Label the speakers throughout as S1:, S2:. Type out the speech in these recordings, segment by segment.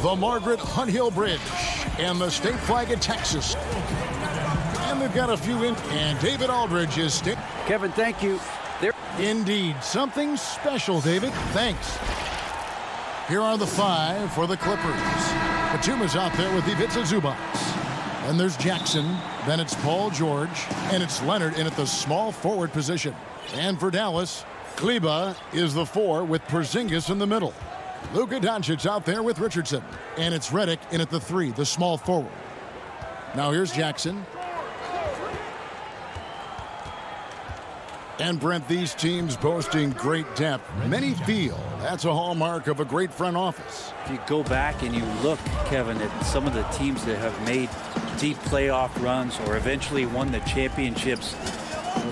S1: the Margaret Hunt Hill Bridge, and the state flag of Texas. And they've got a few in, and David Aldridge is stick.
S2: Kevin, thank you.
S1: Indeed, something special, David. Thanks. Here are the 5 for the Clippers. Batum is out there with Ivica Zubac. And there's Jackson. Then it's Paul George. And it's Leonard in at the small forward position. And for Dallas, Kleba is the 4 with Porzingis in the middle. Luka Doncic out there with Richardson. And it's Redick in at the 3, the small forward. Now here's Jackson. And Brent, these teams boasting great depth. Many feel that's a hallmark of a great front office.
S2: If you go back and you look, Kevin, at some of the teams that have made deep playoff runs or eventually won the championships,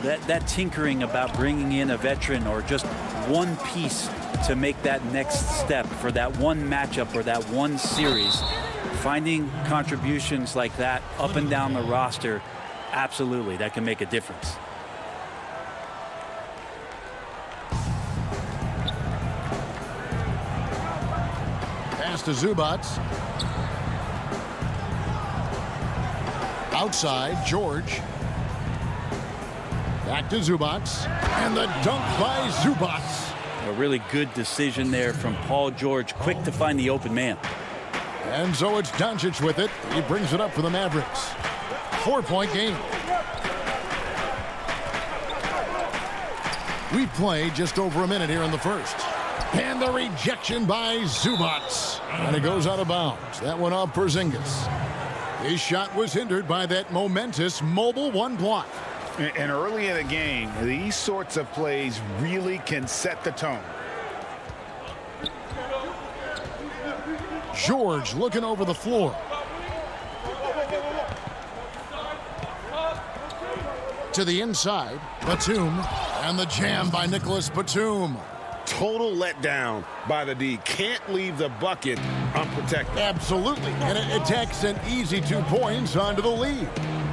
S2: that tinkering about bringing in a veteran or just one piece to make that next step for that one matchup or that one series, finding contributions like that up and down the roster, absolutely, that can make a difference.
S1: To Zubac. Outside, George. Back to Zubac. And the dunk by Zubac.
S2: A really good decision there from Paul George. Quick to find the open man.
S1: And so it's Doncic with it. He brings it up for the Mavericks. 4-point game. We play just over a minute here in the first. And the rejection by Zubac. And it goes out of bounds. That went off Porzingis. His shot was hindered by that momentous mobile 1 block.
S3: And early in the game, these sorts of plays really can set the tone.
S1: George looking over the floor. To the inside, Batum. And the jam by Nicholas Batum.
S3: Total letdown by the D. Can't leave the bucket unprotected.
S1: Absolutely. And it takes an easy 2 points onto the lead.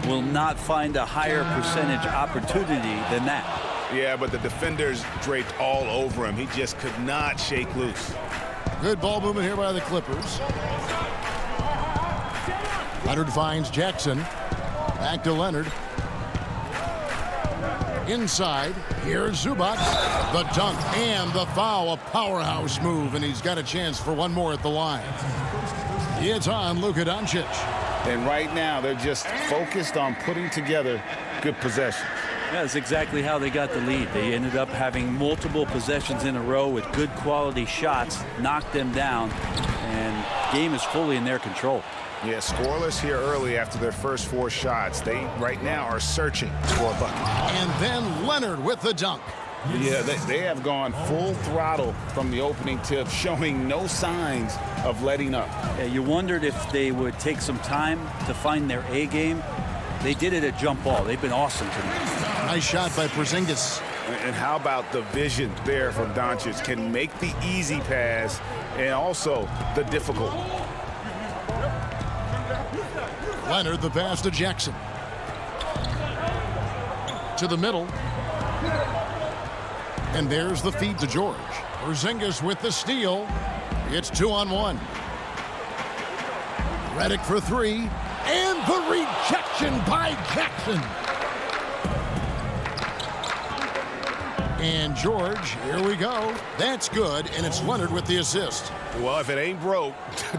S2: Will not find a higher percentage opportunity than that.
S3: Yeah, but the defenders draped all over him. He just could not shake loose.
S1: Good ball movement here by the Clippers. Leonard finds Jackson. Back to Leonard. Inside, here's Zubac. The dunk and the foul, a powerhouse move, and he's got a chance for one more at the line. It's on Luka Doncic.
S3: And right now, they're just focused on putting together good possessions.
S2: That's exactly how they got the lead. They ended up having multiple possessions in a row with good quality shots, knocked them down, and game is fully in their control.
S3: Yeah, scoreless here early after their first 4 shots. They right now are searching for a bucket.
S1: And then Leonard with the dunk.
S3: Yeah, they have gone full throttle from the opening tip, showing no signs of letting up.
S2: Yeah, you wondered if they would take some time to find their A game. They did it at jump ball. They've been awesome tonight.
S1: Nice shot by Porzingis.
S3: And how about the vision there from Doncic? Can make the easy pass and also the difficult.
S1: Leonard, the pass to Jackson. To the middle. And there's the feed to George. Porzingis with the steal. It's 2-on-1. Redick for 3. And the rejection by Jackson. And George, here we go. That's good, and it's Leonard with the assist.
S3: Well, if it ain't broke,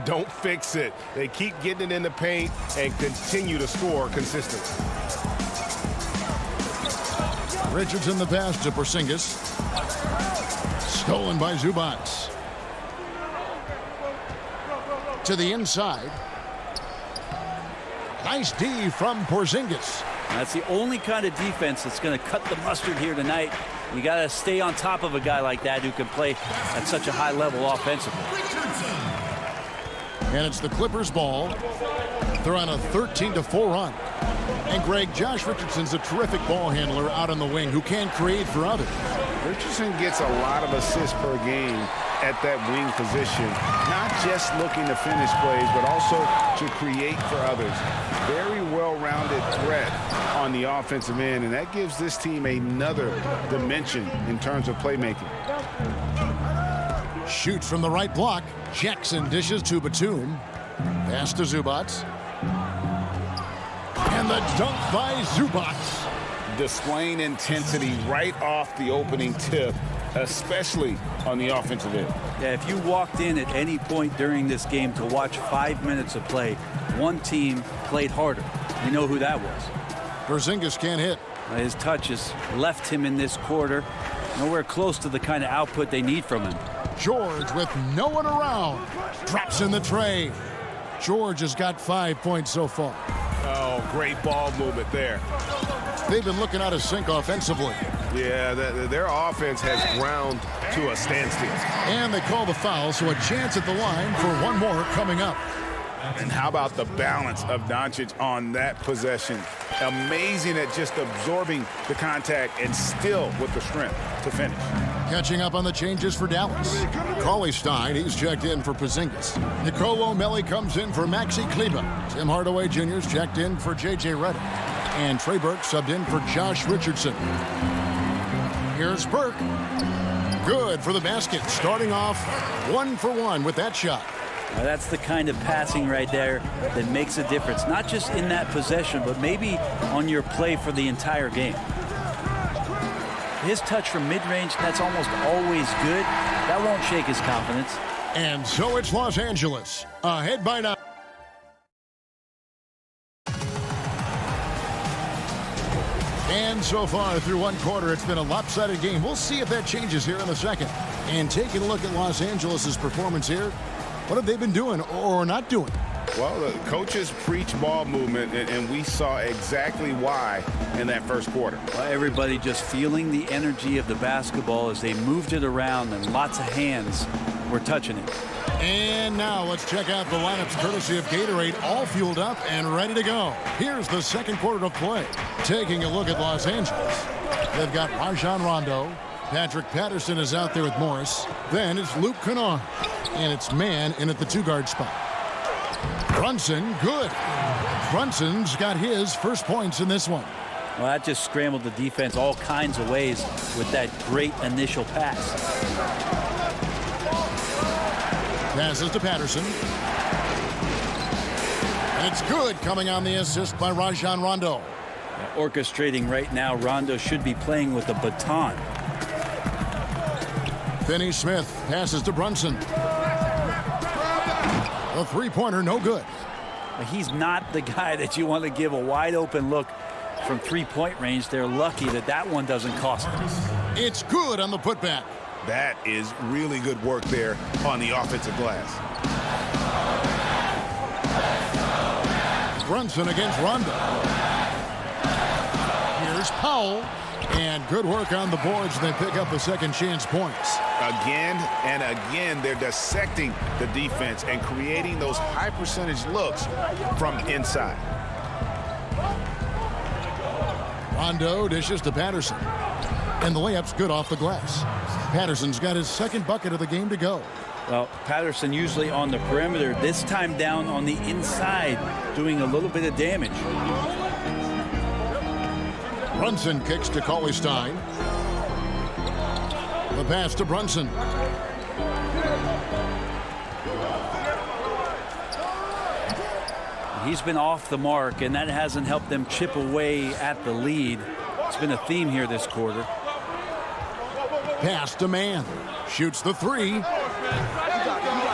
S3: don't fix it. They keep getting it in the paint and continue to score consistently.
S1: Richardson the pass to Porzingis. Stolen by Zubac. To the inside. Nice D from Porzingis.
S2: That's the only kind of defense that's going to cut the mustard here tonight. You got to stay on top of a guy like that who can play at such a high level offensively.
S1: And it's the Clippers' ball. They're on a 13-4 run. And Greg, Josh Richardson's a terrific ball handler out on the wing who can create for others.
S3: Richardson gets a lot of assists per game at that wing position. Not just looking to finish plays, but also to create for others. Very well-rounded threat on the offensive end, and that gives this team another dimension in terms of playmaking.
S1: Shoots from the right block. Jackson dishes to Batum. Pass to Zubac. And the dunk by Zubac.
S3: Displaying intensity right off the opening tip, especially on the offensive end.
S2: Yeah, if you walked in at any point during this game to watch 5 minutes of play, one team played harder. We know who that was.
S1: Porzingis can't hit.
S2: His touch has left him in this quarter. Nowhere close to the kind of output they need from him.
S1: George with no one around. Drops in the tray. George has got 5 points so far.
S3: Oh, great ball movement there.
S1: They've been looking out of sync offensively.
S3: Yeah, their offense has ground to a standstill.
S1: And they call the foul, so a chance at the line for one more coming up.
S3: And how about the balance of Doncic on that possession? Amazing at just absorbing the contact and still with the strength to finish.
S1: Catching up on the changes for Dallas. Cauley-Stein, he's checked in for Porzingis. Nicolo Melli comes in for Maxi Kleber. Tim Hardaway Jr.'s checked in for J.J. Redick. And Trey Burke subbed in for Josh Richardson. Here's Burke. Good for the basket. Starting off 1 for 1 with that shot.
S2: Now that's the kind of passing right there that makes a difference. Not just in that possession, but maybe on your play for the entire game. His touch from mid-range, that's almost always good. That won't shake his confidence.
S1: And so it's Los Angeles. Ahead by 9. And so far through one quarter, it's been a lopsided game. We'll see if that changes here in the second. And taking a look at Los Angeles' performance here, what have they been doing or not doing?
S3: Well, the coaches preach ball movement, and we saw exactly why in that first quarter.
S2: Well, everybody just feeling the energy of the basketball as they moved it around, and lots of hands were touching it.
S1: And now let's check out the lineups courtesy of Gatorade, all fueled up and ready to go. Here's the second quarter of play. Taking a look at Los Angeles. They've got Rajon Rondo. Patrick Patterson is out there with Morris. Then it's Luke Kennard. And it's Mann in at the 2-guard spot. Brunson, good. Brunson's got his first points in this one.
S2: Well, that just scrambled the defense all kinds of ways with that great initial pass.
S1: Passes to Patterson. And it's good, coming on the assist by Rajon Rondo.
S2: Orchestrating right now, Rondo should be playing with a baton.
S1: Finney Smith passes to Brunson. A three-pointer, no good.
S2: He's not the guy that you want to give a wide-open look from three-point range. They're lucky that that one doesn't cost them.
S1: It's good on the putback.
S3: That is really good work there on the offensive glass.
S1: Brunson against Rondo. Here's Powell. And good work on the boards. They pick up the second chance points.
S3: Again and again, they're dissecting the defense and creating those high percentage looks from inside.
S1: Rondo dishes to Patterson. And the layup's good off the glass. Patterson's got his second bucket of the game to go.
S2: Well, Patterson usually on the perimeter, this time down on the inside, doing a little bit of damage.
S1: Brunson kicks to Cauley-Stein. The pass to Brunson.
S2: He's been off the mark, and that hasn't helped them chip away at the lead. It's been a theme here this quarter.
S1: Pass to Mann. Shoots the three.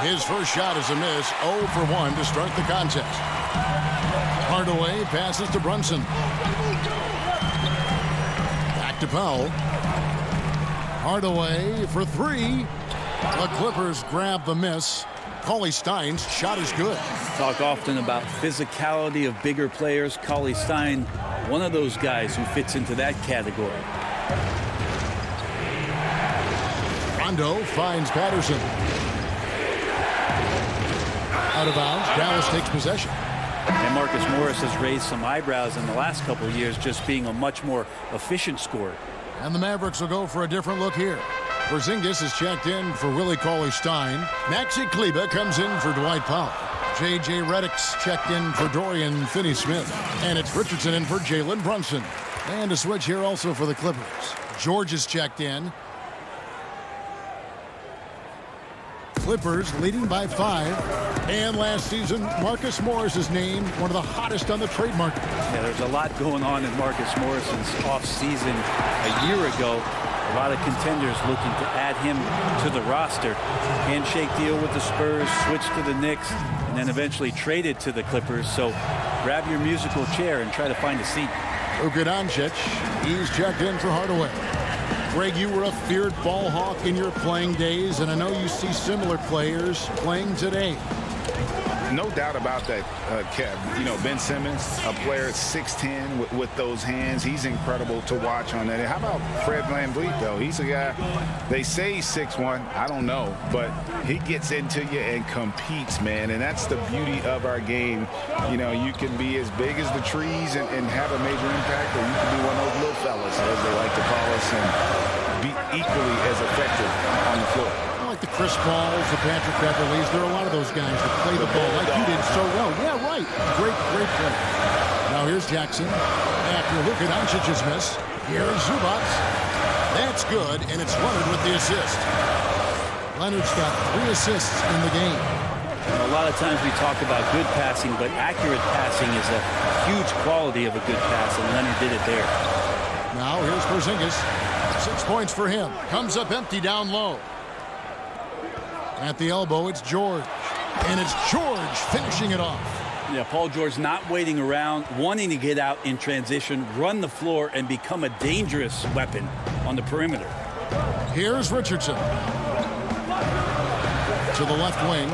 S1: His first shot is a miss. 0 for 1 to start the contest. Hardaway passes to Brunson. Back to Powell. Hardaway for three. The Clippers grab the miss. Cauley-Stein's shot is good.
S2: Talk often about physicality of bigger players. Cauley-Stein, one of those guys who fits into that category.
S1: Rondo finds Patterson. Out of bounds. Dallas takes possession.
S2: And Marcus Morris has raised some eyebrows in the last couple of years, just being a much more efficient scorer.
S1: And the Mavericks will go for a different look here. Porzingis is checked in for Willie Cauley-Stein. Maxi Kleber comes in for Dwight Powell. J.J. Redick's checked in for Dorian Finney-Smith. And it's Richardson in for Jalen Brunson. And a switch here also for the Clippers. George is checked in. Clippers leading by 5. And last season, Marcus Morris is named one of the hottest on the trade market.
S2: Yeah, there's a lot going on in Marcus Morris's offseason a year ago. A lot of contenders looking to add him to the roster. Handshake deal with the Spurs, switch to the Knicks, and then eventually traded to the Clippers. So grab your musical chair and try to find a seat.
S1: Luka Doncic, he's checked in for Hardaway. Greg, you were a feared ball hawk in your playing days, and I know you see similar players playing today.
S3: No doubt about that, Kev. You know, Ben Simmons, a player at 6'10" with those hands. He's incredible to watch on that. How about Fred VanVleet, though? He's a guy, they say he's 6'1". I don't know. But he gets into you and competes, man. And that's the beauty of our game. You know, you can be as big as the trees and have a major impact, or you can be one of those little fellas, as they like to call us, and be equally as effective on the floor.
S1: Like the Chris Pauls, the Patrick Beverleys, there are a lot of those guys that play the ball like you did so well. Yeah, right. Great play. Now here's Jackson. After Luka Doncic's miss, here's Zubac. That's good, and it's Leonard with the assist. Leonard's got 3 assists in the game.
S2: A lot of times we talk about good passing, but accurate passing is a huge quality of a good pass, and Leonard did it there.
S1: Now here's Porzingis. 6 points for him. Comes up empty down low. At the elbow, it's George. And it's George finishing it off.
S2: Yeah, Paul George not waiting around, wanting to get out in transition, run the floor, and become a dangerous weapon on the perimeter.
S1: Here's Richardson. To the left wing.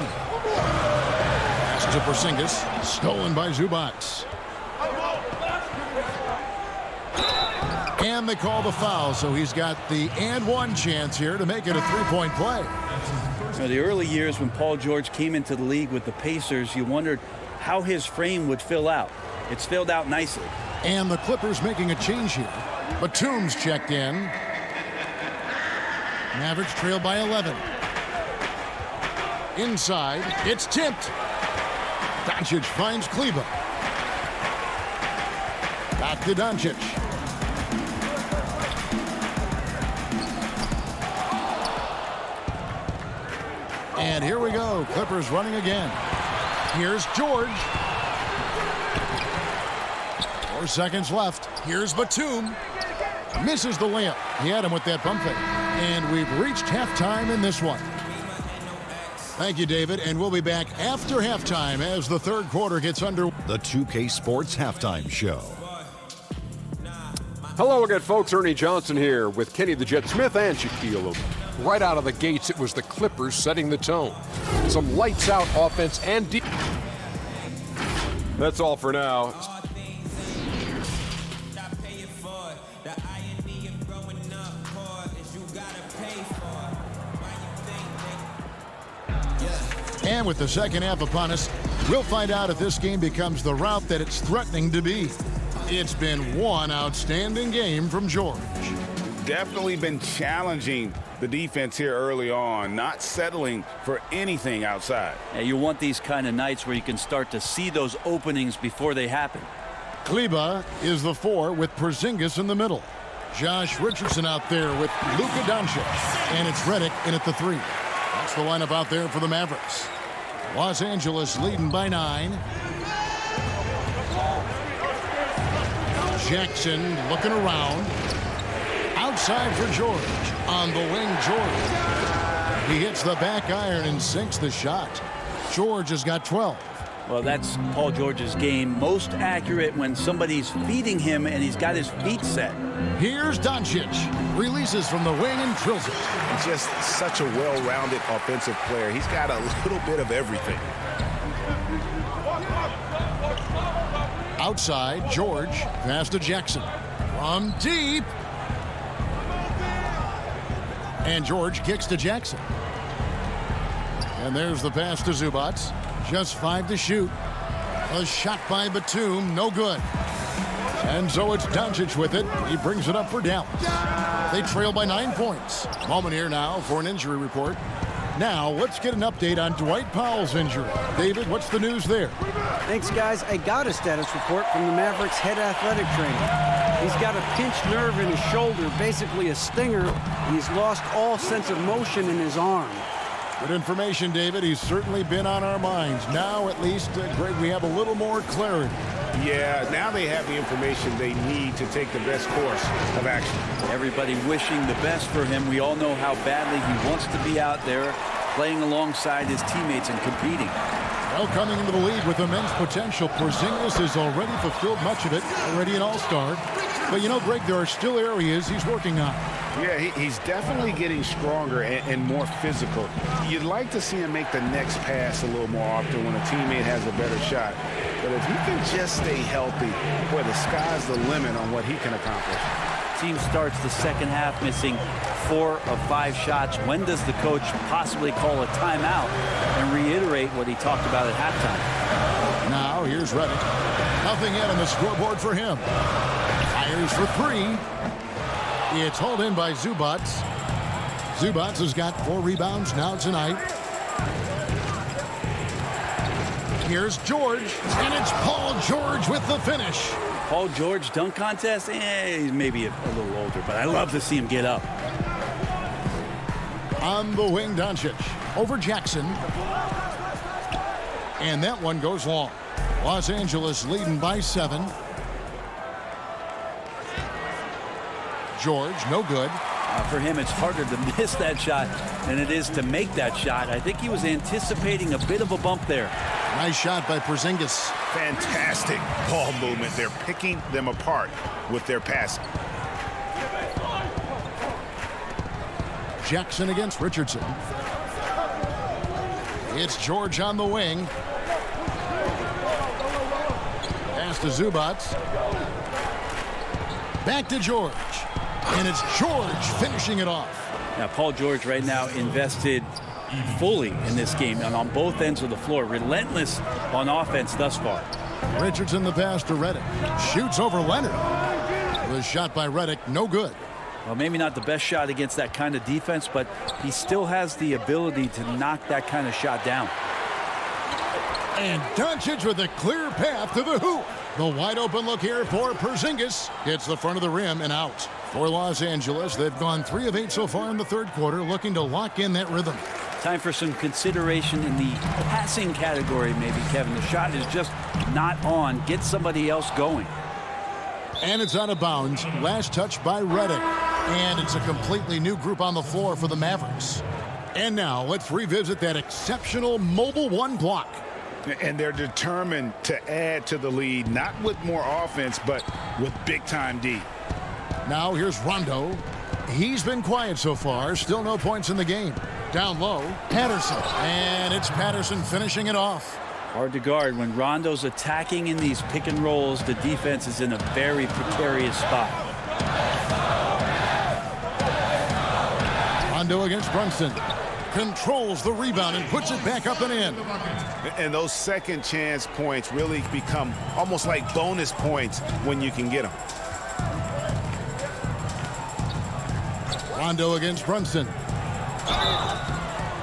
S1: Pass to Porzingis. Stolen by Zubac. And they call the foul, so he's got the and one chance here to make it a 3-point play.
S2: Now, the early years when Paul George came into the league with the Pacers, you wondered how his frame would fill out. It's filled out nicely.
S1: And the Clippers making a change here. Batum's checked in. Mavericks trail by 11. Inside, it's tipped. Doncic finds Kleber. Back to Doncic. And here we go. Clippers running again. Here's George. 4 seconds left. Here's Batum. Misses the layup. He had him with that pump fake. And we've reached halftime in this one. Thank you, David. And we'll be back after halftime as the third quarter gets under.
S4: The 2K Sports Halftime Show.
S5: Hello again, folks. Ernie Johnson here with Kenny the Jet Smith and Shaquille O'Neal. Right out of the gates, it was the Clippers setting the tone. Some lights-out offense and deep. That's all for now.
S1: And with the second half upon us, we'll find out if this game becomes the route that it's threatening to be. It's been one outstanding game from George.
S3: Definitely been challenging the defense here early on, not settling for anything outside.
S2: Yeah, you want these kind of nights where you can start to see those openings before they happen.
S1: Kleber is the 4 with Porzingis in the middle. Josh Richardson out there with Luka Doncic. And it's Redick in at the 3. That's the lineup out there for the Mavericks. Los Angeles leading by 9. Jackson looking around. Outside for George. On the wing, George. He hits the back iron and sinks the shot. George has got 12.
S2: Well, that's Paul George's game. Most accurate when somebody's feeding him and he's got his feet set.
S1: Here's Doncic. Releases from the wing and drills it.
S3: He's just such a well-rounded offensive player. He's got a little bit of everything.
S1: Outside, George. Pass to Jackson. From deep. And George kicks to Jackson. And there's the pass to Zubac. Just 5 to shoot. A shot by Batum, no good. And so it's Doncic with it. He brings it up for Dallas. They trail by 9 points. Moment here now for an injury report. Now, let's get an update on Dwight Powell's injury. David, what's the news there?
S6: Thanks, guys. I got a status report from the Mavericks head athletic trainer. He's got a pinched nerve in his shoulder, basically a stinger. He's lost all sense of motion in his arm.
S1: Good information, David. He's certainly been on our minds. Now, at least, Greg, we have a little more clarity.
S3: Yeah, now they have the information they need to take the best course of action.
S2: Everybody wishing the best for him. We all know how badly he wants to be out there playing alongside his teammates and competing.
S1: Well, coming into the league with immense potential, Porzingis has already fulfilled much of it, already an all-star. But, you know, Greg, there are still areas he's working on.
S3: Yeah, he's definitely getting stronger and more physical. You'd like to see him make the next pass a little more often when a teammate has a better shot. But if he can just stay healthy, boy, the sky's the limit on what he can accomplish.
S2: Team starts the second half missing 4 of 5 shots. When does the coach possibly call a timeout and reiterate what he talked about at halftime?
S1: Now, here's Redick. Nothing yet on the scoreboard for him. Fires for 3. It's hauled in by Zubac. Zubac has got 4 rebounds now tonight. Here's George, and it's Paul George with the finish.
S2: Paul George dunk contest? He's maybe a little older, but I love to see him get up.
S1: On the wing, Doncic. Over Jackson. And that one goes long. Los Angeles leading by 7. George, no good.
S2: For him, it's harder to miss that shot than it is to make that shot. I think he was anticipating a bit of a bump there.
S1: Nice shot by Porzingis.
S3: Fantastic ball movement. They're picking them apart with their passing.
S1: Jackson against Richardson. It's George on the wing. Pass to Zubac. Back to George. And it's George finishing it off.
S2: Now, Paul George right now invested fully in this game and on both ends of the floor. Relentless on offense thus far.
S1: Richardson the pass to Redick. Shoots over Leonard. The shot by Redick, no good.
S2: Well, maybe not the best shot against that kind of defense, but he still has the ability to knock that kind of shot down.
S1: And Doncic with a clear path to the hoop. The wide open look here for Porzingis. Hits the front of the rim and out. For Los Angeles, they've gone 3 of 8 so far in the third quarter, looking to lock in that rhythm.
S2: Time for some consideration in the passing category, maybe, Kevin. The shot is just not on. Get somebody else going.
S1: And it's out of bounds. Last touch by Redick. And it's a completely new group on the floor for the Mavericks. And now let's revisit that exceptional mobile 1 block.
S3: And they're determined to add to the lead, not with more offense, but with big-time D.
S1: Now here's Rondo. He's been quiet so far. Still no points in the game. Down low, Patterson. And it's Patterson finishing it off.
S2: Hard to guard. When Rondo's attacking in these pick and rolls, the defense is in a very precarious spot.
S1: Rondo against Brunson. Controls the rebound and puts it back up and in.
S3: And those second chance points really become almost like bonus points when you can get them.
S1: Rondo against Brunson.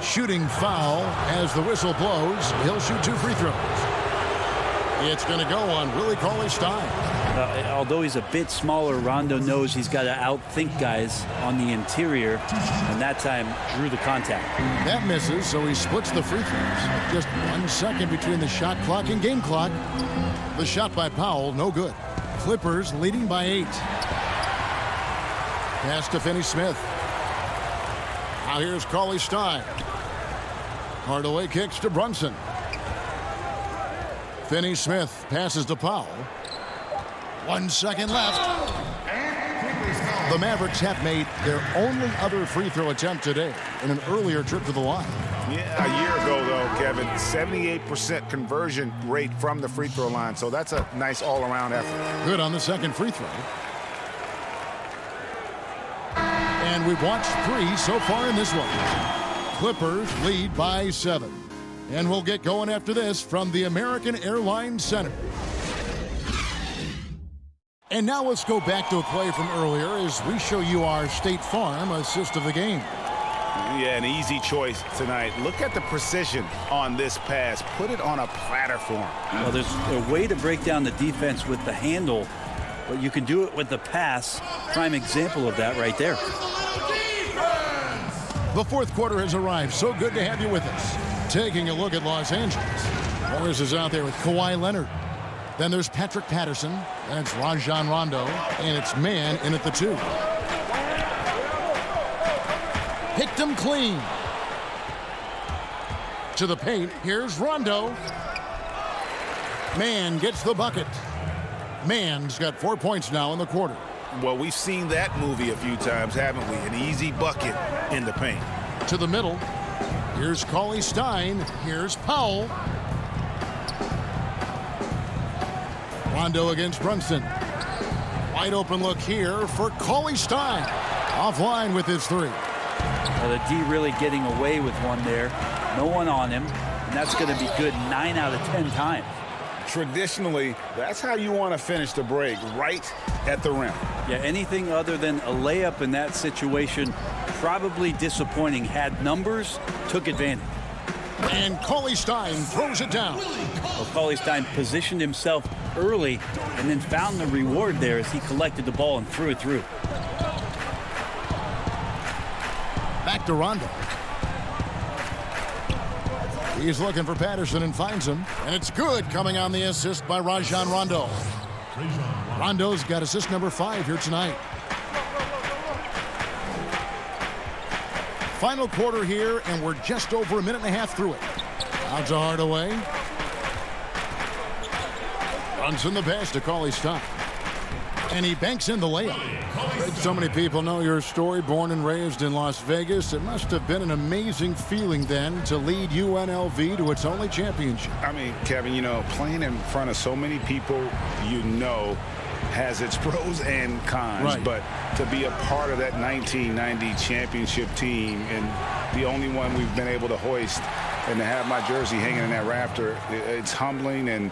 S1: Shooting foul as the whistle blows. He'll shoot 2 free throws. It's going to go on Willie Cauley-Stein.
S2: Although he's a bit smaller, Rondo knows he's got to outthink guys on the interior, and that time drew the contact.
S1: That misses, so he splits the free throws. Just 1 second between the shot clock and game clock. The shot by Powell, no good. Clippers leading by 8. Pass to Finney-Smith. Now here's Cauley-Stein. Hardaway kicks to Brunson. Finney-Smith passes to Powell. 1 second left. The Mavericks have made their only other free throw attempt today in an earlier trip to the line.
S3: Yeah, a year ago, though, Kevin, 78% conversion rate from the free throw line. So that's a nice all-around effort.
S1: Good on the second free throw. And we've watched 3 so far in this one. Clippers lead by 7. And we'll get going after this from the American Airlines Center. And now let's go back to a play from earlier as we show you our State Farm assist of the game.
S3: Yeah, an easy choice tonight. Look at the precision on this pass. Put it on a platter for him.
S2: Well, there's a way to break down the defense with the handle, but you can do it with the pass. Prime example of that right there.
S1: The fourth quarter has arrived. So good to have you with us. Taking a look at Los Angeles. Morris is out there with Kawhi Leonard. Then there's Patrick Patterson. Then it's Rajon Rondo. And it's man in at the 2. Picked him clean. To the paint. Here's Rondo. Man gets the bucket. Man's got 4 points now in the quarter.
S3: Well, we've seen that movie a few times, haven't we? An easy bucket in the paint.
S1: To the middle. Here's Cauley Stein. Here's Powell. Rondo against Brunson. Wide open look here for Cauley Stein. Offline with his 3.
S2: Well, the D really getting away with one there. No one on him. And that's going to be good 9 out of 10 times.
S3: Traditionally, that's how you want to finish the break, right at the rim.
S2: Yeah, anything other than a layup in that situation, probably disappointing. Had numbers, took advantage.
S1: And Cauley Stein throws it down.
S2: Well, Cauley Stein positioned himself early and then found the reward there as he collected the ball and threw it through.
S1: Back to Rondo. He's looking for Patterson and finds him. And it's good, coming on the assist by Rajon Rondo. Rondo's got assist number 5 here tonight. Final quarter here, and we're just over a minute and a half through it. Out to Hardaway. Runs in the pass to Cauley Stein. And he banks in the layup. So many people know your story. Born and raised in Las Vegas. It must have been an amazing feeling then to lead UNLV to its only championship.
S3: I mean, Kevin, you know, playing in front of so many people you know has its pros and cons.
S1: Right.
S3: But to be a part of that 1990 championship team and the only one we've been able to hoist and to have my jersey hanging in that rafter, it's humbling, and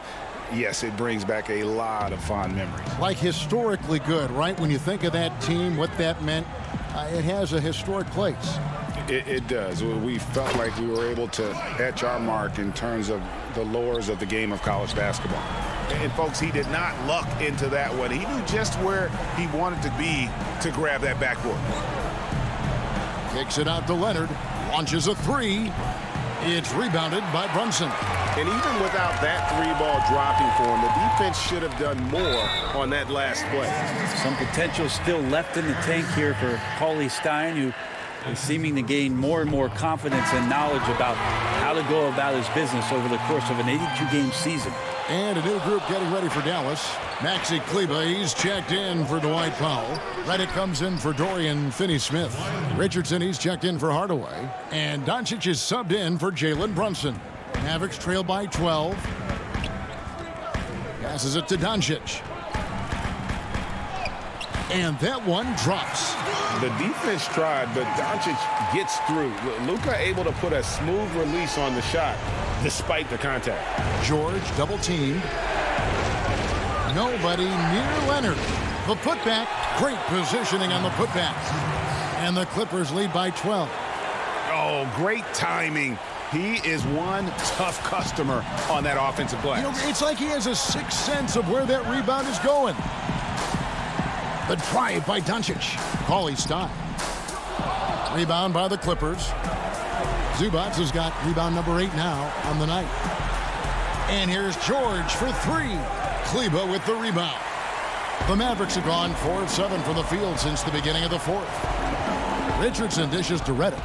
S3: yes, it brings back a lot of fond memories.
S1: Like historically good, right? When you think of that team, what that meant, it has a historic place.
S3: It does. We felt like we were able to etch our mark in terms of the lures of the game of college basketball. And folks, he did not luck into that one. He knew just where he wanted to be to grab that backboard.
S1: Kicks it out to Leonard. Launches a 3. It's rebounded by Brunson.
S3: And even without that 3-ball dropping for him, the defense should have done more on that last play.
S2: Some potential still left in the tank here for Cauley Stein, who is seeming to gain more and more confidence and knowledge about how to go about his business over the course of an 82-game season.
S1: And a new group getting ready for Dallas. Maxi Kleba, he's checked in for Dwight Powell. Reddick comes in for Dorian Finney-Smith. Richardson, he's checked in for Hardaway. And Doncic is subbed in for Jalen Brunson. Mavericks trail by 12. Passes it to Doncic. And that one drops.
S3: The defense tried, but Doncic gets through. Luka able to put a smooth release on the shot despite the contact.
S1: George double teamed. Nobody near Leonard. The putback. Great positioning on the putback. And the Clippers lead by 12.
S3: Oh, great timing. He is one tough customer on that offensive glass.
S1: You know, it's like he has a sixth sense of where that rebound is going. The drive by Doncic. Cauley Stein. Rebound by the Clippers. Zubats has got rebound number 8 now on the night. And here's George for 3. Kleba with the rebound. The Mavericks have gone 4 of 7 from the field since the beginning of the fourth. Richardson dishes to Reddick.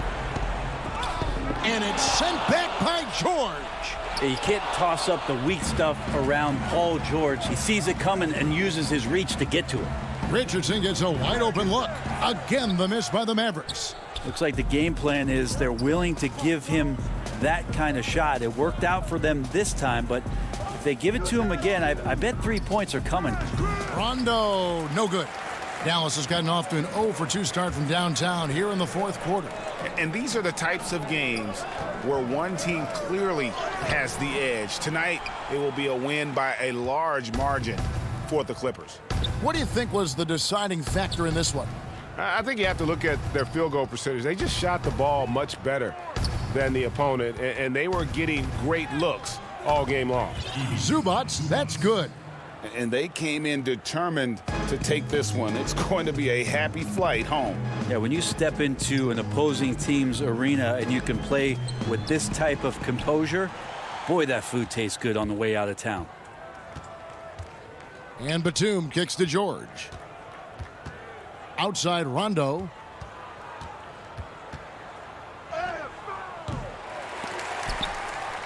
S1: And it's sent back by George.
S2: You can't toss up the weak stuff around Paul George. He sees it coming and uses his reach to get to it.
S1: Richardson gets a wide open look. Again, the miss by the Mavericks.
S2: Looks like the game plan is they're willing to give him that kind of shot. It worked out for them this time, but if they give it to him again, I bet 3 points are coming.
S1: Rondo, no good. Dallas has gotten off to an 0 for 2 start from downtown here in the fourth quarter.
S3: And these are the types of games where one team clearly has the edge. Tonight, it will be a win by a large margin for the Clippers.
S1: What do you think was the deciding factor in this one?
S7: I think you have to look at their field goal percentage. They just shot the ball much better than the opponent, and they were getting great looks all game long.
S1: Zubats, that's good.
S3: And they came in determined to take this one. It's going to be a happy flight home.
S2: Yeah, when you step into an opposing team's arena and you can play with this type of composure, boy, that food tastes good on the way out of town.
S1: And Batum kicks to George. Outside Rondo.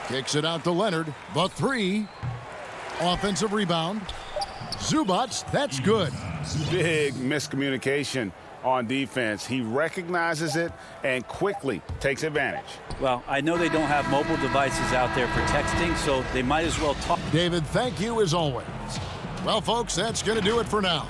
S1: Kicks it out to Leonard. The three. Offensive rebound. Zubats, that's good.
S3: Big miscommunication on defense. He recognizes it and quickly takes advantage.
S2: Well, I know they don't have mobile devices out there for texting, so they might as well talk.
S1: David, thank you as always. Well, folks, that's going to do it for now.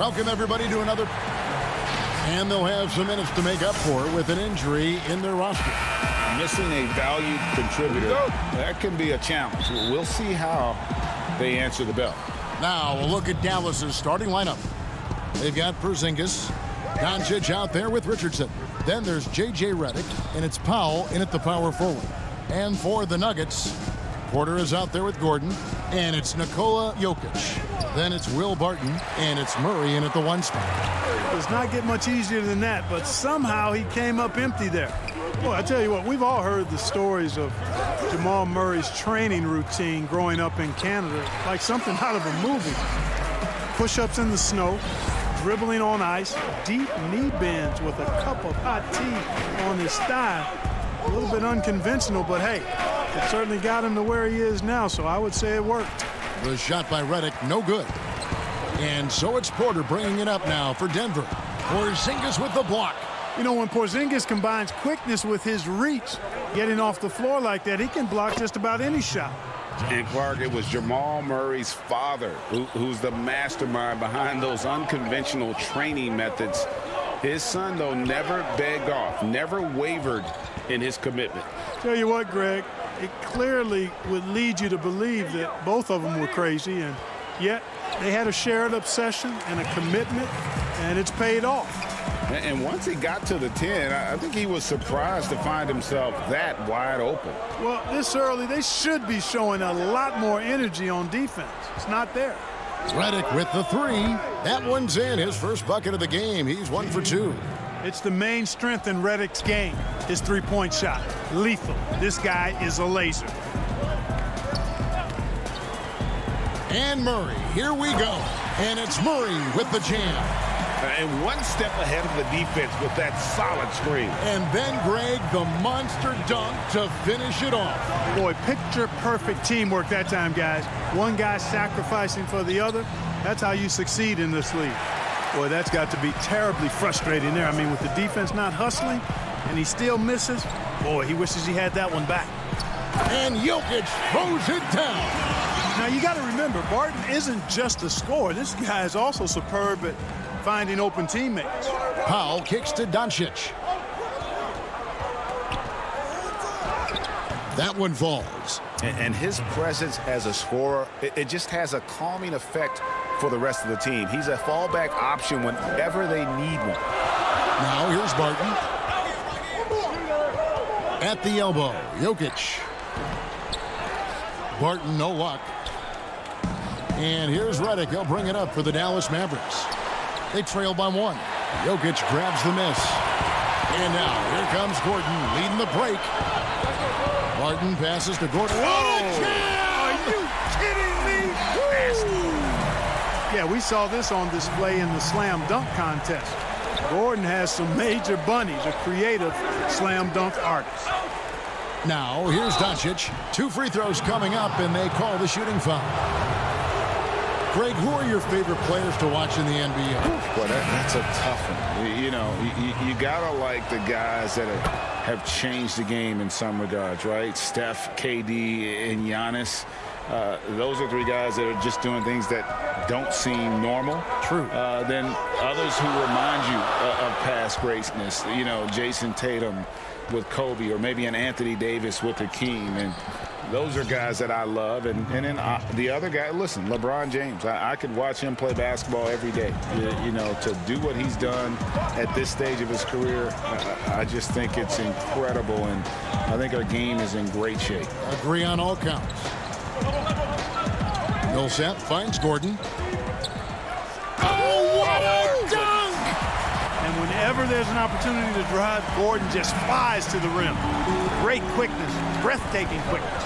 S1: Welcome, everybody, to another. And they'll have some minutes to make up for with an injury in their roster.
S3: Missing a valued contributor, that can be a challenge. We'll see how they answer the bell.
S1: Now we'll look at Dallas's starting lineup. They've got Porzingis, Doncic out there with Richardson. Then there's J.J. Redick, and it's Powell in at the power forward. And for the Nuggets, Porter is out there with Gordon, and it's Nikola Jokic. Then it's Will Barton, and it's Murray in at the 1 spot.
S8: Does not get much easier than that, but somehow he came up empty there. Well, I tell you what, we've all heard the stories of Jamal Murray's training routine growing up in Canada, like something out of a movie. Push-ups in the snow, dribbling on ice, deep knee bends with a cup of hot tea on his thigh. A little bit unconventional, but hey, it certainly got him to where he is now, so I would say it worked.
S1: The shot by Redick, no good. And so it's Porter bringing it up now for Denver. Porzingis with the block.
S8: You know, when Porzingis combines quickness with his reach, getting off the floor like that, he can block just about any shot.
S3: And Clark, it was Jamal Murray's father who's the mastermind behind those unconventional training methods. His son, though, never begged off, never wavered in his commitment.
S8: Tell you what, Greg, it clearly would lead you to believe that both of them were crazy, and yet they had a shared obsession and a commitment, and it's paid off.
S3: And once he got to the 10, I think he was surprised to find himself that wide open.
S8: Well, this early, they should be showing a lot more energy on defense. It's not there.
S1: Redick with the 3. That one's in. His first bucket of the game. He's 1 for 2.
S8: It's the main strength in Redick's game, his three-point shot. Lethal. This guy is a laser.
S1: And Murray, here we go. And it's Murray with the jam.
S3: And one step ahead of the defense with that solid screen.
S1: And then, Greg, the monster dunk to finish it off.
S8: Boy, picture-perfect teamwork that time, guys. One guy sacrificing for the other. That's how you succeed in this league. Boy, that's got to be terribly frustrating there. I mean, with the defense not hustling, and he still misses. Boy, he wishes he had that one back.
S1: And Jokic throws it down.
S8: Now, you got to remember, Barton isn't just a scorer. This guy is also superb at finding open teammates.
S1: Powell kicks to Doncic. That one falls.
S3: And his presence as a scorer, it just has a calming effect for the rest of the team. He's a fallback option whenever they need one.
S1: Now here's Barton. At the elbow, Jokic. Barton, no luck. And here's Redick. He'll bring it up for the Dallas Mavericks. They trail by 1. Jokic grabs the miss. And now here comes Gordon leading the break. Barton passes to Gordon.
S8: Whoa! Are you kidding me? Yeah, we saw this on display in the slam dunk contest. Gordon has some major bunnies, a creative slam dunk artist.
S1: Now here's Doncic. 2 free throws coming up, and they call the shooting foul. Greg, who are your favorite players to watch in the NBA?
S3: Well, that's a tough one. You know, you gotta like the guys that have changed the game in some regards, right? Steph, KD, and Giannis. Those are 3 guys that are just doing things that don't seem normal.
S1: True.
S3: Then others who remind you of past greatness. You know, Jason Tatum with Kobe, or maybe an Anthony Davis with Hakeem. And those are guys that I love. And then the other guy, listen, LeBron James. I could watch him play basketball every day. You know, to do what he's done at this stage of his career, I just think it's incredible. And I think our game is in great shape.
S1: Agree on all counts. Millsap finds Gordon. Oh, what a dunk!
S8: And whenever there's an opportunity to drive, Gordon just flies to the rim. Great quickness, breathtaking quickness.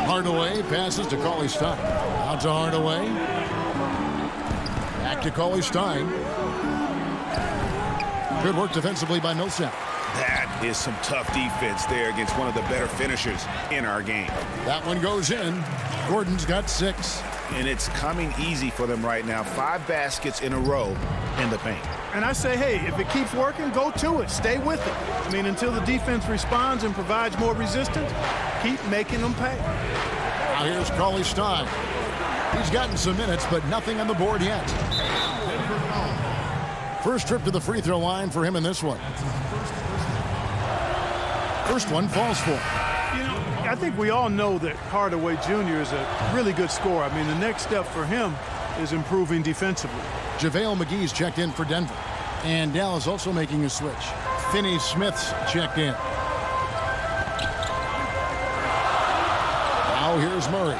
S1: Hardaway passes to Cauley-Stein. Out to Hardaway. Back to Cauley-Stein. Good work defensively by Millsap.
S3: That is some tough defense there against one of the better finishers in our game.
S1: That one goes in. Gordon's got 6.
S3: And it's coming easy for them right now. 5 baskets in a row in the paint.
S8: And I say, hey, if it keeps working, go to it. Stay with it. I mean, until the defense responds and provides more resistance, keep making them pay.
S1: Now here's Cauley-Stein. He's gotten some minutes, but nothing on the board yet. First trip to the free throw line for him in this one. First one falls for him.
S8: You know, I think we all know that Hardaway Jr. is a really good scorer. I mean, the next step for him is improving defensively.
S1: JaVale McGee's checked in for Denver. And Dallas also making a switch. Finney Smith's checked in. Now here's Murray.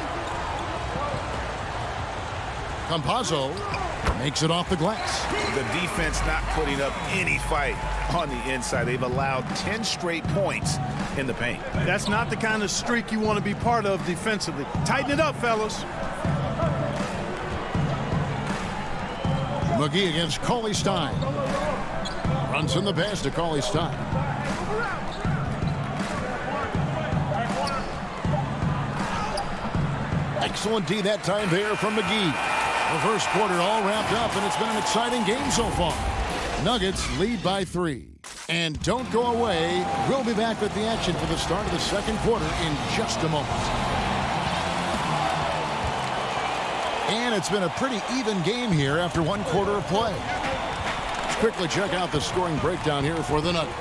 S1: Campazzo makes it off the glass.
S3: The defense not putting up any fight on the inside. They've allowed 10 straight points in the paint.
S8: That's not the kind of streak you want to be part of defensively. Tighten it up, fellas.
S1: McGee against Cauley Stein. Runs in the pass to Cauley Stein. Excellent D that time there from McGee. The first quarter all wrapped up, and it's been an exciting game so far. Nuggets lead by 3. And don't go away. We'll be back with the action for the start of the second quarter in just a moment. And it's been a pretty even game here after one quarter of play. Let's quickly check out the scoring breakdown here for the Nuggets.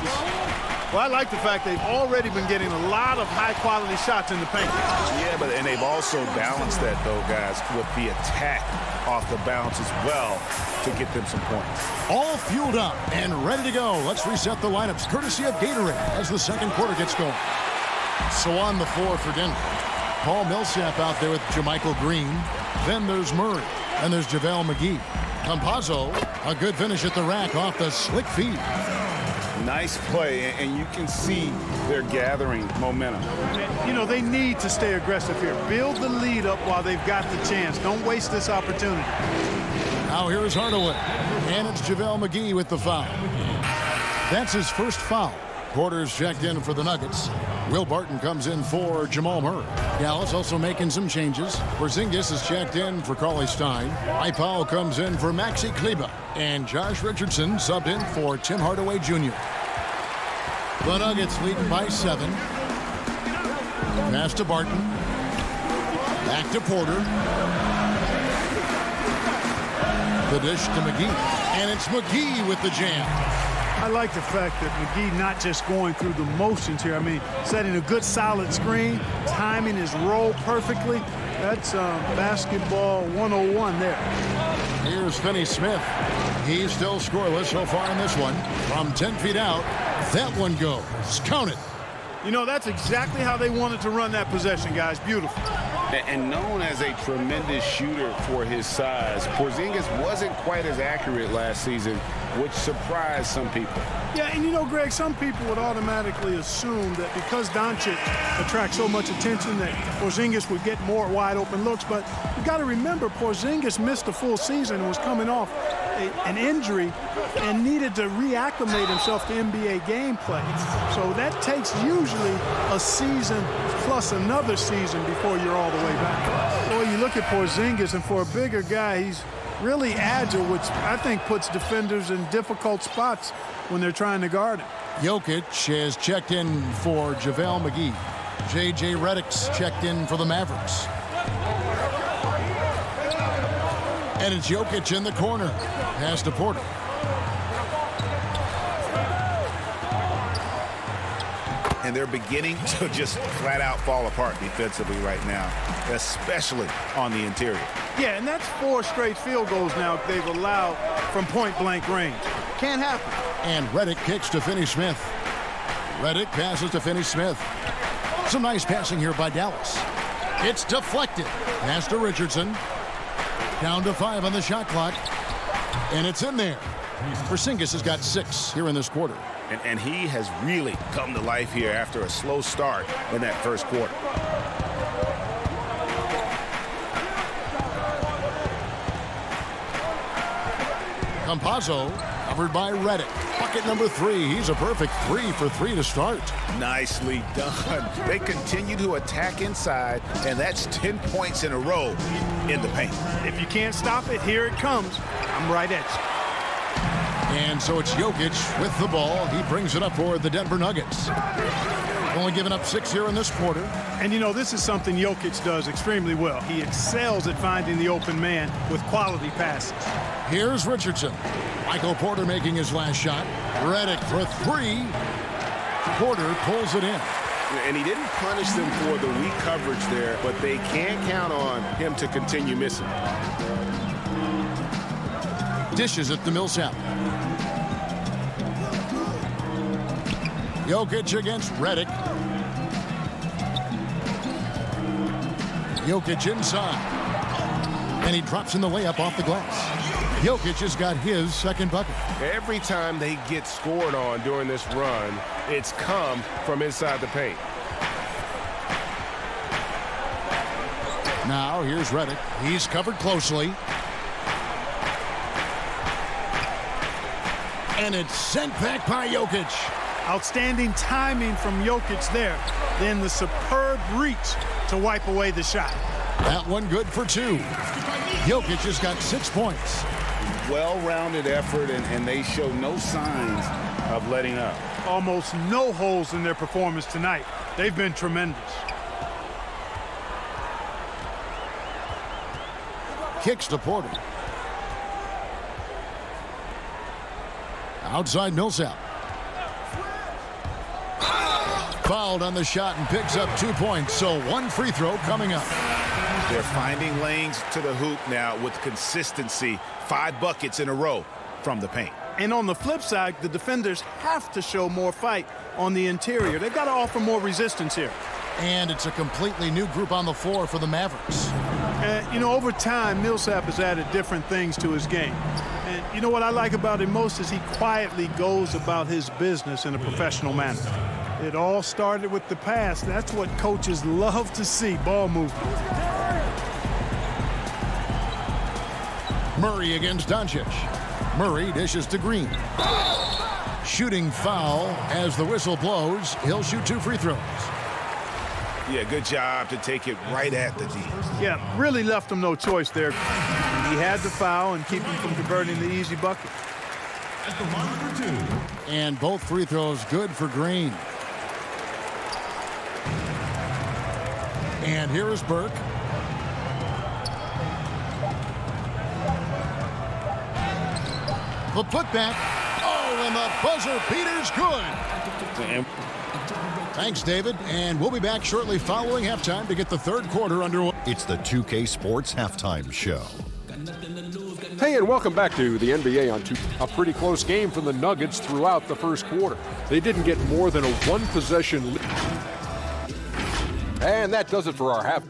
S8: Well, I like the fact they've already been getting a lot of high-quality shots in the paint.
S3: Yeah, and they've also balanced that, though, guys, with the attack off the bounce as well to get them some points.
S1: All fueled up and ready to go. Let's reset the lineups courtesy of Gatorade as the second quarter gets going. So on the floor for Denver, Paul Millsap out there with JaMychal Green. Then there's Murray, and there's JaVale McGee. Campazzo, a good finish at the rack off the slick feed.
S3: Nice play, and you can see they're gathering momentum.
S8: You know, they need to stay aggressive here. Build the lead up while they've got the chance. Don't waste this opportunity.
S1: Now here is Hardaway, and it's JaVale McGee with the foul. That's his first foul. Porter's checked in for the Nuggets. Will Barton comes in for Jamal Murray. Dallas also making some changes. Porzingis is checked in for Cauley Stein. Powell comes in for Maxi Kleber. And Josh Richardson subbed in for Tim Hardaway Jr. The Nuggets lead by 7. Pass to Barton. Back to Porter. The dish to McGee. And it's McGee with the jam.
S8: I like the fact that McGee not just going through the motions here. I mean, setting a good solid screen, timing his roll perfectly. That's basketball 101 there.
S1: Here's Finney Smith. He's still scoreless so far in this one. From 10 feet out, that one goes. Count it.
S8: You know, that's exactly how they wanted to run that possession, guys. Beautiful.
S3: And known as a tremendous shooter for his size, Porzingis wasn't quite as accurate last season, which surprised some people.
S8: Yeah, and you know, Greg, some people would automatically assume that because Doncic attracts so much attention that Porzingis would get more wide open looks. But you got to remember, Porzingis missed a full season and was coming off an injury and needed to reacclimate himself to NBA gameplay. So that takes usually a season plus another season before you're all the way back. Boy, you look at Porzingis, and for a bigger guy, he's really agile, which I think puts defenders in difficult spots when they're trying to guard him.
S1: Jokic has checked in for JaVale McGee. J.J. Redick's checked in for the Mavericks. And it's Jokic in the corner. Pass to Porter.
S3: And they're beginning to just flat out fall apart defensively right now, especially on the interior.
S8: Yeah, and that's 4 straight field goals now they've allowed from point-blank range. Can't happen.
S1: And Redick kicks to Finney Smith. Redick passes to Finney Smith. Some nice passing here by Dallas. It's deflected. Pass to Richardson. Down to 5 on the shot clock. And it's in there. Porzingis has got 6 here in this quarter.
S3: And he has really come to life here after a slow start in that first quarter.
S1: Campazzo covered by Redick. Bucket number 3. He's a perfect 3 for 3 to start.
S3: Nicely done. They continue to attack inside, and that's 10 points in a row in the paint.
S8: If you can't stop it, here it comes. I'm right at you.
S1: And so it's Jokic with the ball. He brings it up for the Denver Nuggets. Only giving up 6 here in this quarter.
S8: And, you know, this is something Jokic does extremely well. He excels at finding the open man with quality passes.
S1: Here's Richardson. Michael Porter making his last shot. Redick for 3. Porter pulls it in.
S7: And he didn't punish them for the weak coverage there, but they can't count on him to continue missing.
S1: Dishes it to Millsap. Jokic against Redick. Jokic inside. And he drops in the layup off the glass. Jokic has got his second bucket.
S7: Every time they get scored on during this run, it's come from inside the paint.
S1: Now here's Redick. He's covered closely. And it's sent back by Jokic.
S8: Outstanding timing from Jokic there. Then the superb reach to wipe away the shot.
S1: That one good for 2. Jokic has got 6 points.
S3: Well-rounded effort, and they show no signs of letting up.
S8: Almost no holes in their performance tonight. They've been tremendous.
S1: Kicks to Porter. Outside Millsap. Fouled on the shot and picks up 2 points. So 1 free throw coming up.
S3: They're finding lanes to the hoop now with consistency. 5 buckets in a row from the paint.
S8: And on the flip side, the defenders have to show more fight on the interior. They've got to offer more resistance here.
S1: And it's a completely new group on the floor for the Mavericks.
S8: You know, over time, Millsap has added different things to his game. And you know what I like about him most is he quietly goes about his business in a professional manner. It all started with the pass. That's what coaches love to see, ball movement.
S1: Murray against Doncic. Murray dishes to Green. Shooting foul as the whistle blows. He'll shoot 2 free throws.
S3: Yeah, good job to take it right at the D.
S8: Yeah, really left him no choice there. He had the foul and keep him from converting the easy bucket.
S1: And both free throws good for Green. And here is Burke. The putback. Oh, and the buzzer beater's good. Thanks, David. And we'll be back shortly following halftime to get the third quarter underway.
S4: It's the 2K Sports Halftime Show.
S5: Hey, and welcome back to the NBA on 2. A pretty close game for the Nuggets throughout the first quarter. They didn't get more than a 1-possession lead. And that does it for our half.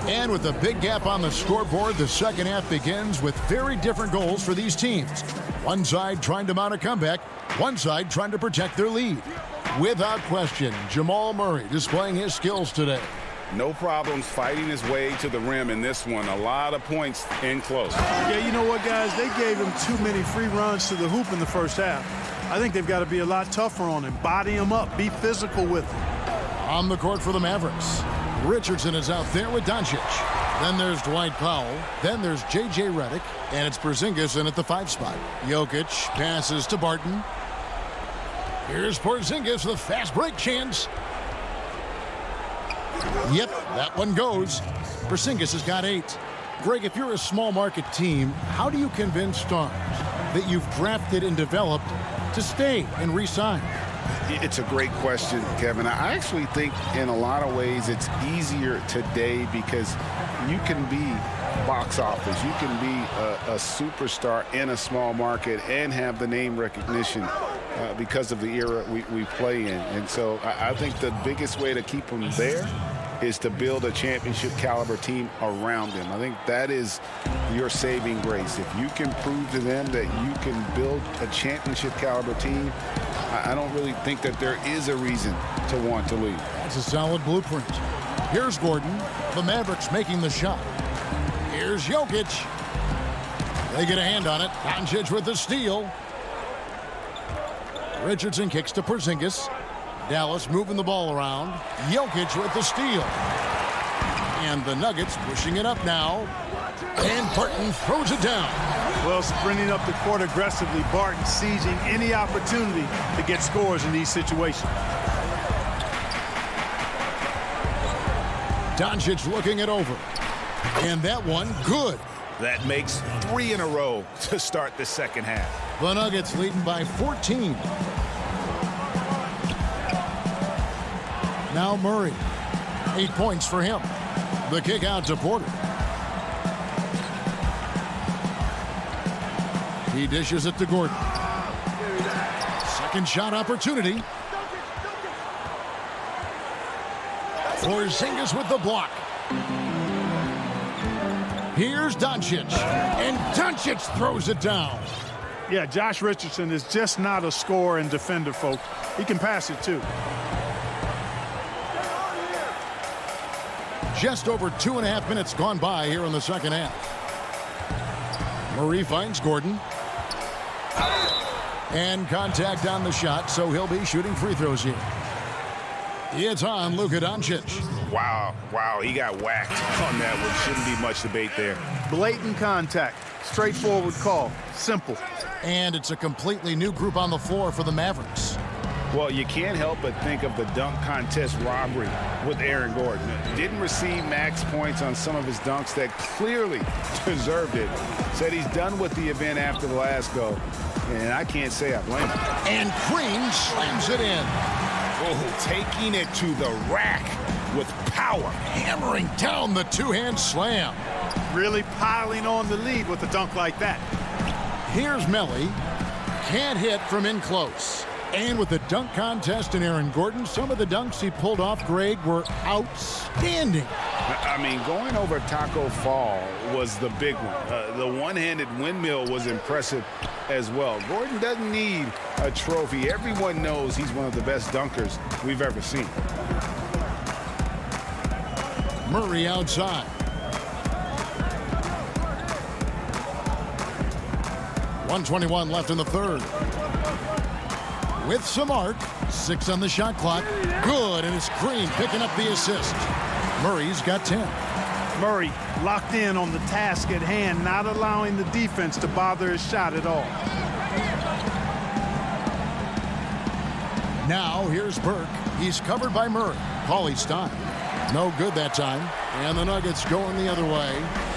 S1: And with a big gap on the scoreboard, the second half begins with very different goals for these teams. One side trying to mount a comeback, one side trying to protect their lead. Without question, Jamal Murray displaying his skills today.
S3: No problems fighting his way to the rim in this one. A lot of points in close.
S8: Yeah, you know what, guys? They gave him too many free runs to the hoop in the first half. I think they've got to be a lot tougher on him. Body him up. Be physical with him.
S1: On the court for the Mavericks, Richardson is out there with Doncic. Then there's Dwight Powell. Then there's J.J. Redick. And it's Porzingis in at the 5 spot. Jokic passes to Barton. Here's Porzingis with a fast break chance. Yep, that one goes. Porzingis has got 8. Greg, if you're a small market team, how do you convince stars that you've drafted and developed to stay and re-sign?
S3: It's a great question, Kevin. I actually think in a lot of ways it's easier today because you can be box office. You can be a superstar in a small market and have the name recognition because of the era we play in. And so I think the biggest way to keep them there is to build a championship caliber team around them. I think that is your saving grace. If you can prove to them that you can build a championship caliber team, I don't really think that there is a reason to want to leave.
S1: That's a solid blueprint. Here's Gordon. The Mavericks making the shot. Here's Jokic. They get a hand on it. Doncic with the steal. Richardson kicks to Porzingis. Dallas moving the ball around. Jokic with the steal. And the Nuggets pushing it up now. And Barton throws it down.
S8: Well, sprinting up the court aggressively, Barton seizing any opportunity to get scores in these situations.
S1: Doncic looking it over. And that one, good.
S3: That makes 3 in a row to start the second half.
S1: The Nuggets leading by 14. Now Murray. 8 points for him. The kick out to Porter. He dishes it to Gordon. Second shot opportunity. Porzingis with the block. Here's Doncic. And Doncic throws it down.
S8: Yeah, Josh Richardson is just not a scorer and defender, folks. He can pass it, too.
S1: Just over 2.5 minutes gone by here in the second half. Murray finds Gordon. And contact on the shot, so he'll be shooting free throws here. It's on Luka Doncic.
S3: Wow, he got whacked on that one. Shouldn't be much debate there.
S8: Blatant contact. Straightforward call. Simple.
S1: And it's a completely new group on the floor for the Mavericks.
S3: Well, you can't help but think of the dunk contest robbery with Aaron Gordon. Didn't receive max points on some of his dunks that clearly deserved it. Said he's done with the event after the last go. And I can't say I blame him.
S1: And Green slams it in.
S3: Oh, taking it to the rack with power.
S1: Hammering down the two-hand slam.
S8: Really piling on the lead with a dunk like that.
S1: Here's Melly. Can't hit from in close. And with the dunk contest and Aaron Gordon, some of the dunks he pulled off, Greg, were outstanding.
S3: I mean, going over Taco Fall was the big one. The one-handed windmill was impressive as well. Gordon doesn't need a trophy. Everyone knows he's one of the best dunkers we've ever seen.
S1: Murray outside. .121 left in the third. With some arc, 6 on the shot clock. Good, and it's Green picking up the assist. Murray's got 10.
S8: Murray locked in on the task at hand, not allowing the defense to bother his shot at all.
S1: Now here's Burke. He's covered by Murray. Cauley Stein. No good that time. And the Nuggets going the other way.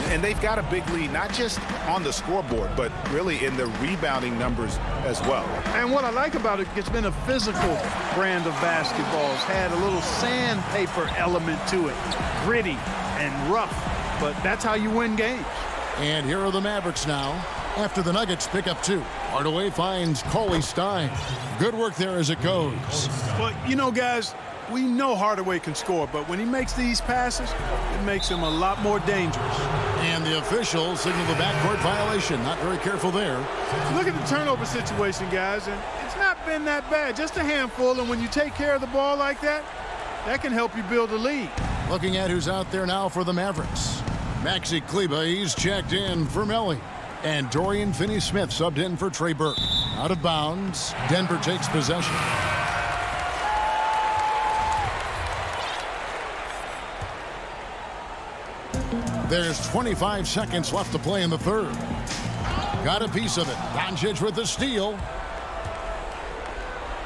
S3: And they've got a big lead, not just on the scoreboard, but really in the rebounding numbers as well.
S8: And what I like about it, it's been a physical brand of basketball. It's had a little sandpaper element to it. Gritty and rough, but that's how you win games.
S1: And here are the Mavericks now. After the Nuggets pick up 2. Hardaway finds Cauley Stein. Good work there as it goes.
S8: But, you know, guys, we know Hardaway can score, but when he makes these passes, it makes him a lot more dangerous.
S1: And the officials signal the backcourt violation. Not very careful there.
S8: Look at the turnover situation, guys, and it's not been that bad. Just a handful, and when you take care of the ball like that, that can help you build a lead.
S1: Looking at who's out there now for the Mavericks. Maxi Kleber, he's checked in for Melly. And Dorian Finney-Smith subbed in for Trey Burke. Out of bounds. Denver takes possession. There's 25 seconds left to play in the third. Got a piece of it. Doncic with the steal.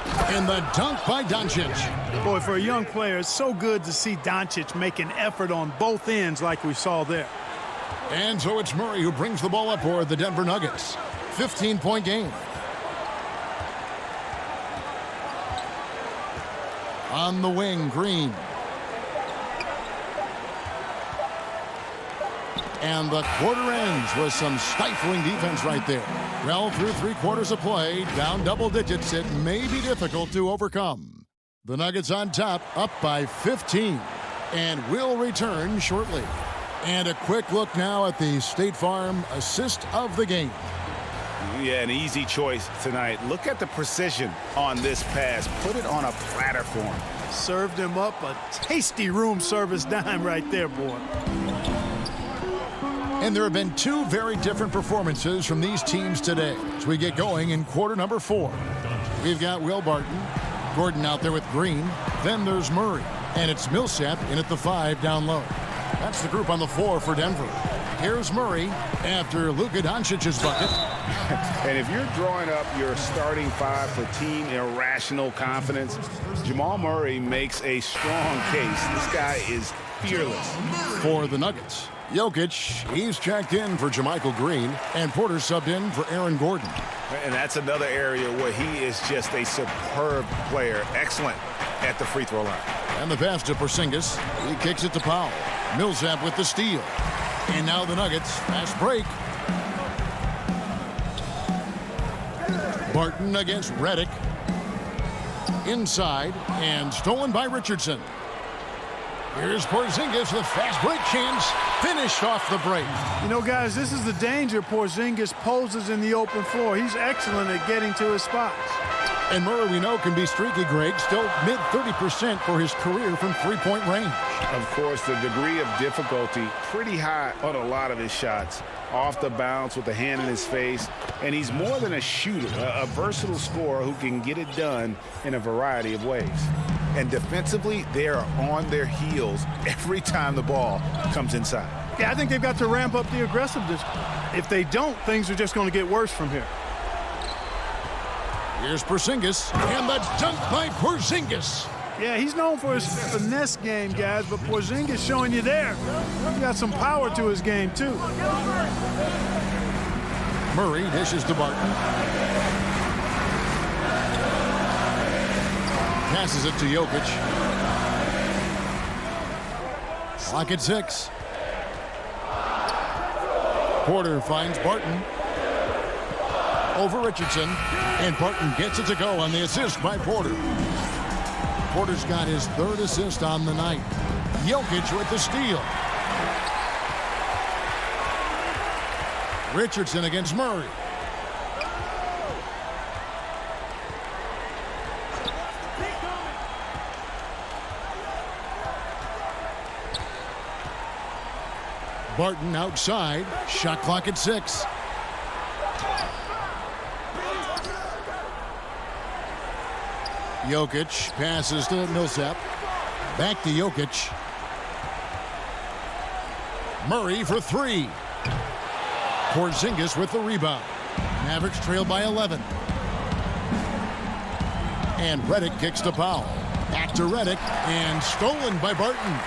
S1: And the dunk by Doncic.
S8: Boy, for a young player, it's so good to see Doncic make an effort on both ends like we saw there.
S1: And so it's Murray who brings the ball up for the Denver Nuggets. 15-point game. On the wing, Green. And the quarter ends with some stifling defense right there. Well, through 3 quarters of play, down double digits, it may be difficult to overcome. The Nuggets on top, up by 15. And will return shortly. And a quick look now at the State Farm assist of the game.
S3: Yeah, an easy choice tonight. Look at the precision on this pass. Put it on a platter for him.
S8: Served him up a tasty room service dime right there, boy.
S1: And there have been 2 very different performances from these teams today as we get going in quarter number 4. We've got Will Barton, Gordon out there with Green. Then there's Murray. And it's Millsap in at the 5 down low. That's the group on the floor for Denver. Here's Murray after Luka Doncic's bucket.
S3: And if you're drawing up your starting five for team irrational confidence, Jamal Murray makes a strong case. This guy is fearless.
S1: For the Nuggets, Jokic, he's checked in for JaMychal Green, and Porter subbed in for Aaron Gordon.
S3: And that's another area where he is just a superb player. Excellent at the free throw line.
S1: And the pass to Porzingis. He kicks it to Powell. Millsap with the steal. And now the Nuggets. Fast break. Barton against Redick. Inside and stolen by Richardson. Here's Porzingis with fast break chance. Finished off the break.
S8: You know, guys, this is the danger Porzingis poses in the open floor. He's excellent at getting to his spots.
S1: And Murray, we know, can be streaky, Greg. Still mid 30% for his career from three-point range.
S3: Of course, the degree of difficulty pretty high on a lot of his shots. Off the bounce with the hand in his face. And he's more than a shooter, a versatile scorer who can get it done in a variety of ways. And defensively, they are on their heels every time the ball comes inside.
S8: Yeah, I think they've got to ramp up the aggressiveness. If they don't, things are just going to get worse from here.
S1: Here's Porzingis, and the dunk by Porzingis.
S8: Yeah, he's known for his finesse game, guys, but Porzingis showing you there. He's got some power to his game, too.
S1: Murray dishes to Barton. Passes it to Jokic. Clock at 6. Porter finds Barton. Over Richardson. And Barton gets it to go on the assist by Porter. Porter's got his third assist on the night. Jokic with the steal. Richardson against Murray. Barton outside. Shot clock at 6. Jokic passes to Millsap. Back to Jokic. Murray for 3. Porzingis with the rebound. Mavericks trail by 11. And Redick kicks to Powell. Back to Redick and stolen by Barton.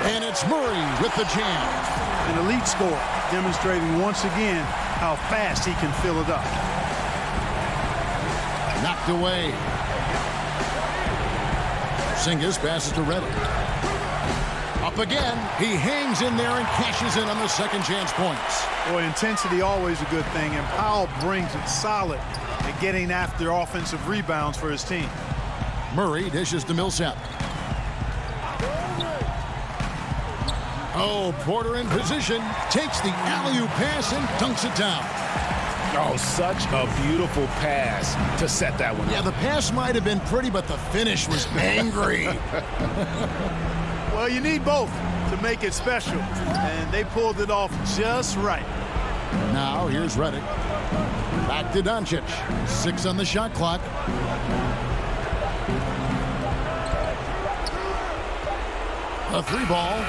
S1: And it's Murray with the jam.
S8: An elite scorer, demonstrating once again how fast he can fill it up.
S1: Knocked away. Porzingis passes to Redick. Up again. He hangs in there and cashes in on the second chance points.
S8: Boy, intensity always a good thing, and Powell brings it solid at getting after offensive rebounds for his team.
S1: Murray dishes to Millsap. Oh, Porter in position. Takes the alley-oop pass and dunks it down.
S3: Oh, such a beautiful pass to set that one up.
S1: Yeah, the pass might have been pretty, but the finish was angry.
S8: Well, you need both to make it special, and they pulled it off just right.
S1: Now, here's Redick. Back to Doncic. 6 on the shot clock. A 3 ball.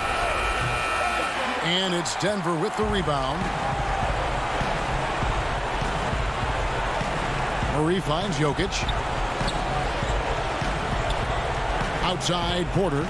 S1: And it's Denver with the rebound. Murray finds Jokic. Outside, Porter.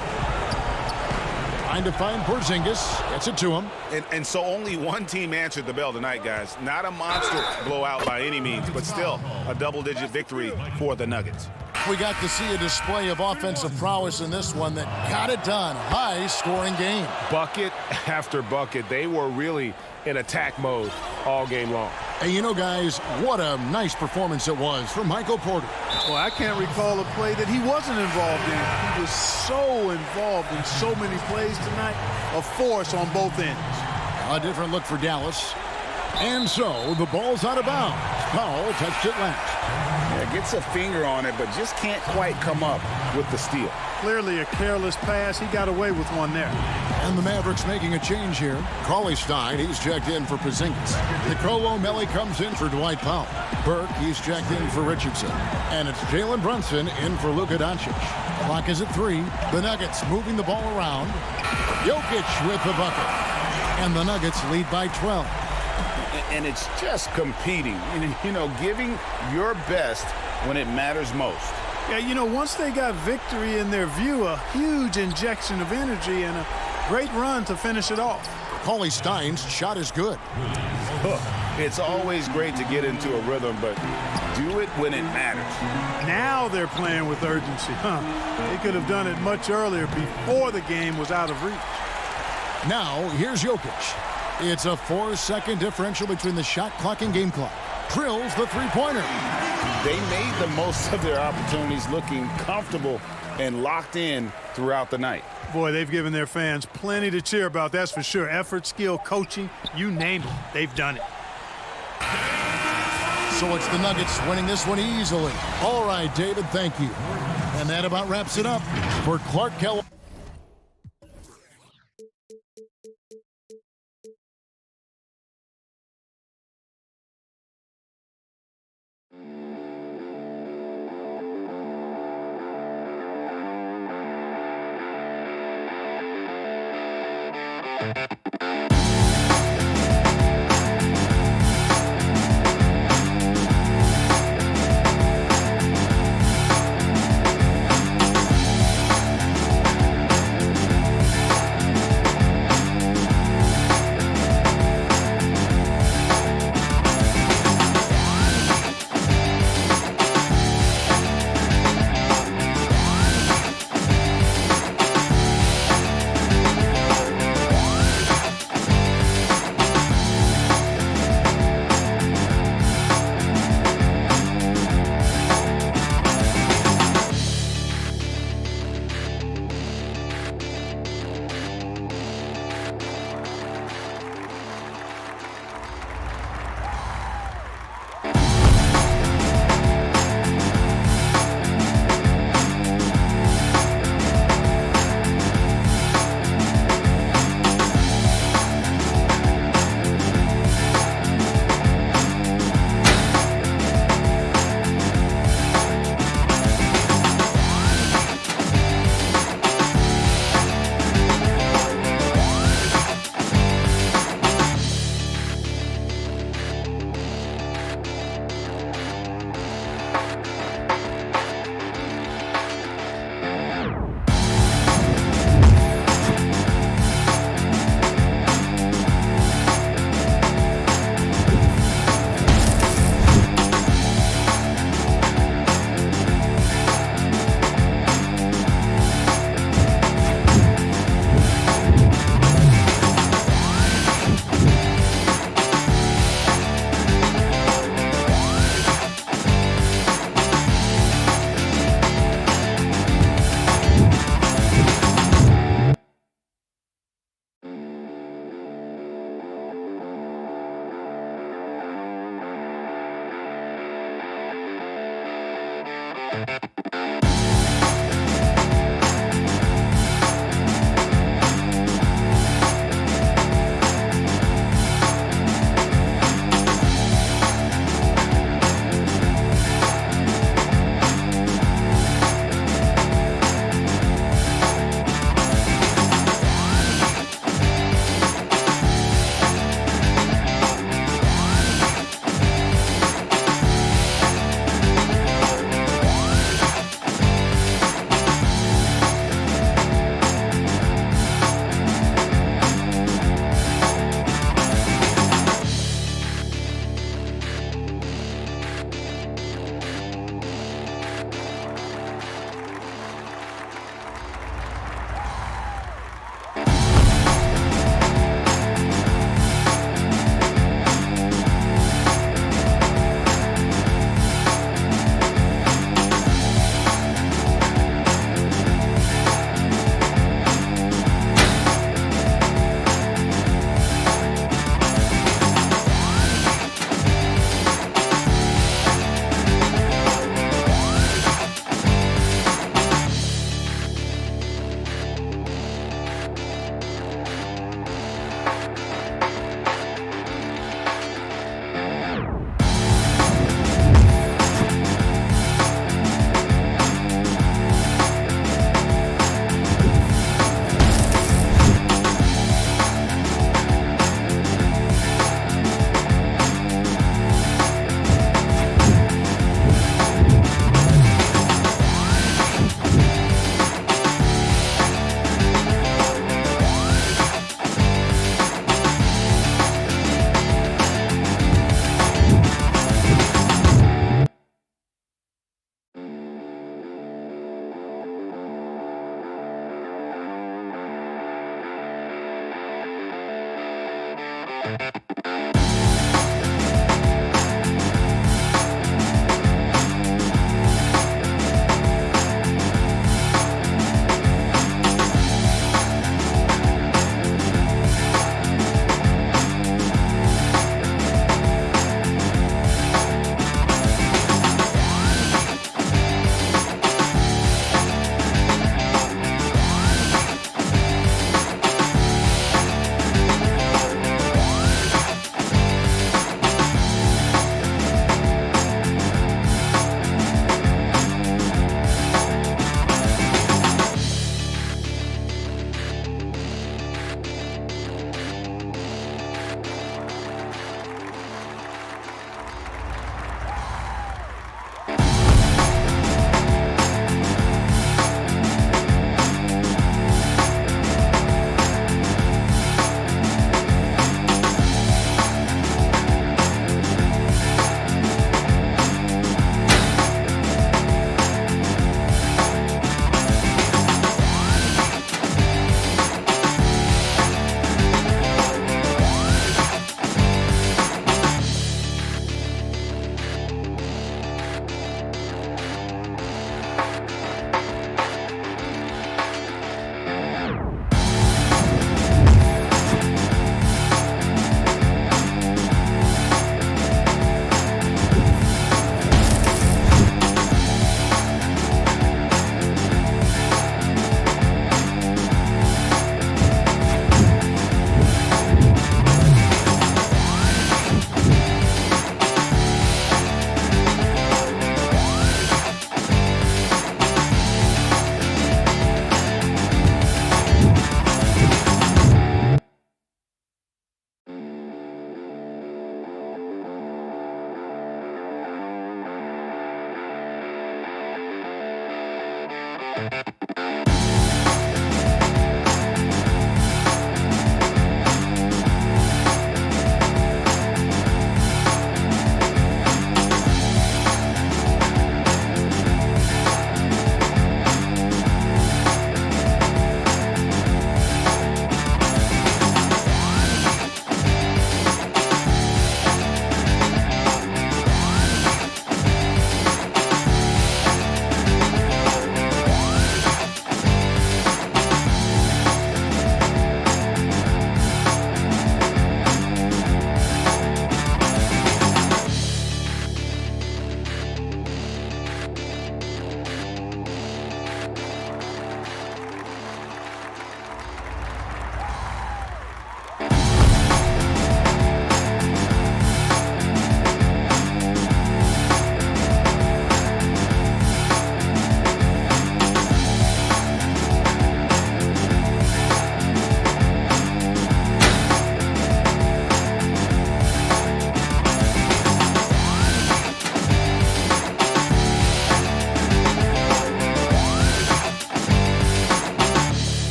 S1: Trying to find Porzingis. Gets it to him.
S3: And so only one team answered the bell tonight, guys. Not a monster blowout by any means, but still a double-digit victory for the Nuggets.
S1: We got to see a display of offensive prowess in this one that got it done. High-scoring game.
S7: Bucket after bucket. They were really in attack mode all game long.
S1: And you know, guys, what a nice performance it was from Michael Porter.
S8: Well, I can't recall a play that he wasn't involved in. He was so involved in so many plays tonight. A force on both ends.
S1: A different look for Dallas. And so the ball's out of bounds. Powell touched it last.
S3: Yeah, gets a finger on it, but just can't quite come up with the steal.
S8: Clearly a careless pass. He got away with one there.
S1: And the Mavericks making a change here. Cauley Stein, he's checked in for Porzingis. Nicolo Melli comes in for Dwight Powell. Burke, he's checked in for Richardson. And it's Jalen Brunson in for Luka Doncic. Clock is at 3. The Nuggets moving the ball around. Jokic with the bucket. And the Nuggets lead by 12.
S3: And it's just competing, giving your best when it matters most.
S8: Yeah, once they got victory in their view, a huge injection of energy and a great run to finish it off.
S1: Cauley Stein's shot is good.
S3: It's always great to get into a rhythm, but do it when it matters.
S8: Now they're playing with urgency. They could have done it much earlier before the game was out of reach.
S1: Now, here's Jokic. It's a 4-second differential between the shot clock and game clock. Drills the three-pointer.
S3: They made the most of their opportunities, looking comfortable and locked in throughout the night.
S8: Boy, they've given their fans plenty to cheer about, that's for sure. Effort, skill, coaching, you name it, they've done it.
S1: So it's the Nuggets winning this one easily. All right, David, thank you. And that about wraps it up for Clark Kellogg.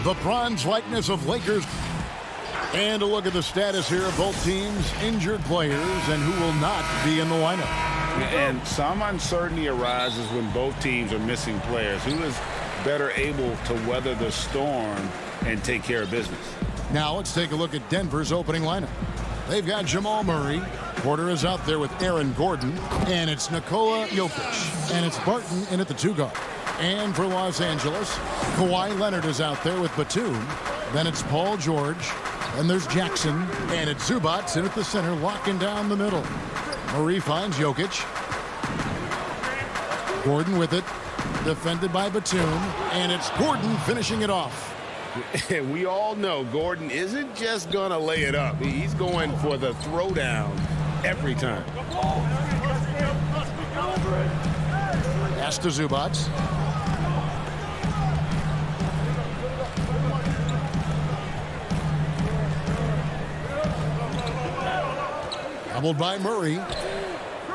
S1: The bronze likeness of Lakers. And a look at the status here of both teams' injured players and who will not be in the lineup.
S3: And some uncertainty arises when both teams are missing players. Who is better able to weather the storm and take care of business?
S1: Now let's take a look at Denver's opening lineup. They've got Jamal Murray. Porter is out there with Aaron Gordon. And it's Nikola Jokic. And it's Barton in at the 2 guard. And for Los Angeles, Kawhi Leonard is out there with Batum. Then it's Paul George. And there's Jackson. And it's Zubac in at the center, locking down the middle. Murray finds Jokic. Gordon with it. Defended by Batum. And it's Gordon finishing it off.
S3: And we all know Gordon isn't just going to lay it up. He's going for the throwdown every time.
S1: Pass to Zubac. Doubled by Murray.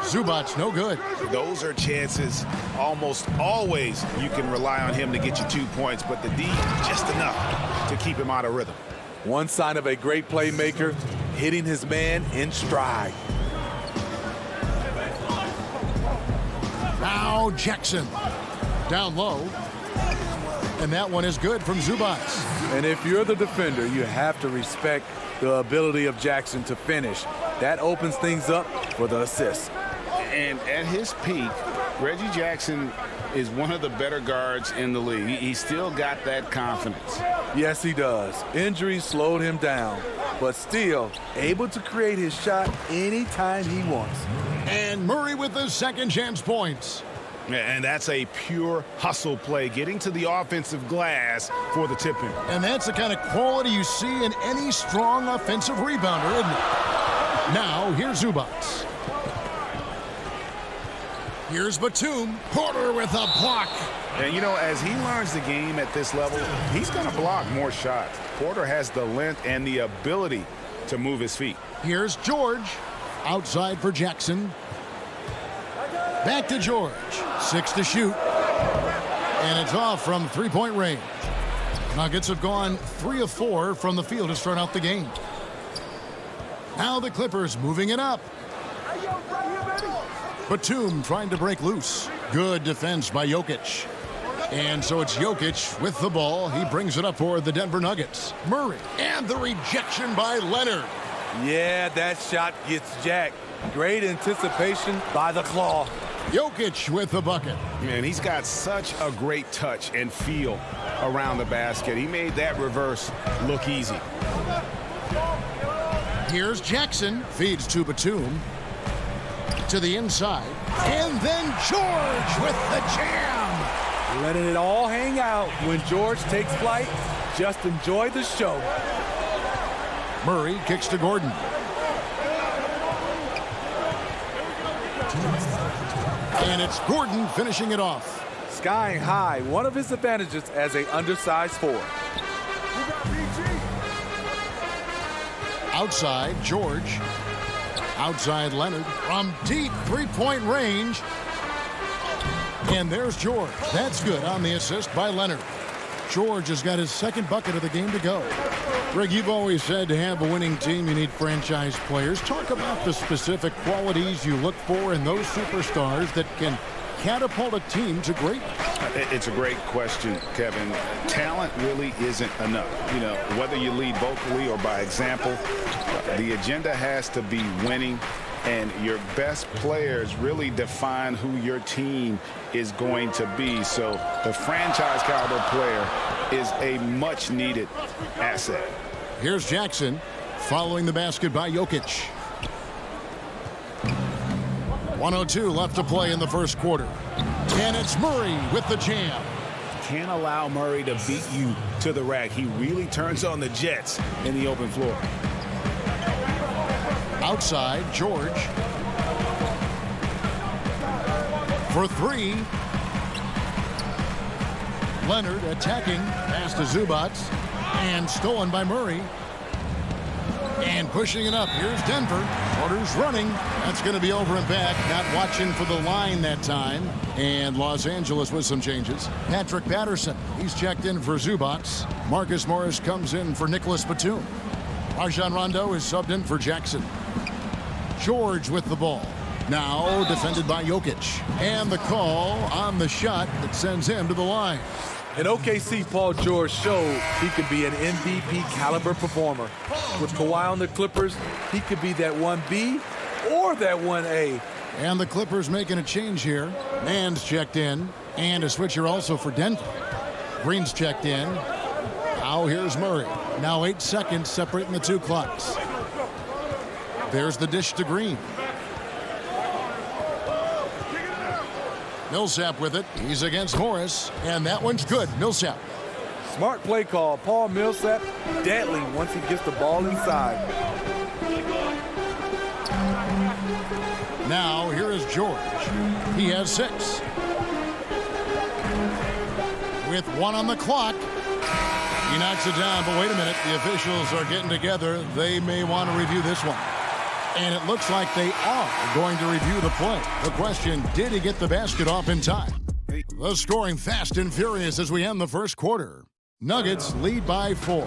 S1: Zubac, no good.
S3: Those are chances almost always you can rely on him to get you 2 points, but the D, just enough to keep him out of rhythm.
S9: One sign of a great playmaker, hitting his man in stride.
S1: Now Jackson. Down low. And that one is good from Zubac.
S9: And if you're the defender, you have to respect the ability of Jackson to finish. That opens things up for the assist.
S3: And at his peak, Reggie Jackson is one of the better guards in the league. He's still got that confidence.
S9: Yes, he does. Injuries slowed him down, but still able to create his shot anytime he wants.
S1: And Murray with the second chance points.
S7: And that's a pure hustle play, getting to the offensive glass for the tip-in.
S1: And that's the kind of quality you see in any strong offensive rebounder, isn't it? Now, here's Zubats. Here's Batum. Porter with a block.
S3: And, you know, as he learns the game at this level, he's going to block more shots. Porter has the length and the ability to move his feet.
S1: Here's George. Outside for Jackson. Back to George. 6 to shoot. And it's off from three-point range. Nuggets have gone 3 of 4 from the field to start out the game. Now the Clippers moving it up. Batum trying to break loose. Good defense by Jokic. And so it's Jokic with the ball. He brings it up for the Denver Nuggets. Murray. And the rejection by Leonard.
S9: Yeah, that shot gets jacked. Great anticipation by the claw.
S1: Jokic with the bucket.
S3: Man, he's got such a great touch and feel around the basket. He made that reverse look easy.
S1: Here's Jackson. Feeds to Batum. To the inside. And then George with the jam.
S9: Letting it all hang out when George takes flight. Just enjoy the show.
S1: Murray kicks to Gordon. And it's Gordon finishing it off.
S9: Skying high, one of his advantages as an undersized forward.
S1: Outside, George. Outside, Leonard. From deep three-point range. And there's George. That's good on the assist by Leonard. George has got his second bucket of the game to go. Greg, you've always said to have a winning team, you need franchise players. Talk about the specific qualities you look for in those superstars that can catapult a team to greatness.
S3: It's a great question, Kevin. Talent really isn't enough. You know, whether you lead vocally or by example, the agenda has to be winning, and your best players really define who your team is going to be. So the franchise caliber player is a much needed asset.
S1: Here's Jackson following the basket by Jokic. 1:02 left to play in the first quarter. And it's Murray with the jam.
S7: Can't allow Murray to beat you to the rack. He really turns on the Jets in the open floor.
S1: Outside, George. For three. Leonard attacking. Pass to Zubats. And stolen by Murray. And pushing it up. Here's Denver. Porter's running. That's going to be over and back. Not watching for the line that time. And Los Angeles with some changes. Patrick Patterson. He's checked in for Zubats. Marcus Morris comes in for Nicholas Batum. Rajon Rondo is subbed in for Jackson. George with the ball. Now defended by Jokic. And the call on the shot that sends him to the line.
S9: In OKC, Paul George showed he could be an MVP caliber performer. With Kawhi on the Clippers, he could be that 1B or that 1A.
S1: And the Clippers making a change here. Mann's checked in. And a switcher also for Denver. Green's checked in. Now here's Murray. Now 8 seconds separating the two clocks. There's the dish to Green. Millsap with it. He's against Morris. And that one's good. Millsap.
S9: Smart play call. Paul Millsap, deadly once he gets the ball inside.
S1: Now here is George. He has 6. With 1 on the clock. He knocks it down, but wait a minute. The officials are getting together. They may want to review this one. And it looks like they are going to review the play. The question, did he get the basket off in time? The scoring fast and furious as we end the first quarter. Nuggets lead by 4.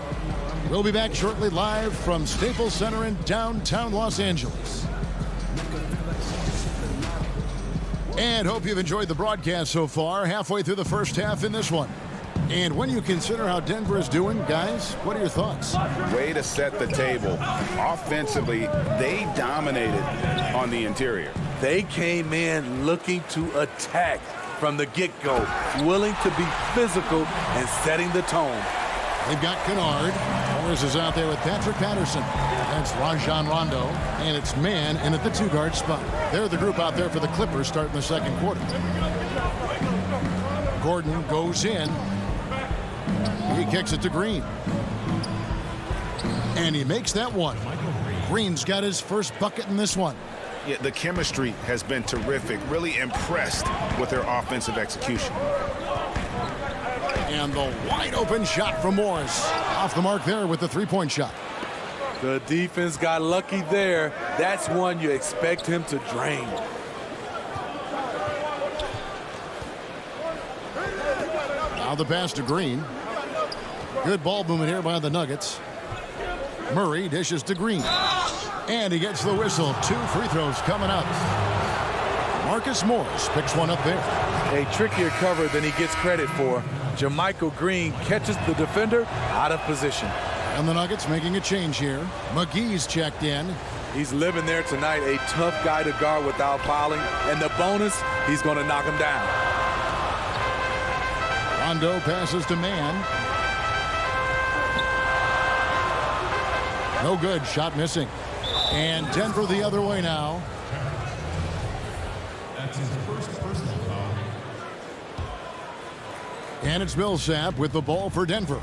S1: We'll be back shortly live from Staples Center in downtown Los Angeles. And hope you've enjoyed the broadcast so far. Halfway through the first half in this one. And when you consider how Denver is doing, guys, what are your thoughts?
S3: Way to set the table. Offensively, they dominated on the interior.
S9: They came in looking to attack from the get-go, willing to be physical and setting the tone.
S1: They've got Kennard. Morris is out there with Patrick Patterson. That's Rajon Rondo. And it's man in at the 2-guard spot. They're the group out there for the Clippers starting the second quarter. Gordon goes in. He kicks it to Green. And he makes that one. Green's got his first bucket in this one.
S3: Yeah, the chemistry has been terrific. Really impressed with their offensive execution.
S1: And the wide open shot from Morris. Off the mark there with the 3-point shot.
S9: The defense got lucky there. That's one you expect him to drain.
S1: Now the pass to Green. Good ball movement here by the Nuggets. Murray dishes to Green. And he gets the whistle. 2 free throws coming up. Marcus Morris picks one up there.
S9: A trickier cover than he gets credit for. Jermichael Green catches the defender out of position.
S1: And the Nuggets making a change here. McGee's checked in.
S9: He's living there tonight, a tough guy to guard without fouling. And the bonus, he's going to knock him down.
S1: Rondo passes to Man. No good. Shot missing. And Denver the other way now.
S10: That's his first personal foul.
S1: And it's Millsap with the ball for Denver.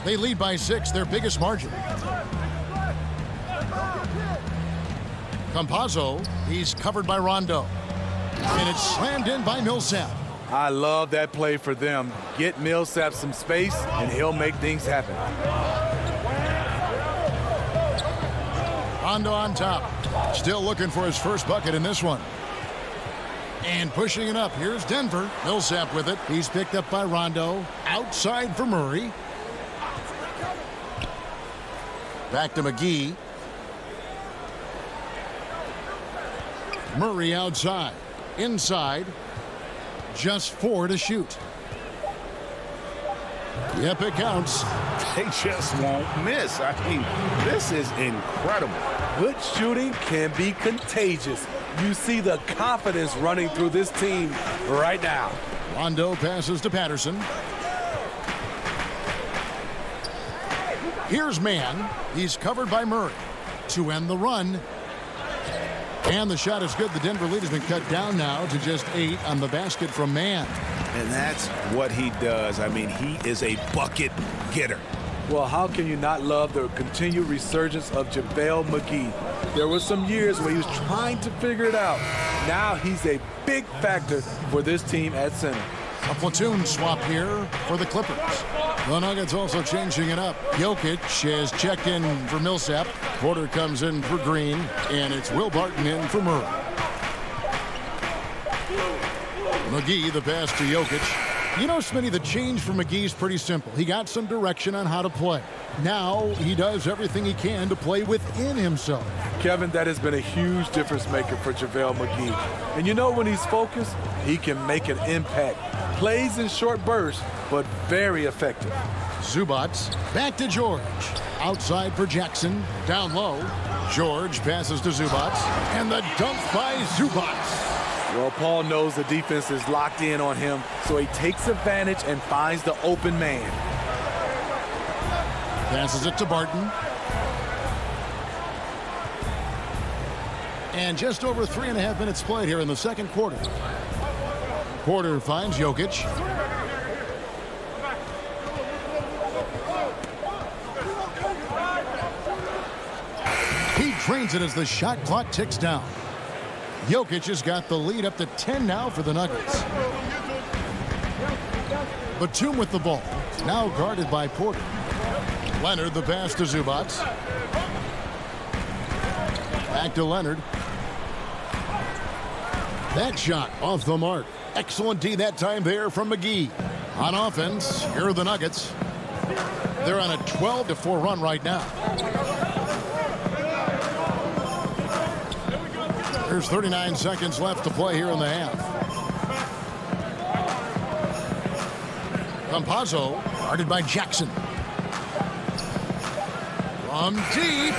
S1: They lead by 6, their biggest margin. Campazzo, he's covered by Rondo. And it's slammed in by Millsap.
S9: I love that play for them. Get Millsap some space, and he'll make things happen.
S1: Rondo on top. Still looking for his first bucket in this one. And pushing it up. Here's Denver. Millsap with it. He's picked up by Rondo. Outside for Murray. Back to McGee. Murray outside. Inside. Just 4 to shoot. Yep, it counts.
S3: They just won't miss. I mean, this is incredible.
S9: Good shooting can be contagious. You see the confidence running through this team right now.
S1: Rondo passes to Patterson. Here's Man. He's covered by Murray to end the run. And the shot is good. The Denver lead has been cut down now to just 8 on the basket from Man.
S3: And that's what he does. I mean, he is a bucket getter.
S9: Well, how can you not love the continued resurgence of JaVale McGee? There were some years where he was trying to figure it out. Now he's a big factor for this team at center.
S1: A platoon swap here for the Clippers. The Nuggets also changing it up. Jokic has checked in for Millsap. Porter comes in for Green. And it's Will Barton in for Murray. McGee, the pass to Jokic. You know, Smitty, the change for McGee is pretty simple. He got some direction on how to play. Now he does everything he can to play within himself.
S9: Kevin, that has been a huge difference maker for JaVale McGee. And you know, when he's focused, he can make an impact. Plays in short bursts, but very effective.
S1: Zubac back to George. Outside for Jackson. Down low. George passes to Zubac. And the dunk by Zubac.
S9: Well, Paul knows the defense is locked in on him, so he takes advantage and finds the open man.
S1: Passes it to Barton. And just over 3.5 minutes played here in the second quarter. Porter finds Jokic. He drains it as the shot clock ticks down. Jokic has got the lead up to 10 now for the Nuggets. Batum with the ball. Now guarded by Porter. Leonard the pass to Zubac. Back to Leonard. That shot off the mark. Excellent D that time there from McGee. On offense, here are the Nuggets. They're on a 12-4 run right now. There's 39 seconds left to play here in the half. Campazzo, guarded by Jackson. From deep.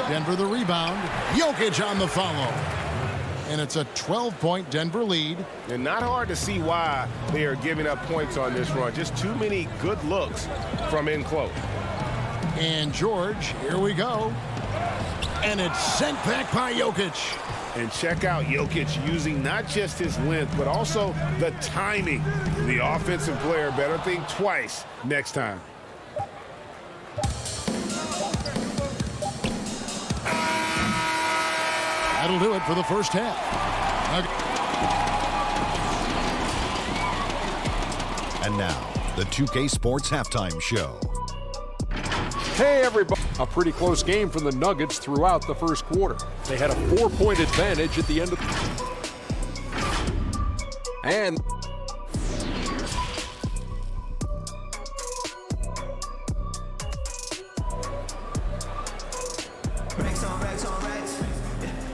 S1: Denver the rebound. Jokic on the follow. and it's a 12-point Denver lead.
S7: And not hard to see why they are giving up points on this run. Just too many good looks from in close.
S1: And George, here we go. And it's sent back by Jokic.
S7: And check out Jokic using not just his length, but also the timing. The offensive player better think twice next time.
S1: That'll do it for the first half.
S4: And now, the 2K Sports Halftime Show.
S5: Hey, everybody. A pretty close game for the Nuggets throughout the first quarter. They had a 4-point advantage at the end of and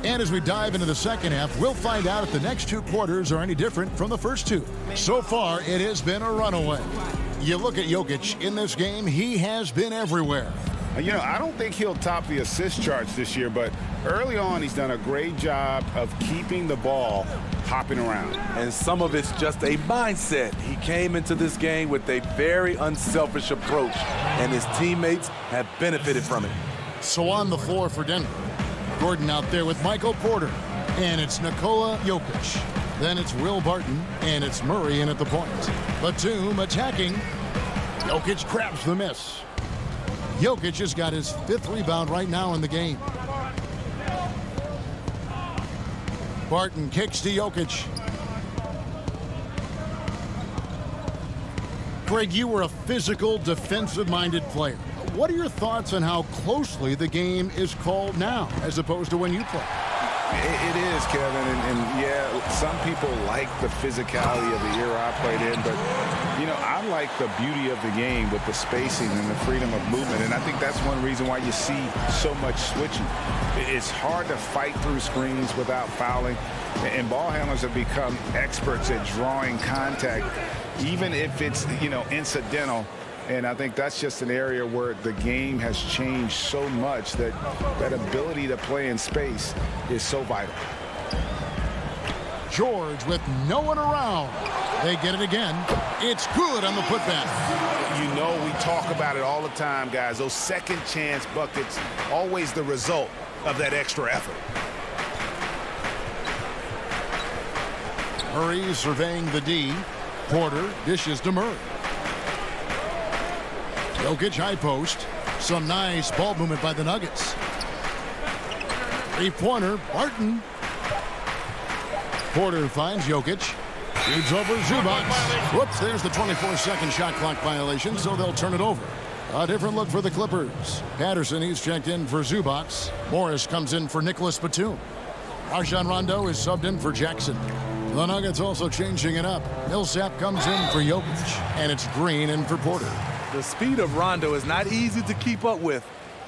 S1: And as we dive into the second half, we'll find out if the next two quarters are any different from the first two. So far, it has been a runaway. You look at Jokic in this game, he has been everywhere.
S3: You know, I don't think he'll top the assist charts this year, but early on he's done a great job of keeping the ball hopping around.
S9: And some of it's just a mindset. He came into this game with a very unselfish approach, and his teammates have benefited from it.
S1: So on the floor for Denver, Gordon out there with Michael Porter, and it's Nikola Jokic. Then it's Will Barton, and it's Murray in at the point. Batum attacking. Jokic grabs the miss. Jokic has got his 5th rebound right now in the game. Barton kicks to Jokic. Greg, you were a physical, defensive-minded player. What are your thoughts on how closely the game is called now as opposed to when you played?
S3: It is, Kevin, and yeah, some people like the physicality of the era I played in, but, you know, I like the beauty of the game with the spacing and the freedom of movement, and I think that's one reason why you see so much switching. It's hard to fight through screens without fouling, and ball handlers have become experts at drawing contact, even if it's, you know, incidental. And I think that's just an area where the game has changed so much that that ability to play in space is so vital.
S1: George with no one around. They get it again. It's good on the putback.
S3: You know, we talk about it all the time, guys. Those second chance buckets, always the result of that extra effort.
S1: Murray surveying the D. Porter dishes to Murray. Jokic high post. Some nice ball movement by the Nuggets. 3-pointer, Barton. Porter finds Jokic. Shoots over Zubac. Whoops, there's the 24-second shot clock violation, so they'll turn it over. A different look for the Clippers. Patterson, he's checked in for Zubac. Morris comes in for Nicholas Batum. Rajon Rondo is subbed in for Jackson. The Nuggets also changing it up. Millsap comes in for Jokic, and it's Green in for Porter.
S9: The speed of Rondo is not easy to keep up with.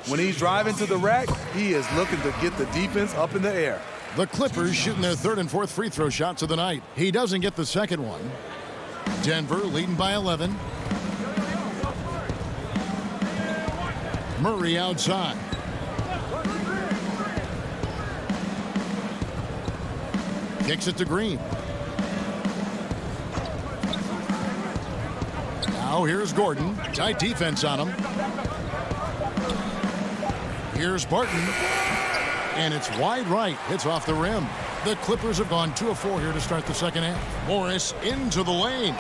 S9: When he's driving to the rack, he is looking to get the defense up in the air.
S1: The Clippers shooting their 3rd and 4th free throw shots of the night. He doesn't get the second one. Denver leading by 11. Murray outside. Kicks it to Green. Now here's Gordon. Tight defense on him. Here's Barton. And it's wide right. It's off the rim. The Clippers have gone 2 of 4 here to start the second half. Morris into the lane.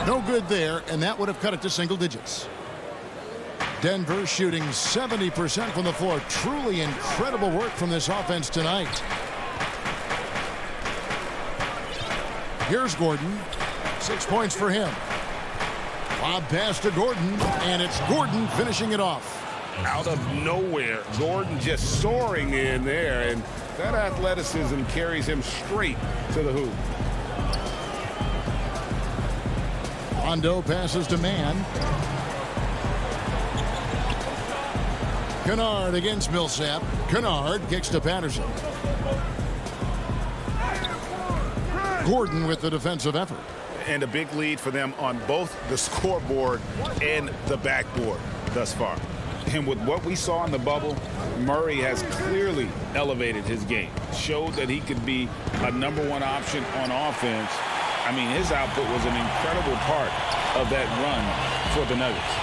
S1: No good there, and that would have cut it to single digits. Denver shooting 70% from the floor. Truly incredible work from this offense tonight. Here's Gordon. 6 points for him. Lob pass to Gordon, and it's Gordon finishing it off.
S7: Out of nowhere, Gordon just soaring in there, and that athleticism carries him straight to the hoop.
S1: Rondo passes to Mann. Kennard against Millsap. Kennard kicks to Patterson. Gordon with the defensive effort.
S3: And a big lead for them on both the scoreboard and the backboard thus far. And with what we saw in the bubble, Murray has clearly elevated his game. Showed that he could be a #1 option on offense. I mean, his output was an incredible part of that run for the Nuggets.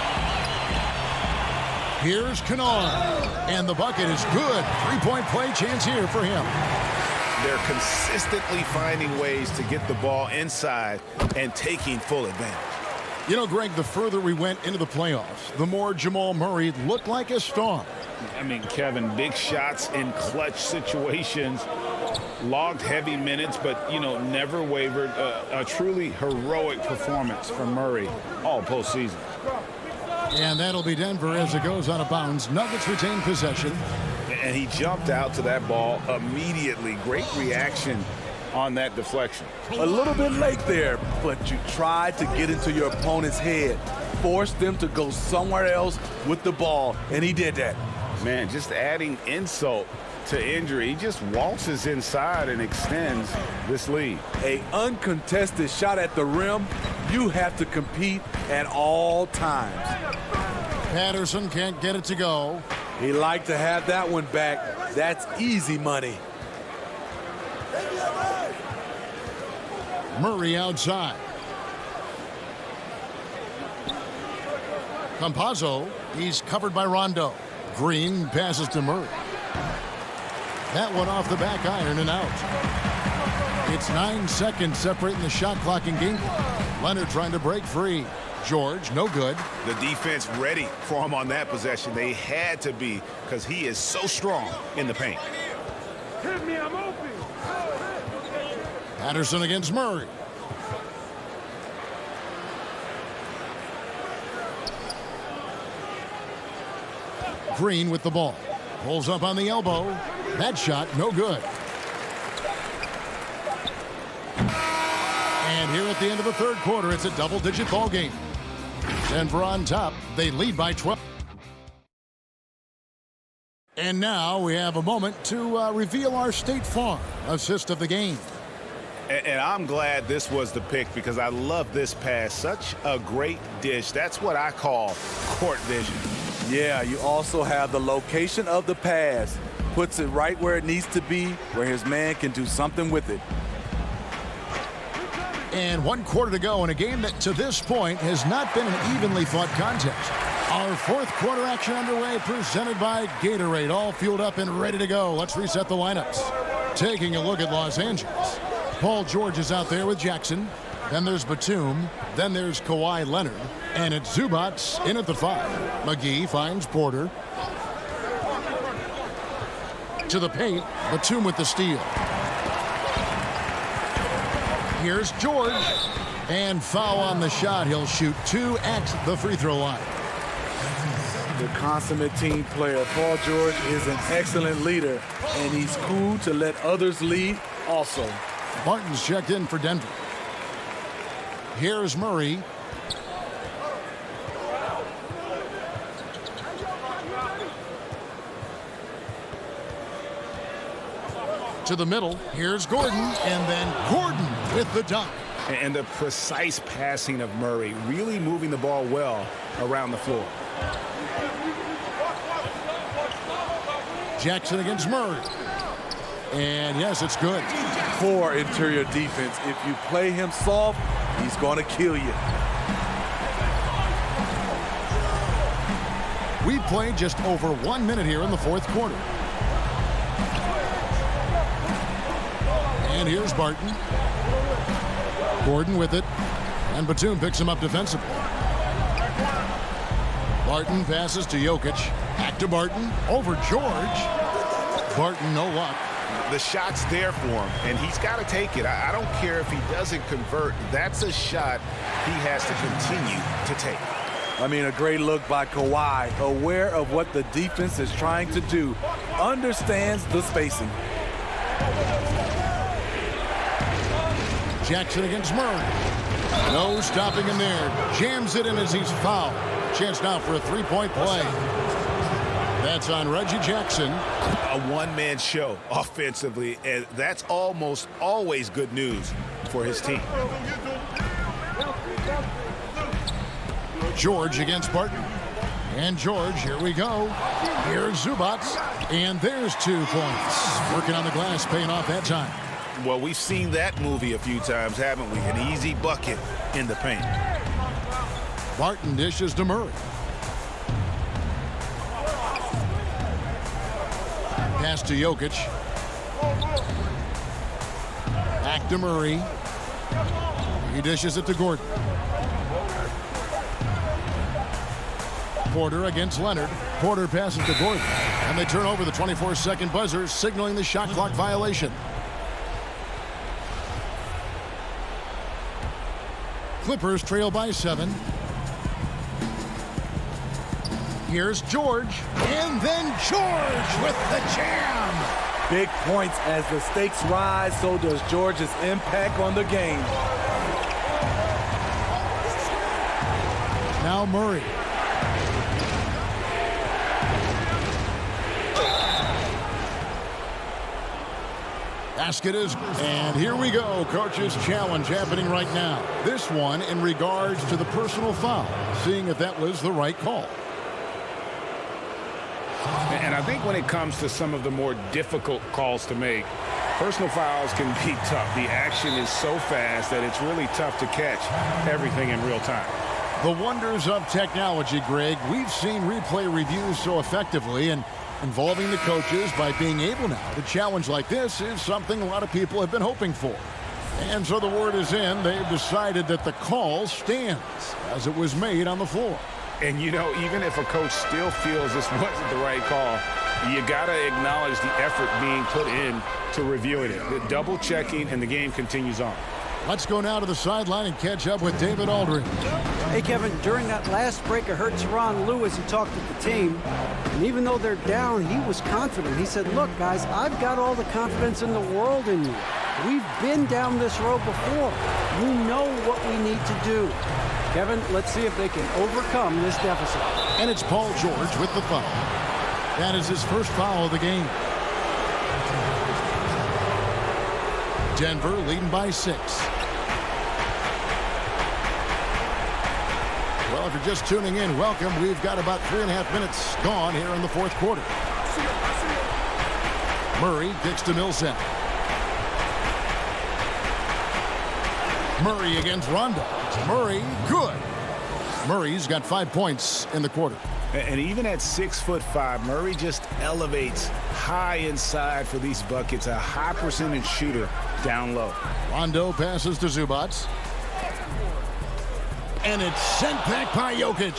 S1: Here's Kennard, and the bucket is good. Three-point play chance here for him.
S7: They're consistently finding ways to get the ball inside and taking full advantage.
S1: You know, Greg, the further we went into the playoffs, the more Jamal Murray looked like a star.
S3: I mean, Kevin, big shots in clutch situations, logged heavy minutes, but, you know, never wavered. A truly heroic performance from Murray all postseason.
S1: And that'll be Denver as it goes out of bounds. Nuggets retain possession.
S3: And he jumped out to that ball immediately. Great reaction on that deflection.
S9: A little bit late there, but you tried to get into your opponent's head, force them to go somewhere else with the ball, and he did that.
S3: Man, just adding insult to injury. He just waltzes inside and extends this lead.
S9: A uncontested shot at the rim, you have to compete at all times.
S1: Patterson can't get it to go.
S9: He liked to have that one back. That's easy money.
S1: Murray outside. Campazzo, he's covered by Rondo. Green passes to Murray. That one off the back iron and out. It's 9 seconds separating the shot clock and game. Leonard trying to break free. George, no good.
S7: The defense ready for him on that possession. They had to be, because he is so strong in the paint.
S8: Hit me, I'm open.
S1: Patterson against Murray. Green with the ball. Pulls up on the elbow. That shot, no good. And here at the end of the third quarter, it's a double-digit ball game. Denver on top. They lead by 12. And now we have a moment to reveal our State Farm assist of the game.
S7: And I'm glad this was the pick, because I love this pass. Such a great dish. That's what I call court vision.
S9: Yeah, you also have the location of the pass. Puts it right where it needs to be, where his man can do something with it.
S1: And 1 quarter to go in a game that to this point has not been an evenly fought contest. Our fourth quarter action underway, presented by Gatorade. All fueled up and ready to go. Let's reset the lineups. Taking a look at Los Angeles. Paul George is out there with Jackson. Then there's Batum. Then there's Kawhi Leonard. And it's Zubats in at the 5. McGee finds Porter. To the paint. Batum with the steal. Here's George. And foul on the shot. He'll shoot 2 at the free throw line.
S9: The consummate team player. Paul George is an excellent leader, and he's cool to let others lead also.
S1: Martin's checked in for Denver. Here's Murray. To the middle. Here's Gordon. And then Gordon with the dunk.
S3: And the precise passing of Murray, really moving the ball well around the floor.
S1: Jackson against Murray. And yes, it's good.
S9: Poor interior defense. If you play him soft, he's going to kill you.
S1: We played just over 1 minute here in the fourth quarter. And here's Barton. Gordon with it. And Batum picks him up defensively. Barton passes to Jokic. Back to Barton. Over George. Barton, no luck.
S7: The shot's there for him, and he's got to take it. I don't care if he doesn't convert. That's a shot he has to continue to take.
S9: I mean, a great look by Kawhi, aware of what the defense is trying to do, understands the spacing.
S1: Jackson against Murray. No stopping him there. Jams it in as he's fouled. Chance now for a three-point play. That's on Reggie Jackson.
S7: A one-man show offensively, and that's almost always good news for his team.
S1: George against Barton. And George, here we go. Here's Zubats, and there's 2 points. Working on the glass, paying off that time.
S7: Well, we've seen that movie a few times, haven't we? An easy bucket in the paint.
S1: Barton dishes to Murray. Pass to Jokic. Back to Murray. He dishes it to Gordon. Porter against Leonard. Porter passes to Gordon. And they turn over the 24-second buzzer, signaling the shot clock violation. Clippers trail by 7. Here's George. And then George with the jam.
S9: Big points as the stakes rise, so does George's impact on the game.
S1: Now Murray. Basket is, and here we go. Coach's challenge happening right now. This one in regards to the personal foul, seeing if that was the right call.
S3: And I think when it comes to some of the more difficult calls to make, personal fouls can be tough. The action is so fast that it's really tough to catch everything in real time.
S1: The wonders of technology, Greg. We've seen replay reviews so effectively, and involving the coaches by being able now to challenge like this is something a lot of people have been hoping for. And so the word is in. They've decided that the call stands as it was made on the floor.
S3: And, you know, even if a coach still feels this wasn't the right call, you got to acknowledge the effort being put in to reviewing it. The double checking, and the game continues on.
S1: Let's go now to the sideline and catch up with David Aldridge.
S6: Hey, Kevin, during that last break, I heard Teron Lewis, he talked with the team, and even though they're down, he was confident. He said, look, guys, I've got all the confidence in the world in you. We've been down this road before. We know what we need to do. Kevin, let's see if they can overcome this deficit.
S1: And it's Paul George with the foul. That is his first foul of the game. Denver leading by 6. Well, if you're just tuning in, welcome. We've got about 3.5 minutes gone here in the fourth quarter. Murray kicks to Millsap. Murray against Rondo. Murray, good. Murray's got 5 points in the quarter.
S3: And even at 6'5", Murray just elevates high inside for these buckets. A high percentage shooter down low.
S1: Rondo passes to Zubats. And it's sent back by Jokic.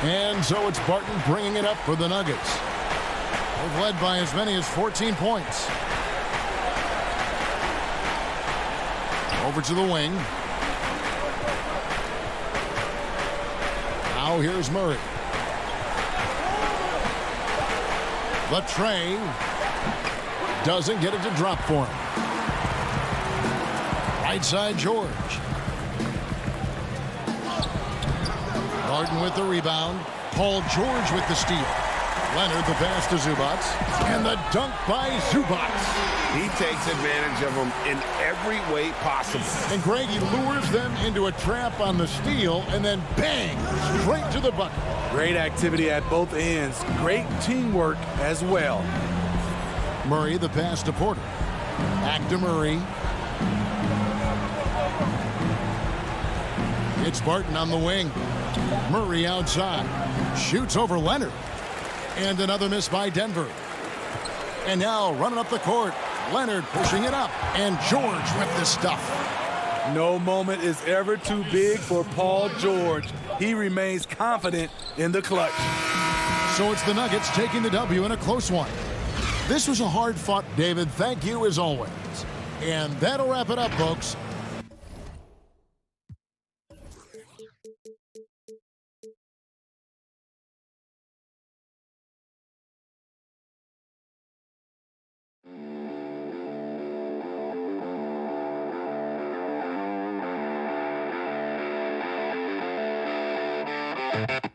S1: And so it's Barton bringing it up for the Nuggets. They've led by as many as 14 points. Over to the wing. Now here's Murray. The tray doesn't get it to drop for him. Right side George. Harden with the rebound. Paul George with the steal. Leonard the pass to Zubats. And the dunk by Zubats.
S3: He takes advantage of them in every way possible.
S1: And Greg, he lures them into a trap on the steal and then bang, straight to the bucket.
S9: Great activity at both ends. Great teamwork as well.
S1: Murray the pass to Porter. Back to Murray. It's Barton on the wing. Murray outside. Shoots over Leonard. And another miss by Denver. And now running up the court. Leonard pushing it up. And George with the stuff.
S9: No moment is ever too big for Paul George. He remains confident in the clutch.
S1: So it's the Nuggets taking the W in a close one. This was a hard-fought, David. Thank you as always. And that'll wrap it up, folks.
S11: Thank you.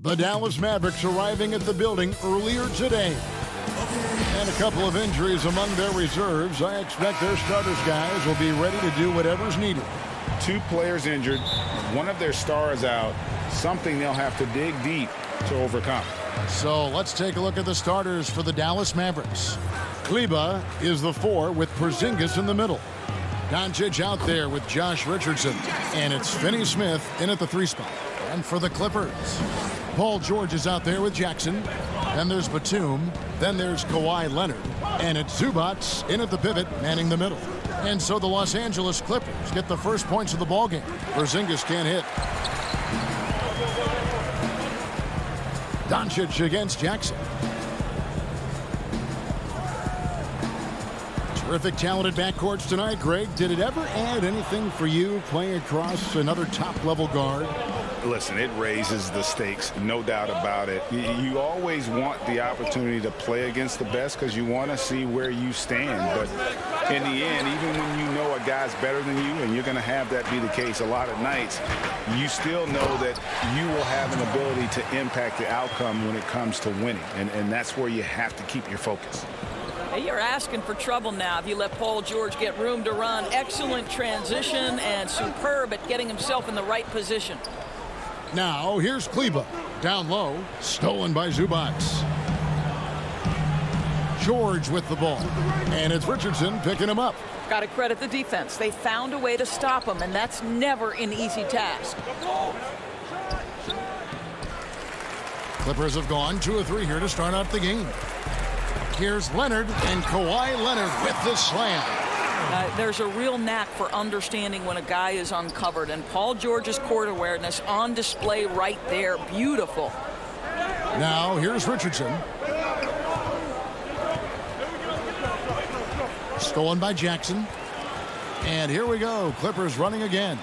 S1: The Dallas Mavericks arriving at the building earlier today. And a couple of injuries among their reserves. I expect their starters guys will be ready to do whatever's needed.
S3: 2 players injured, one of their stars out, something they'll have to dig deep to overcome.
S1: So let's take a look at the starters for the Dallas Mavericks. Kleba is the 4 with Porzingis in the middle. Doncic out there with Josh Richardson. And it's Finney Smith in at the 3 spot. And for the Clippers, Paul George is out there with Jackson. Then there's Batum. Then there's Kawhi Leonard. And it's Zubac in at the pivot, manning the middle. And so the Los Angeles Clippers get the first points of the ballgame. Porzingis can't hit. Doncic against Jackson. Terrific, talented backcourts tonight, Greg. Did it ever add anything for you playing across another top-level guard?
S3: Listen, it raises the stakes, no doubt about it. You always want the opportunity to play against the best because you want to see where you stand. But in the end, even when you know a guy's better than you, and you're going to have that be the case a lot of nights, you still know that you will have an ability to impact the outcome when it comes to winning. And that's where you have to keep your focus.
S11: Hey, you're asking for trouble now if you let Paul George get room to run. Excellent transition and superb at getting himself in the right position.
S1: Now, here's Kleba. Down low, stolen by Zubac. George with the ball. And it's Richardson picking him up.
S11: Got to credit the defense. They found a way to stop him, and that's never an easy task.
S1: Clippers have gone 2 of 3 here to start out the game. Here's Leonard, and Kawhi Leonard with the slam.
S11: There's a real knack for understanding when a guy is uncovered, and Paul George's court awareness on display right there. Beautiful.
S1: Now here's Richardson. Stolen by Jackson. And here we go. Clippers running again.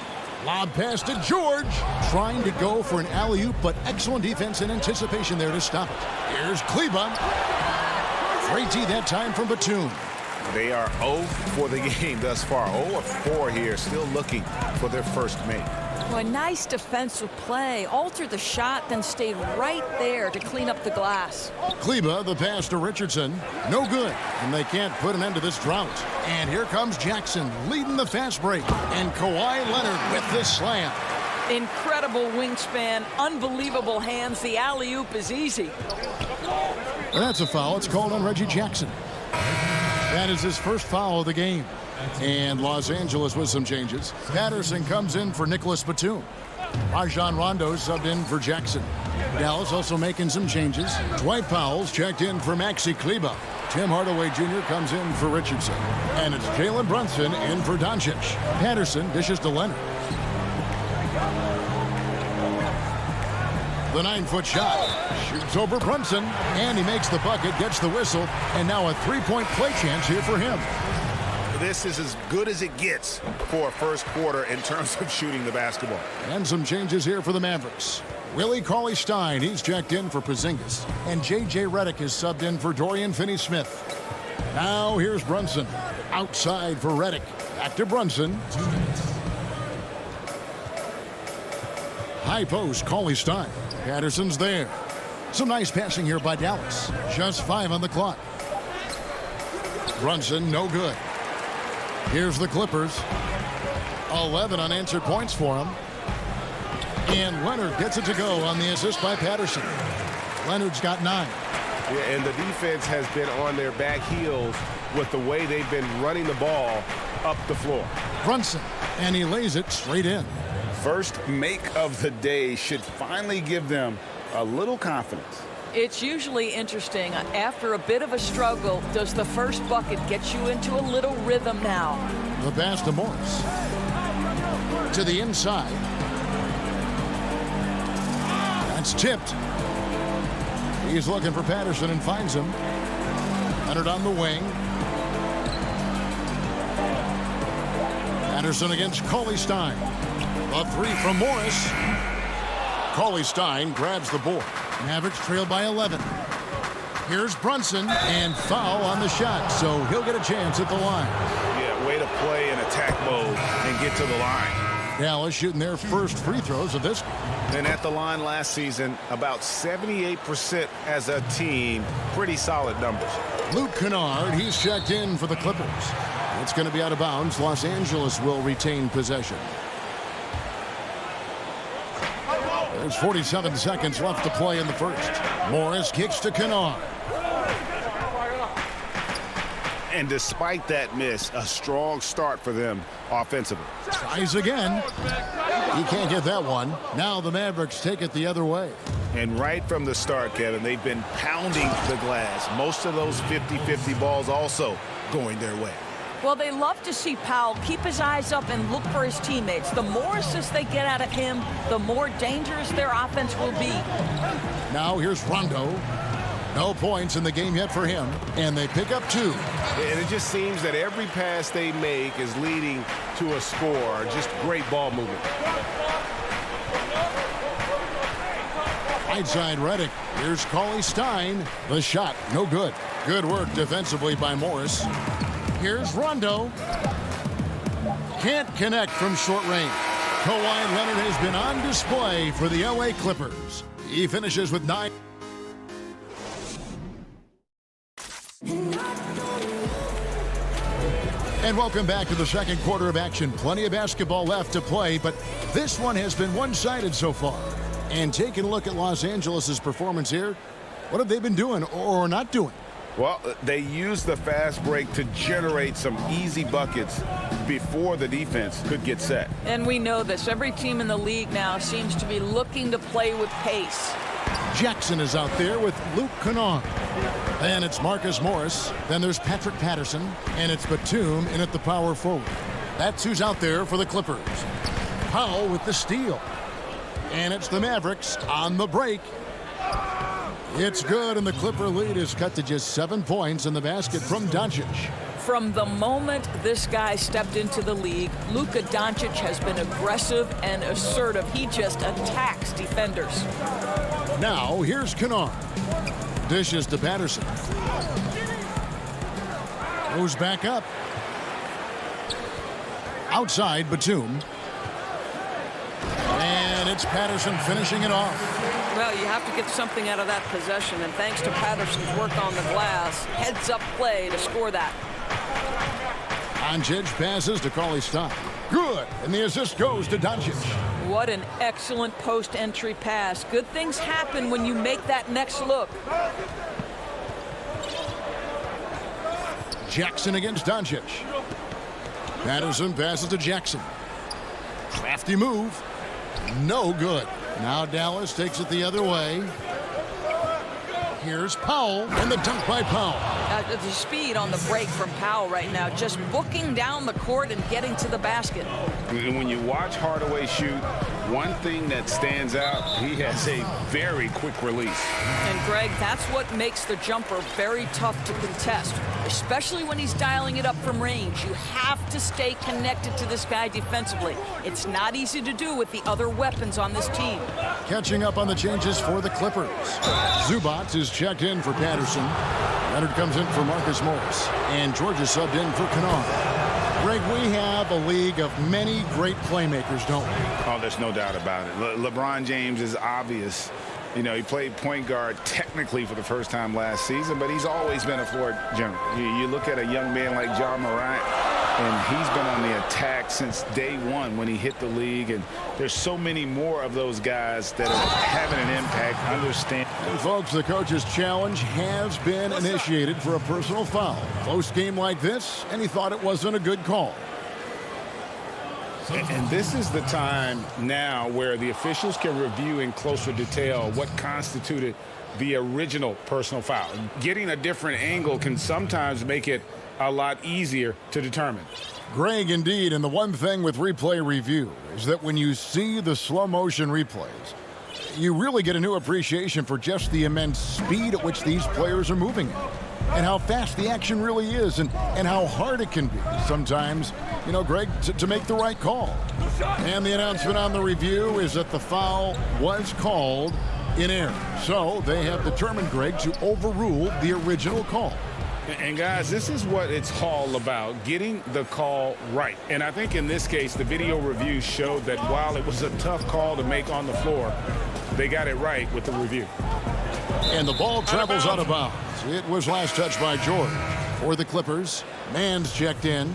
S1: Lob pass to George. Trying to go for an alley-oop, but excellent defense and anticipation there to stop it. Here's Kleba. Great D that time from Batum.
S3: They are 0 for the game thus far. 0 of 4 here, still looking for their first make.
S11: Well, a nice defensive play. Altered the shot, then stayed right there to clean up the glass.
S1: Kleba, the pass to Richardson. No good. And they can't put an end to this drought. And here comes Jackson leading the fast break. And Kawhi Leonard with the slam.
S11: Incredible wingspan, unbelievable hands. The alley-oop is easy.
S1: And that's a foul. It's called on Reggie Jackson. That is his first foul of the game. And Los Angeles with some changes. Patterson comes in for Nicholas Batum. Rajon Rondo subbed in for Jackson. Dallas also making some changes. Dwight Powell's checked in for Maxi Kleba. Tim Hardaway Jr. comes in for Richardson. And it's Jalen Brunson in for Doncic. Patterson dishes to Leonard. The 9-foot shot. Shoots over Brunson. And he makes the bucket, gets the whistle. And now a 3-point play chance here for him.
S3: This is as good as it gets for a first quarter in terms of shooting the basketball.
S1: And some changes here for the Mavericks. Willie Cauley-Stein, he's checked in for Porzingis. And J.J. Redick is subbed in for Dorian Finney-Smith. Now here's Brunson. Outside for Redick. Back to Brunson. High post, Cauley-Stein. Patterson's there. Some nice passing here by Dallas. Just 5 on the clock. Brunson, no good. Here's the Clippers. 11 unanswered points for him. And Leonard gets it to go on the assist by Patterson. Leonard's got 9.
S7: Yeah, and the defense has been on their back heels with the way they've been running the ball up the floor.
S1: Brunson, and he lays it straight in.
S3: First make of the day should finally give them a little confidence.
S11: It's usually interesting. After a bit of a struggle, does the first bucket get you into a little rhythm now?
S1: The pass to Morris. To the inside. That's tipped. He's looking for Patterson and finds him. Leonard on the wing. Patterson against Cauley-Stein. A 3 from Morris. Cauley-Stein grabs the board. Mavericks trail by 11. Here's Brunson, and foul on the shot, so he'll get a chance at the line.
S3: Yeah, way to play in attack mode and get to the line.
S1: Dallas shooting their first free throws of this game.
S3: And at the line last season, about 78% as a team. Pretty solid numbers.
S1: Luke Kennard, he's checked in for the Clippers. It's going to be out of bounds. Los Angeles will retain possession. There's 47 seconds left to play in the first. Morris kicks to Kennard.
S3: And despite that miss, a strong start for them offensively.
S1: Tries again. He can't get that one. Now the Mavericks take it the other way.
S3: And right from the start, Kevin, they've been pounding the glass. Most of those 50-50 balls also going their way.
S11: Well, they love to see Powell keep his eyes up and look for his teammates. The more assists they get out of him, the more dangerous their offense will be.
S1: Now here's Rondo. No points in the game yet for him, and they pick up 2.
S3: And it just seems that every pass they make is leading to a score. Just great ball movement.
S1: Right side Redick. Here's Cauley Stein. The shot, no good. Good work defensively by Morris. Here's Rondo. Can't connect from short range. Kawhi Leonard has been on display for the LA Clippers. He finishes with 9. And welcome back to the second quarter of action. Plenty of basketball left to play, but this one has been one-sided so far. And taking a look at Los Angeles' performance here, what have they been doing or not doing?
S3: Well, they used the fast break to generate some easy buckets before the defense could get set.
S11: And we know this. Every team in the league now seems to be looking to play with pace.
S1: Jackson is out there with Luke Kennard. Then it's Marcus Morris. Then there's Patrick Patterson. And it's Batum in at the power forward. That's who's out there for the Clippers. Powell with the steal. And it's the Mavericks on the break. It's good, and the Clipper lead is cut to just 7 points in the basket from Doncic.
S11: From the moment this guy stepped into the league, Luka Doncic has been aggressive and assertive. He just attacks defenders.
S1: Now, here's Kennard. Dishes to Patterson. Goes back up. Outside, Batum. And it's Patterson finishing it off.
S11: Well, you have to get something out of that possession, and thanks to Patterson's work on the glass, heads-up play to score that.
S1: Doncic passes to Cauley Stein. Good, and the assist goes to Doncic.
S11: What an excellent post-entry pass. Good things happen when you make that next look.
S1: Jackson against Doncic. Patterson passes to Jackson. Crafty move. No good. Now Dallas takes it the other way. Here's Powell, and the dunk by Powell.
S11: The speed on the break from Powell right now, just booking down the court and getting to the basket.
S3: And when you watch Hardaway shoot, one thing that stands out, he has a very quick release.
S11: And Greg, that's what makes the jumper very tough to contest, especially when he's dialing it up from range. You have to stay connected to this guy defensively. It's not easy to do with the other weapons on this team.
S1: Catching up on the changes for the Clippers. Zubac is checked in for Patterson. Leonard comes in for Marcus Morris. And George is subbed in for Kennard. Greg, we have a league of many great playmakers, don't we?
S3: Oh, there's no doubt about it. LeBron James is obvious. You know, he played point guard technically for the first time last season, but he's always been a floor general. You look at a young man like John Morant, and he's been on the attack since day one when he hit the league. And there's so many more of those guys that are having an impact. Understand.
S1: And folks, the coach's challenge has been initiated for a personal foul. Close game like this, and he thought it wasn't a good call.
S3: And this is the time now where the officials can review in closer detail what constituted the original personal foul. Getting a different angle can sometimes make it a lot easier to determine.
S1: Greg, indeed, and the one thing with replay review is that when you see the slow motion replays, you really get a new appreciation for just the immense speed at which these players are moving at, and how fast the action really is, and how hard it can be sometimes, you know, Greg, to make the right call. And the announcement on the review is that the foul was called in error. So they have determined, Greg, to overrule the original call.
S7: And guys, this is what it's all about, getting the call right. And I think in this case, the video review showed that while it was a tough call to make on the floor, they got it right with the review.
S1: And the ball travels out of bounds. It was last touched by George. For the Clippers, Mann's checked in.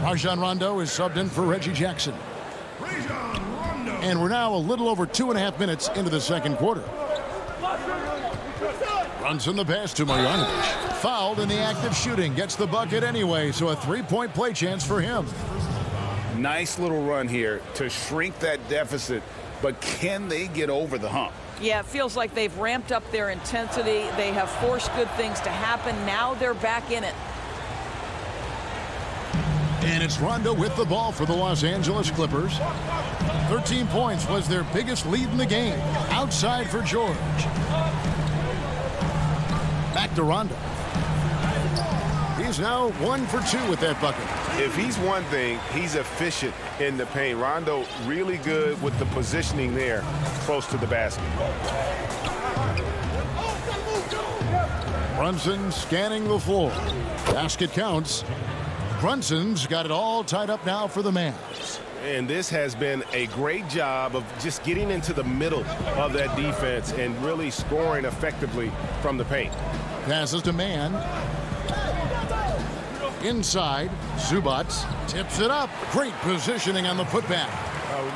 S1: Rajon Rondo is subbed in for Reggie Jackson. And we're now a little over 2.5 minutes into the second quarter. Runs in the pass to Marjanovic. Fouled in the act of shooting. Gets the bucket anyway, so a three-point play chance for him.
S3: Nice little run here to shrink that deficit, but can they get over the hump?
S11: Yeah, it feels like they've ramped up their intensity. They have forced good things to happen. Now they're back in it.
S1: And it's Rondo with the ball for the Los Angeles Clippers. 13 points was their biggest lead in the game. Outside for George. Back to Rondo. He's now 1 for 2 with that bucket.
S7: If he's one thing, he's efficient in the paint. Rondo really good with the positioning there close to the basket.
S1: Brunson scanning the floor. Basket counts. Brunson's got it all tied up now for the Mavs.
S7: And this has been a great job of just getting into the middle of that defense and really scoring effectively from the paint.
S1: Passes to Mann. Inside, Zubac tips it up. Great positioning on the putback.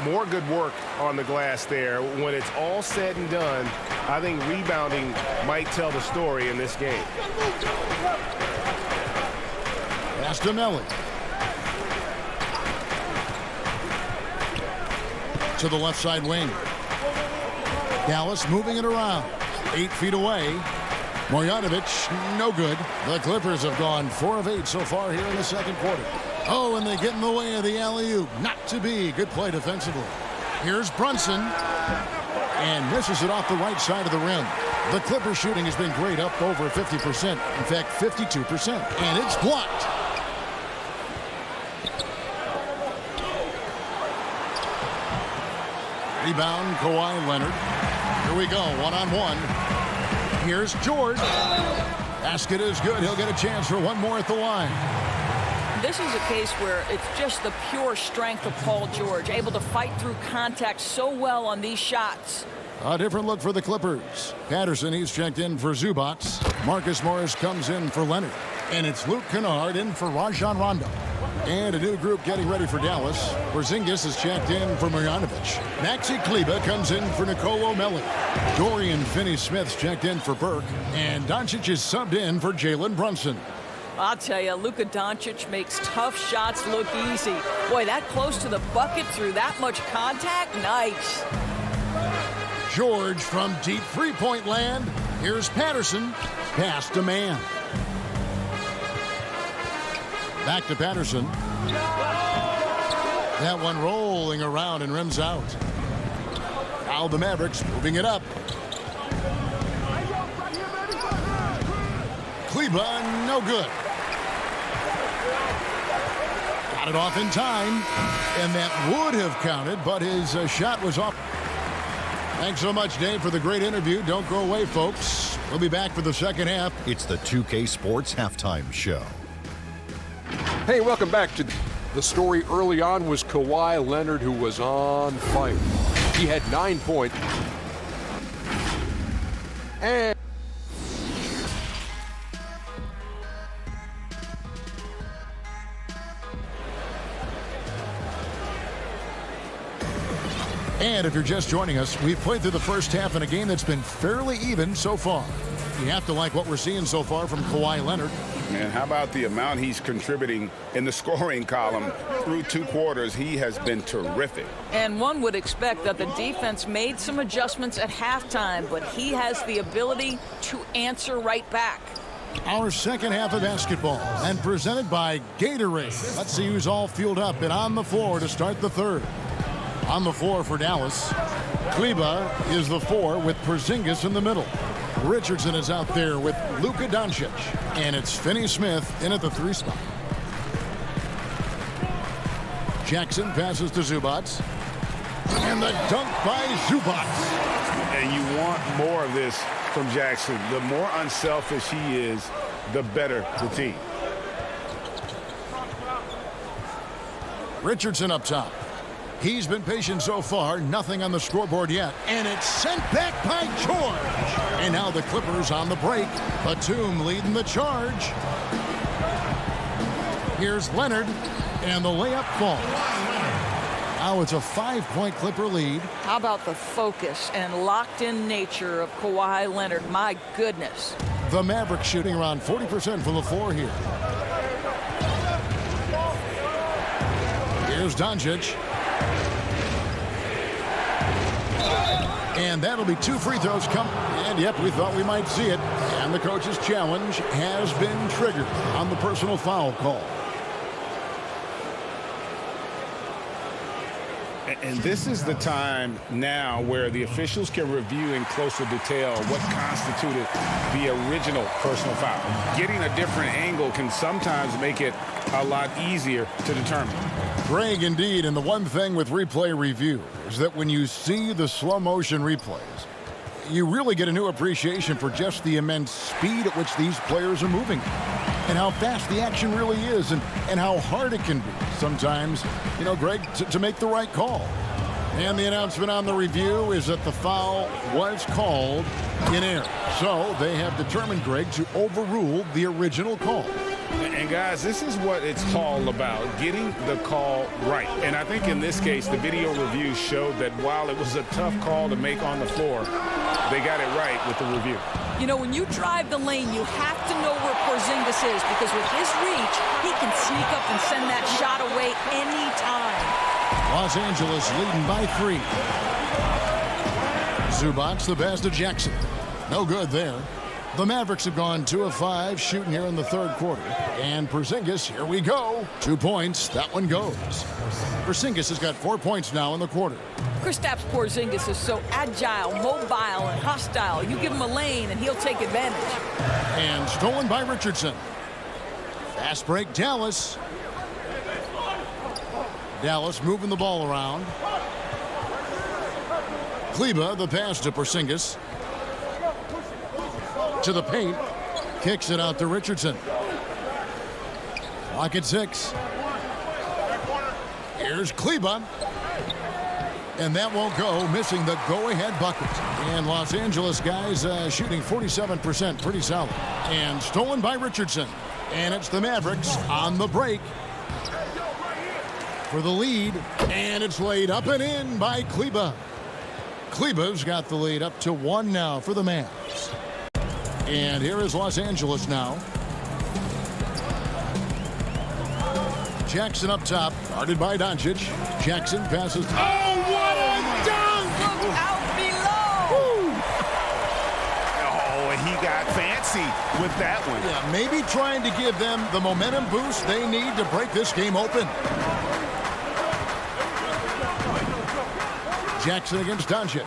S7: More good work on the glass there. When it's all said and done, I think rebounding might tell the story in this game.
S1: Pass to Melly. To the left side wing. Dallas moving it around. 8 feet away. Marjanovic, no good. The Clippers have gone 4 of 8 so far here in the second quarter. Oh, and they get in the way of the alley-oop. Not to be. Good play defensively. Here's Brunson. And misses it off the right side of the rim. The Clippers shooting has been great, up over 50%. In fact, 52%. And it's blocked. Rebound, Kawhi Leonard. Here we go, one-on-one. Here's George. Basket is good. He'll get a chance for one more at the line.
S11: This is a case where it's just the pure strength of Paul George, able to fight through contact so well on these shots.
S1: A different look for the Clippers. Patterson, he's checked in for Zubac. Marcus Morris comes in for Leonard. And it's Luke Kennard in for Rajon Rondo. And a new group getting ready for Dallas. Porzingis is checked in for Marjanovic. Maxi Kleber comes in for Nicolo Melli. Dorian Finney-Smith's checked in for Burke. And Doncic is subbed in for Jalen Brunson.
S11: I'll tell you, Luka Doncic makes tough shots look easy. Boy, that close to the bucket through that much contact, nice.
S1: George from deep three-point land. Here's Patterson. Pass to Mann. Back to Patterson. That one rolling around and rims out. Now the Mavericks moving it up. Kleber, no good. Got it off in time. And that would have counted, but his shot was off. Thanks so much, Dave, for the great interview. Don't go away, folks. We'll be back for the second half.
S4: It's the 2K Sports Halftime Show.
S5: Hey, welcome back to the story. Early on was Kawhi Leonard, who was on fire. He had 9 points.
S1: And if you're just joining us, we've played through the first half in a game that's been fairly even so far. You have to like what we're seeing so far from Kawhi Leonard.
S3: And how about the amount he's contributing in the scoring column through 2 quarters? He has been terrific.
S11: And one would expect that the defense made some adjustments at halftime, but he has the ability to answer right back.
S1: Our second half of basketball, and presented by Gatorade. Let's see who's all fueled up and on the floor to start the third. On the floor for Dallas, Kleber is the 4 with Porzingis in the middle. Richardson is out there with Luka Doncic. And it's Finney-Smith in at the 3 spot. Jackson passes to Zubac. And the dunk by Zubac.
S7: And you want more of this from Jackson. The more unselfish he is,
S3: the better the team.
S1: Richardson up top. He's been patient so far, nothing on the scoreboard yet. And it's sent back by George. And now the Clippers on the break. Batum leading the charge. Here's Leonard, and the layup falls. Now it's a 5-point Clipper lead.
S11: How about the focus and locked-in nature of Kawhi Leonard? My goodness.
S1: The Mavericks shooting around 40% from the floor here. Here's Doncic. And that'll be 2 free throws come. And yep, we thought we might see it. And the coach's challenge has been triggered on the personal foul call.
S3: And this is the time now where the officials can review in closer detail what constituted the original personal foul. Getting a different angle can sometimes make it a lot easier to determine.
S1: Greg, indeed, and the one thing with replay review is that when you see the slow motion replays, you really get a new appreciation for just the immense speed at which these players are moving and how fast the action really is and how hard it can be sometimes, you know, Greg, to make the right call. And the announcement on the review is that the foul was called in error. So they have determined, Greg, to overrule the original call.
S7: And guys, this is what it's all about, getting the call right. And I think in this case, the video review showed that while it was a tough call to make on the floor, they got it right with the review.
S11: You know, when you drive the lane, you have to know where Porzingis is, because with his reach, he can sneak up and send that shot away anytime.
S1: Los Angeles leading by 3. Zubac the pass to Jackson. No good there. The Mavericks have gone 2 of 5 shooting here in the third quarter. And Porzingis, here we go. 2 points. That one goes. Porzingis has got 4 points now in the quarter.
S11: Kristaps Porzingis is so agile, mobile, and hostile. You give him a lane, and he'll take advantage.
S1: And stolen by Richardson. Fast break, Dallas. Dallas moving the ball around. Kleba, the pass to Porzingis. To the paint. Kicks it out to Richardson. Clock at 6. Here's Kleba. And that won't go, missing the go-ahead bucket. And Los Angeles guys shooting 47%, pretty solid. And stolen by Richardson. And it's the Mavericks on the break for the lead. And it's laid up and in by Kleba. Kleba's got the lead up to 1 now for the Mavs. And here is Los Angeles now. Jackson up top, guarded by Doncic. Jackson passes.
S11: Oh, what a dunk! Look out below!
S3: Oh, and he got fancy with that one.
S1: Yeah, maybe trying to give them the momentum boost they need to break this game open. Jackson against Doncic.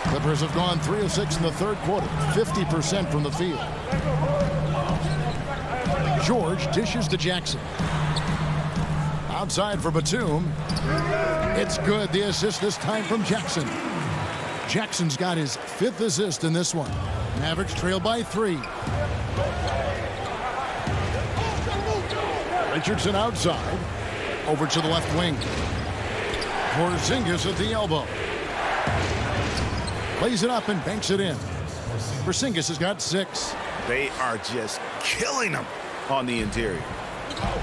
S1: Clippers have gone 3 of 6 in the third quarter, 50% from the field. George dishes to Jackson. Outside for Batum. It's good. The assist this time from Jackson. Jackson's got his 5th assist in this one. Mavericks trail by 3. Richardson outside. Over to the left wing. Porzingis at the elbow. Plays it up and banks it in. Porzingis has got 6.
S3: They are just killing them on the interior.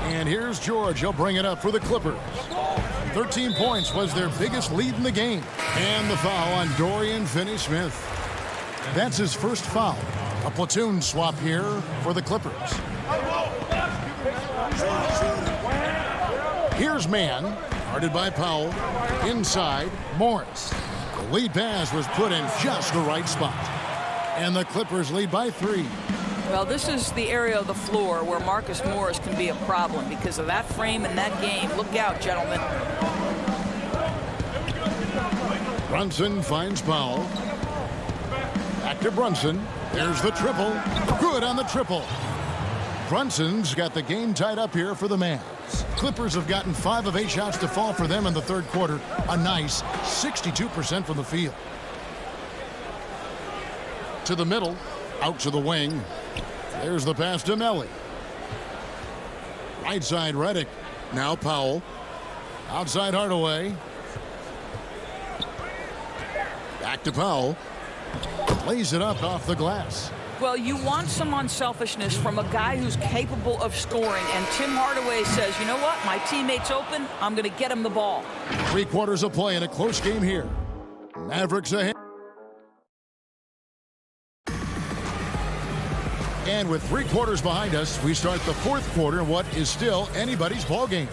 S1: And here's George. He'll bring it up for the Clippers. 13 points was their biggest lead in the game. And the foul on Dorian Finney-Smith. That's his first foul. A platoon swap here for the Clippers. Here's Mann, guarded by Powell. Inside, Morris. The lead pass was put in just the right spot. And the Clippers lead by 3.
S11: Well, this is the area of the floor where Marcus Morris can be a problem because of that frame and that game. Look out, gentlemen.
S1: Brunson finds Powell. Back to Brunson. There's the triple. Good on the triple. Brunson's got the game tied up here for the Mavs. Clippers have gotten 5 of 8 shots to fall for them in the third quarter. A nice 62% from the field. To the middle. Out to the wing. There's the pass to Melly. Right side, Reddick. Now Powell. Outside Hardaway. Back to Powell. Lays it up off the glass.
S11: Well, you want some unselfishness from a guy who's capable of scoring. And Tim Hardaway says, you know what? My teammate's open. I'm going to get him the ball.
S1: 3 quarters of play in a close game here. Mavericks ahead. And with 3 quarters behind us, we start the 4th quarter in what is still anybody's ball game.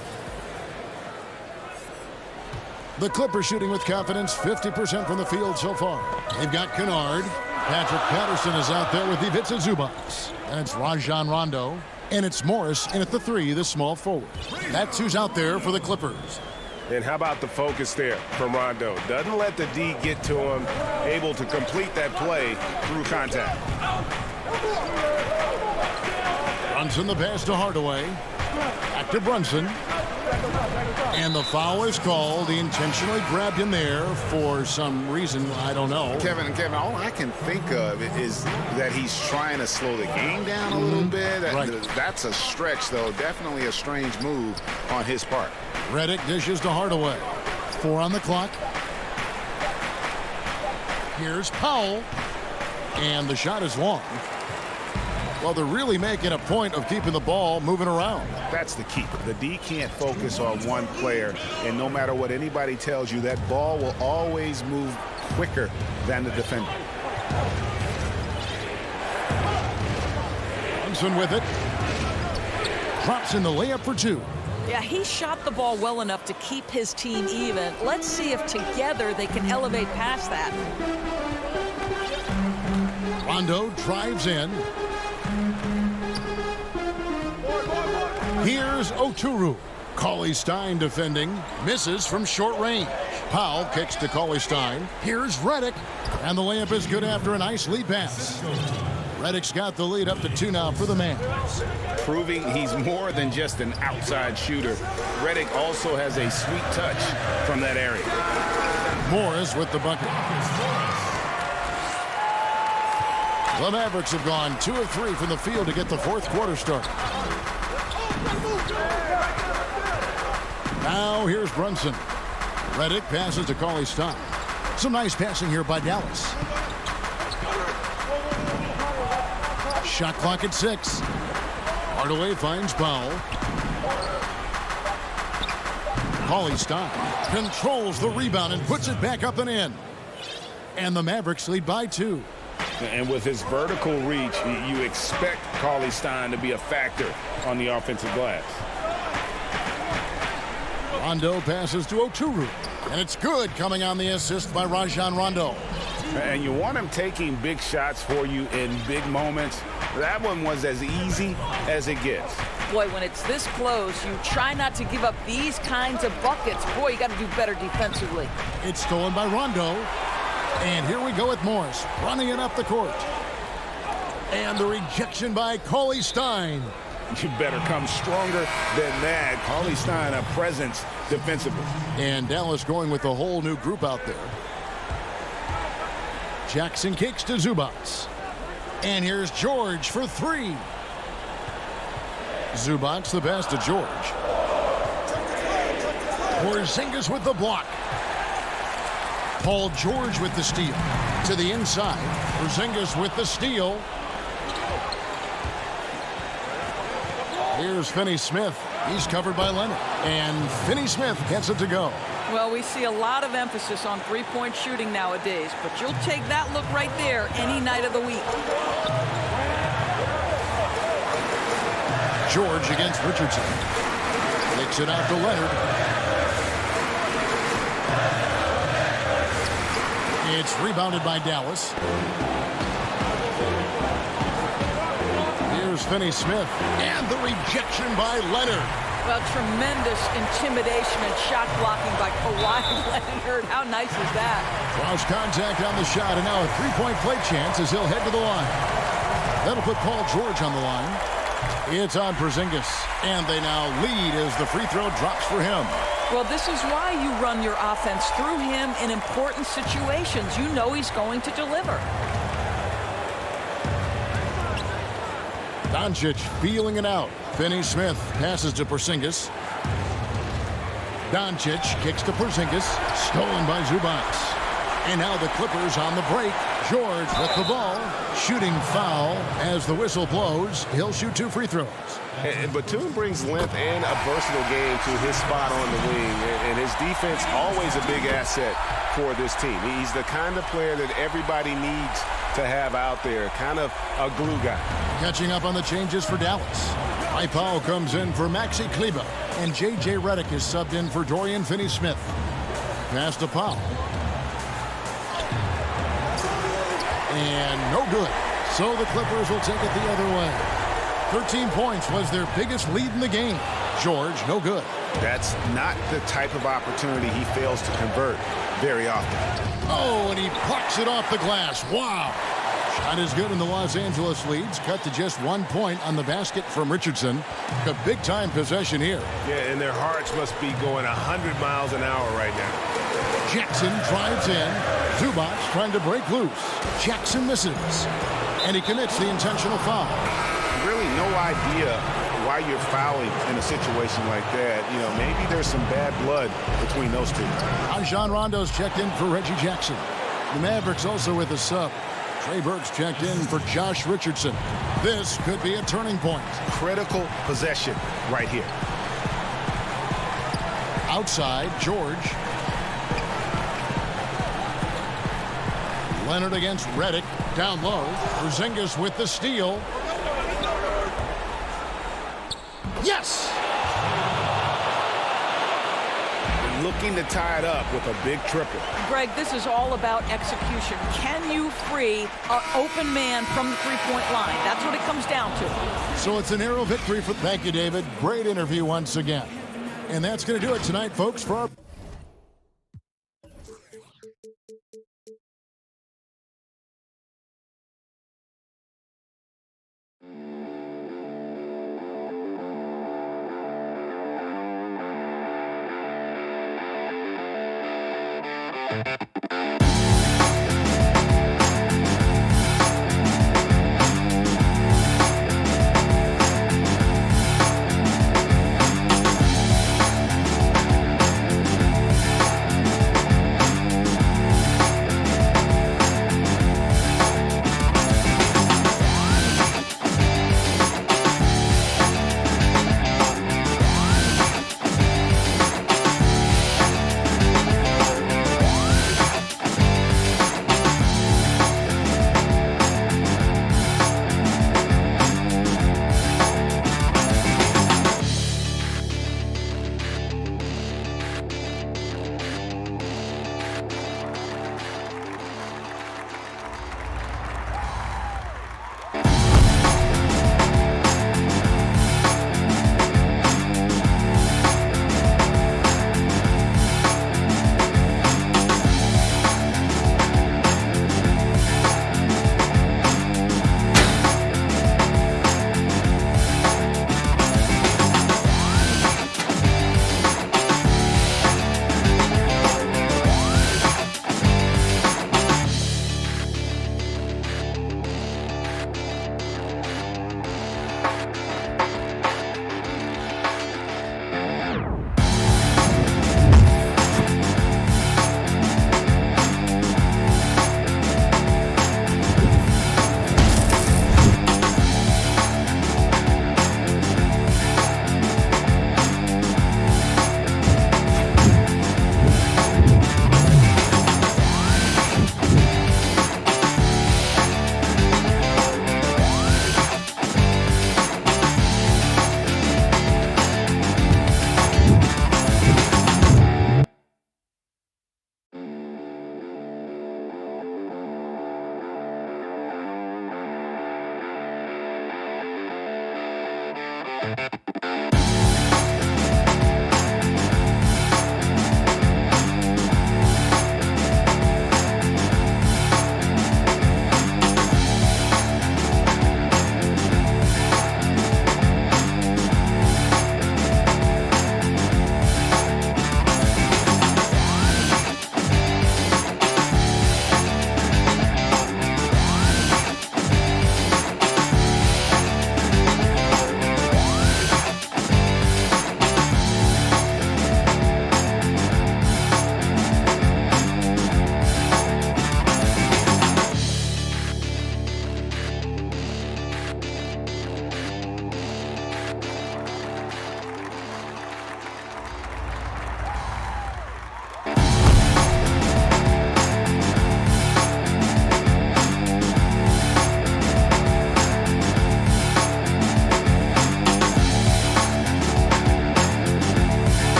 S1: The Clippers shooting with confidence, 50% from the field so far. They've got Kennard. Patrick Patterson is out there with Ivica Zubac. And it's Rajon Rondo. And it's Morris in at the 3, the small forward. That's who's out there for the Clippers.
S3: And how about the focus there from Rondo? Doesn't let the D get to him, able to complete that play through contact.
S1: Brunson the pass to Hardaway. Back to Brunson. And the foul is called. He intentionally grabbed him there for some reason. I don't know.
S3: Kevin, all I can think of is that he's trying to slow the game down a little bit.
S1: Right.
S3: That's a stretch, though. Definitely a strange move on his part.
S1: Reddick dishes to Hardaway. 4 on the clock. Here's Powell. And the shot is long. Well, they're really making a point of keeping the ball moving around.
S3: That's the key. The D can't focus on one player, and no matter what anybody tells you, that ball will always move quicker than the defender.
S1: Brunson with it. Drops in the layup for 2.
S11: Yeah, he shot the ball well enough to keep his team even. Let's see if together they can elevate past that.
S1: Rondo drives in. Here's Oturu. Cauley-Stein defending. Misses from short range. Powell kicks to Cauley-Stein. Here's Reddick. And the layup is good after a nice lead pass. Reddick's got the lead up to 2 now for the man.
S3: Proving he's more than just an outside shooter. Reddick also has a sweet touch from that area.
S1: Morris with the bucket. The Mavericks have gone 2 of 3 from the field to get the 4th quarter started. Now here's Brunson. Reddick passes to Cauley-Stein. Some nice passing here by Dallas. Shot clock at 6. Hardaway finds Powell. Cauley-Stein controls the rebound and puts it back up and in. And the Mavericks lead by 2.
S3: And with his vertical reach, you expect Cauley-Stein to be a factor on the offensive glass.
S1: Rondo passes to Oturu. And it's good, coming on the assist by Rajon Rondo.
S3: And you want him taking big shots for you in big moments. That one was as easy as it gets.
S11: Boy, when it's this close, you try not to give up these kinds of buckets. Boy, you got to do better defensively.
S1: It's stolen by Rondo. And here we go with Morris, running it up the court. And the rejection by Cauley-Stein.
S3: You better come stronger than that. Cauley-Stein, a presence defensively.
S1: And Dallas going with a whole new group out there. Jackson kicks to Zubac. And here's George for 3. Zubac the pass to George. Porzingis with the block. Paul George with the steal. To the inside. Porzingis with the steal. Here's Finney-Smith. He's covered by Leonard. And Finney-Smith gets it to go.
S11: Well, we see a lot of emphasis on three-point shooting nowadays, but you'll take that look right there any night of the week.
S1: George against Richardson. Takes it out to Leonard. It's rebounded by Dallas. Here's Finney-Smith. And the rejection by Leonard.
S11: Well, tremendous intimidation and shot blocking by Kawhi Leonard. How nice is that?
S1: Cross contact on the shot, and now a three-point play chance as he'll head to the line. That'll put Paul George on the line. It's on Porzingis, and they now lead as the free throw drops for him.
S11: Well, this is why you run your offense through him in important situations. You know he's going to deliver.
S1: Doncic feeling it out. Finney Smith passes to Porzingis. Doncic kicks to Porzingis. Stolen by Zubac. And now the Clippers on the break. George with the ball. Shooting foul as the whistle blows. He'll shoot 2 free throws.
S3: And Batum brings length and a versatile game to his spot on the wing. And his defense always a big asset for this team. He's the kind of player that everybody needs to have out there. Kind of a glue guy.
S1: Catching up on the changes for Dallas. Mike Powell comes in for Maxi Kleber. And J.J. Redick is subbed in for Dorian Finney-Smith. Pass to Powell. And no good. So the Clippers will take it the other way. 13 points was their biggest lead in the game. George, no good.
S3: That's not the type of opportunity he fails to convert very often.
S1: Oh, and he plucks it off the glass. Wow. Shot is good, and the Los Angeles leads cut to just 1 point on the basket from Richardson. A big-time possession here.
S3: Yeah, and their hearts must be going 100 miles an hour right now.
S1: Jackson drives in. Zubac trying to break loose. Jackson misses. And he commits the intentional foul.
S3: Really no idea why you're fouling in a situation like that. You know, maybe there's some bad blood between those two.
S1: Rajon Rondo's checked in for Reggie Jackson. The Mavericks also with a sub. Trey Burks checked in for Josh Richardson. This could be a turning point.
S3: Critical possession right here.
S1: Outside, George. Leonard against Redick. Down low. Porzingis with the steal. Yes!
S3: Looking to tie it up with a big triple.
S11: Greg, this is all about execution. Can you free an open man from the three-point line? That's what it comes down to.
S1: So it's a narrow victory for... Thank you, David. Great interview once again. And that's going to do it tonight, folks, for our...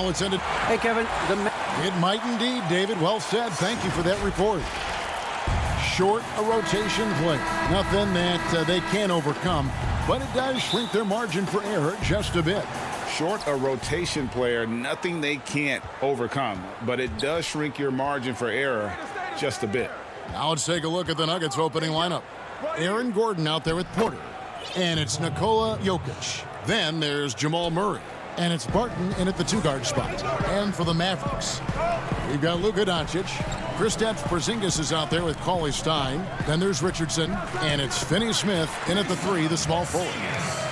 S1: Now it's ended.
S6: Hey, Kevin.
S1: It might indeed, David. Well said. Thank you for that report. Short a rotation play. Nothing that they can't overcome, but it does shrink their margin for error just a bit.
S7: Short a rotation player, nothing they can't overcome. But it does shrink your margin for error just a bit.
S1: Now let's take a look at the Nuggets opening lineup. Aaron Gordon out there with Porter. And it's Nikola Jokic. Then there's Jamal Murray. And it's Barton in at the 2-guard spot. And for the Mavericks, we've got Luka Doncic. Kristaps Porzingis is out there with Cauley Stein. Then there's Richardson. And it's Finney-Smith in at the 3, the small forward.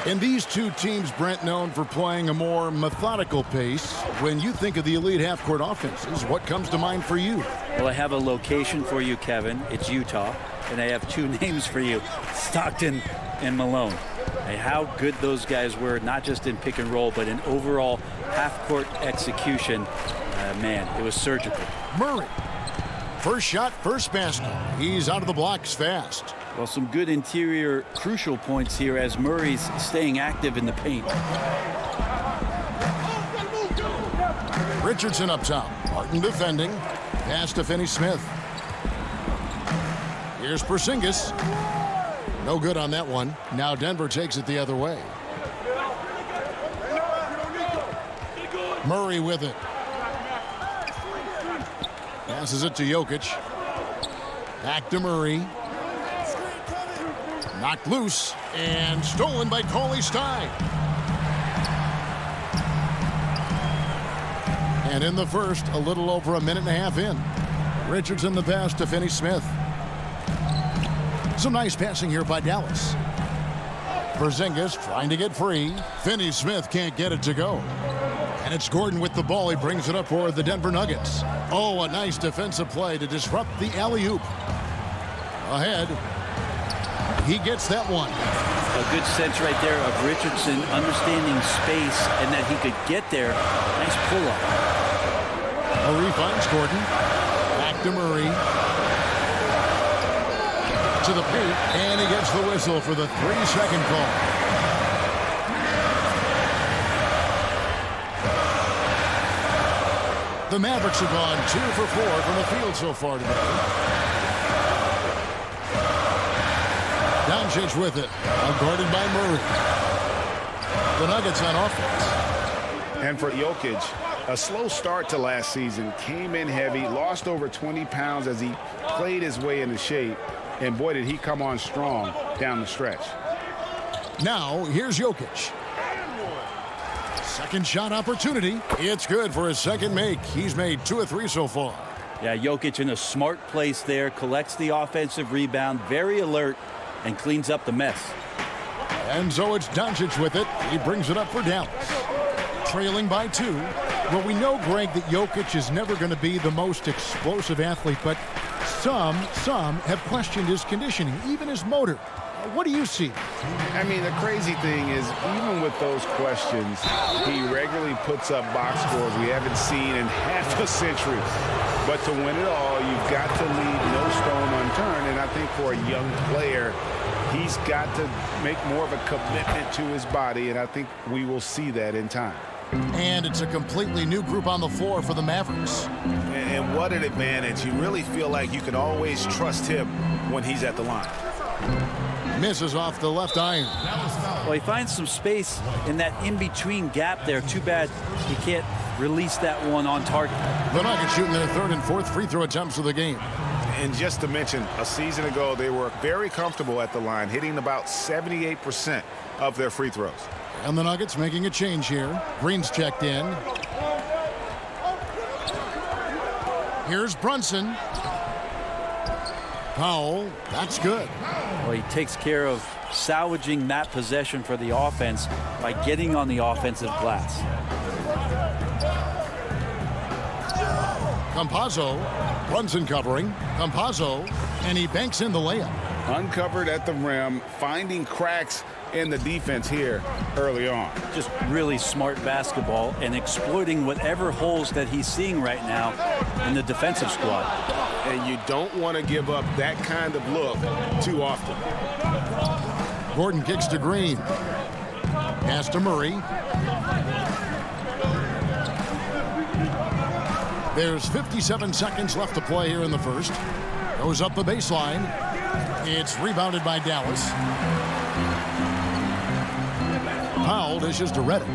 S1: And these two teams, Brent, known for playing a more methodical pace. When you think of the elite half-court offenses, what comes to mind for you?
S2: Well, I have a location for you, Kevin. It's Utah. And I have 2 names for you, Stockton and Malone. And how good those guys were, not just in pick and roll, but in overall half-court execution. Man, it was surgical.
S1: Murray. First shot, first basket. He's out of the blocks fast.
S2: Well, some good interior crucial points here as Murray's staying active in the paint.
S1: Richardson up top. Barton defending. Pass to Finney-Smith. Here's Porzingis. No good on that one. Now Denver takes it the other way. Murray with it. Passes it to Jokic. Back to Murray. Knocked loose and stolen by Cauley Stein. And in the first, a little over a minute and a half in. Richardson the pass to Finney-Smith. Some nice passing here by Dallas. Porzingis trying to get free. Finney-Smith can't get it to go. And it's Gordon with the ball. He brings it up for the Denver Nuggets. Oh, a nice defensive play to disrupt the alley-oop. Ahead. He gets that one.
S2: A good sense right there of Richardson understanding space and that he could get there. Nice pull-up.
S1: Murray finds Gordon. Back to Murray. To the paint, and he gets the whistle for the 3-second call. The Mavericks have gone 2 for 4 from the field so far today. Doncic with it, guarded by Murray. The Nuggets on offense.
S7: And for Jokic, a slow start to last season, came in heavy, lost over 20 pounds as he played his way into shape. And boy, did he come on strong down the stretch.
S1: Now, here's Jokic. Second shot opportunity. It's good for his second make. He's made 2 of 3 so far.
S2: Yeah, Jokic in a smart place there, collects the offensive rebound, very alert, and cleans up the mess.
S1: And so it's Doncic with it. He brings it up for Dallas. Trailing by 2. Well, we know, Greg, that Jokic is never going to be the most explosive athlete, but some have questioned his conditioning, even his motor. What do you see?
S7: I mean, the crazy thing is, even with those questions, he regularly puts up box scores we haven't seen in half a century. But to win it all, you've got to leave no stone unturned. And I think for a young player, he's got to make more of a commitment to his body, and I think we will see that in time.
S1: And it's a completely new group on the floor for the Mavericks.
S3: And what an advantage. You really feel like you can always trust him when he's at the line.
S1: Misses off the left iron.
S2: Well, he finds some space in that in-between gap there. Too bad he can't release that one on target.
S1: The Nuggets shooting their 3rd and 4th free throw attempts of the game.
S3: And just to mention, a season ago, they were very comfortable at the line, hitting about 78% of their free throws.
S1: And the Nuggets making a change here. Green's checked in. Here's Brunson. Powell, that's good.
S2: Well, he takes care of salvaging that possession for the offense by getting on the offensive glass.
S1: Campazzo, Brunson covering. Campazzo, and he banks in the layup.
S7: Uncovered at the rim, finding cracks in the defense here early on.
S2: Just really smart basketball and exploiting whatever holes that he's seeing right now in the defensive squad.
S3: And you don't want to give up that kind of look too often.
S1: Gordon kicks to Green. Pass to Murray. There's 57 seconds left to play here in the first. Goes up the baseline. It's rebounded by Dallas. Powell dishes to Reddick.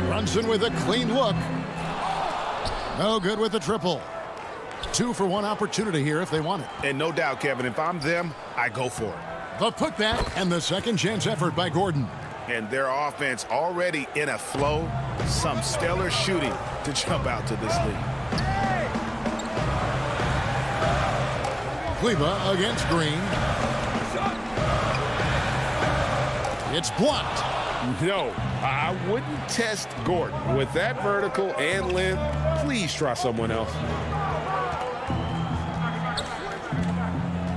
S1: Brunson with a clean look. No good with the triple. 2 for 1 opportunity here if they want it.
S3: And no doubt, Kevin, if I'm them, I go for it.
S1: The putback and the second chance effort by Gordon.
S3: And their offense already in a flow. Some stellar shooting to jump out to this lead.
S1: Kleba against Green. It's blocked.
S7: No, I wouldn't test Gordon. With that vertical and length, please try someone else.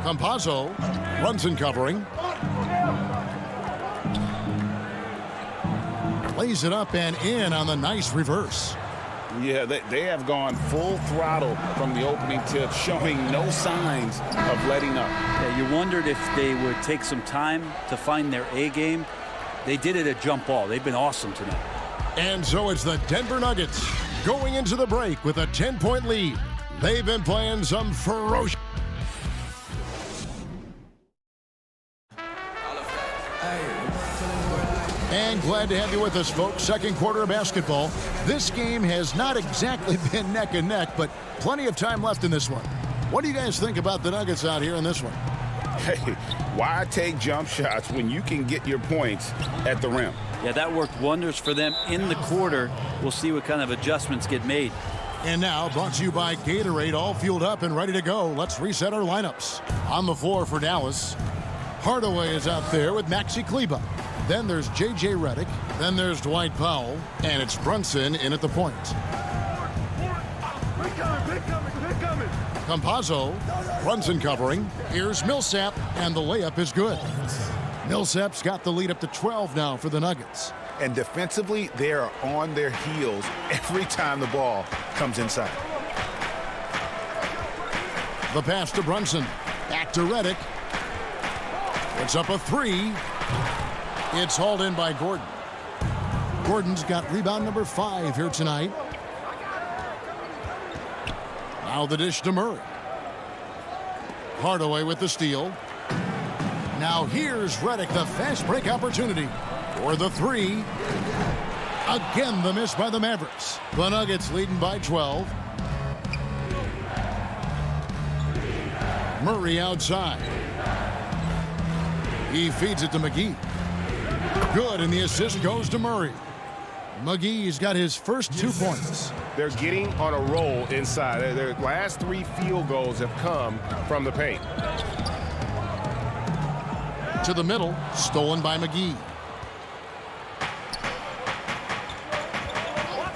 S1: Campazzo runs in covering. Lays it up and in on the nice reverse.
S7: Yeah, they have gone full throttle from the opening tip, showing no signs of letting up.
S2: Yeah, you wondered if they would take some time to find their A game. They did it at jump ball. They've been awesome tonight.
S1: And so it's the Denver Nuggets going into the break with a 10-point lead. They've been playing some ferocious. And glad to have you with us, folks. Second quarter of basketball. This game has not exactly been neck and neck, but plenty of time left in this one. What do you guys think about the Nuggets out here in this one?
S3: Hey, why take jump shots when you can get your points at the rim?
S2: Yeah, that worked wonders for them in the quarter. We'll see what kind of adjustments get made.
S1: And now, brought to you by Gatorade, all fueled up and ready to go. Let's reset our lineups. On the floor for Dallas, Hardaway is out there with Maxi Kleba. Then there's J.J. Redick. Then there's Dwight Powell. And it's Brunson in at the point. Campazzo, Brunson covering. Here's Millsap, and the layup is good. Millsap's got the lead up to 12 now for the Nuggets.
S3: And defensively, they are on their heels every time the ball comes inside.
S1: The pass to Brunson. Back to Redick. It's up a 3. It's hauled in by Gordon. Gordon's got rebound number 5 here tonight. Now the dish to Murray. Hardaway with the steal. Now here's Redick, the fast break opportunity for the 3. Again, the miss by the Mavericks. The Nuggets leading by 12. Murray outside. He feeds it to McGee. Good, and the assist goes to Murray. McGee's got his first 2 points.
S7: They're getting on a roll inside. Their last 3 field goals have come from the paint.
S1: To the middle, stolen by McGee.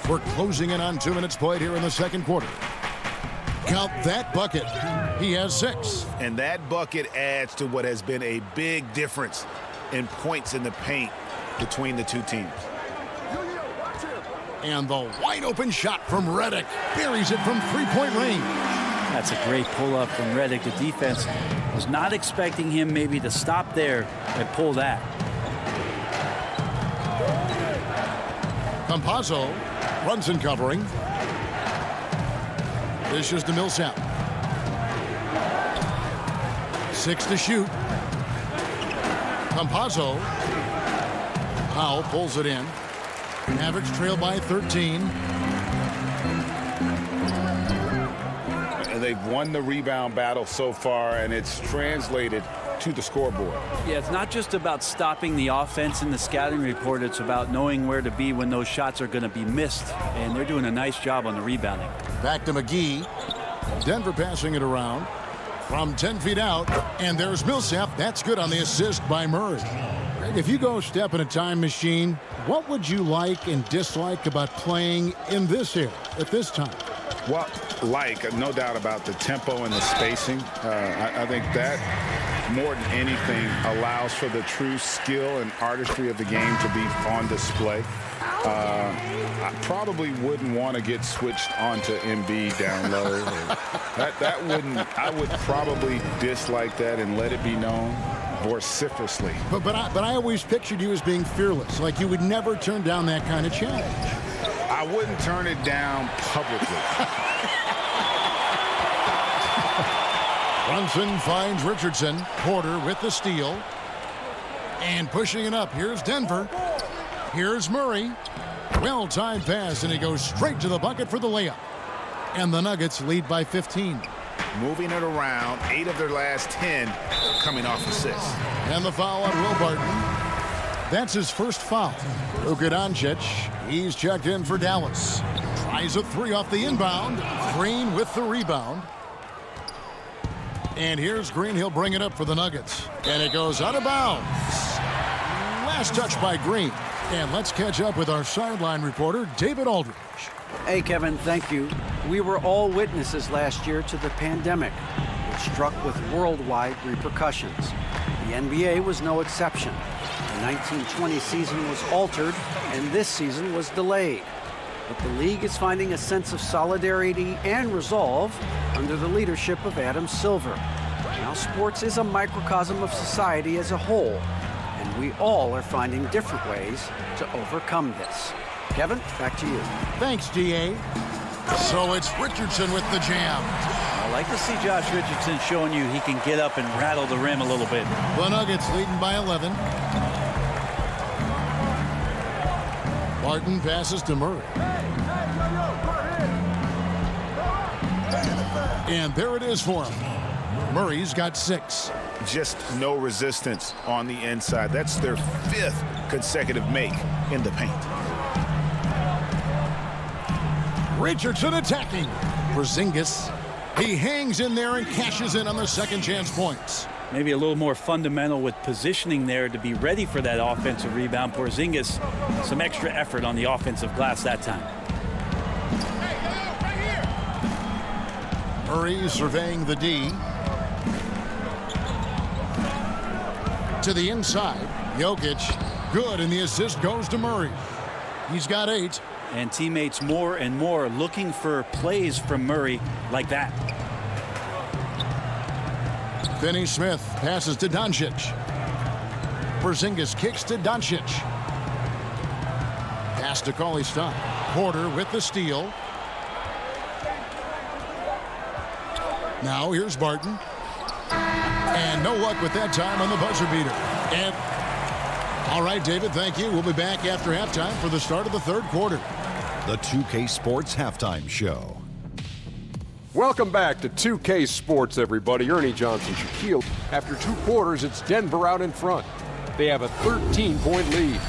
S1: We're closing in on 2 minutes played here in the second quarter. Count that bucket. He has 6.
S3: And that bucket adds to what has been a big difference in points in the paint between the two teams.
S1: And the wide open shot from Redick buries it from 3-point range.
S2: That's a great pull-up from Redick. The defense was not expecting him maybe to stop there and pull that.
S1: Campazzo runs in covering. Dishes to Millsap. 6 to shoot. Campazzo. Powell pulls it in. Mavericks trail by 13.
S3: And they've won the rebound battle so far, and it's translated to the scoreboard.
S2: Yeah, it's not just about stopping the offense in the scouting report. It's about knowing where to be when those shots are going to be missed. And they're doing a nice job on the rebounding.
S1: Back to McGee. Denver passing it around from 10 feet out. And there's Millsap. That's good on the assist by Murray. If you go step in a time machine, what would you like and dislike about playing in this era at this time?
S3: Well, no doubt about the tempo and the spacing. I think that more than anything allows for the true skill and artistry of the game to be on display. I probably wouldn't want to get switched onto Embiid down low. I would probably dislike that and let it be known vociferously.
S1: But I always pictured you as being fearless, like you would never turn down that kind of challenge.
S3: I wouldn't turn it down publicly.
S1: Brunson finds Richardson. Porter with the steal. And pushing it up. Here's Denver. Here's Murray. Well-timed pass, and he goes straight to the bucket for the layup. And the Nuggets lead by 15.
S3: Moving it around, 8 of their last 10 coming off assists.
S1: And the foul on Will Barton. That's his first foul. Luka Doncic, he's checked in for Dallas. Tries a 3 off the inbound. Green with the rebound. And here's Green. He'll bring it up for the Nuggets. And it goes out of bounds. Last touch by Green. And let's catch up with our sideline reporter, David Aldridge.
S6: Hey, Kevin, thank you. We were all witnesses last year to the pandemic, which struck with worldwide repercussions. The NBA was no exception. The 1920 season was altered, and this season was delayed. But the league is finding a sense of solidarity and resolve under the leadership of Adam Silver. Now, sports is a microcosm of society as a whole, and we all are finding different ways to overcome this. Kevin, back to you.
S1: Thanks, D.A. So it's Richardson with the jam.
S2: I like to see Josh Richardson showing you he can get up and rattle the rim a little bit.
S1: The Nuggets leading by 11. Barton passes to Murray. And there it is for him. Murray's got 6.
S3: Just no resistance on the inside. That's their 5th consecutive make in the paint.
S1: Richardson attacking. Porzingis. He hangs in there and cashes in on the second chance points.
S2: Maybe a little more fundamental with positioning there to be ready for that offensive rebound. Porzingis, some extra effort on the offensive glass that time.
S1: Murray surveying the D. To the inside. Jokic. Good, and the assist goes to Murray. He's got 8.
S2: And teammates more and more looking for plays from Murray like that.
S1: Finney-Smith passes to Doncic. Porzingis kicks to Doncic. Pass to Cauley-Stein. Porter with the steal. Now here's Barton. And no luck with that time on the buzzer beater. And all right, David, thank you. We'll be back after halftime for the start of the third quarter.
S4: The 2K Sports Halftime Show.
S5: Welcome back to 2K Sports, everybody. Ernie Johnson, Shaquille. After 2 quarters, it's Denver out in front. They have a 13-point lead.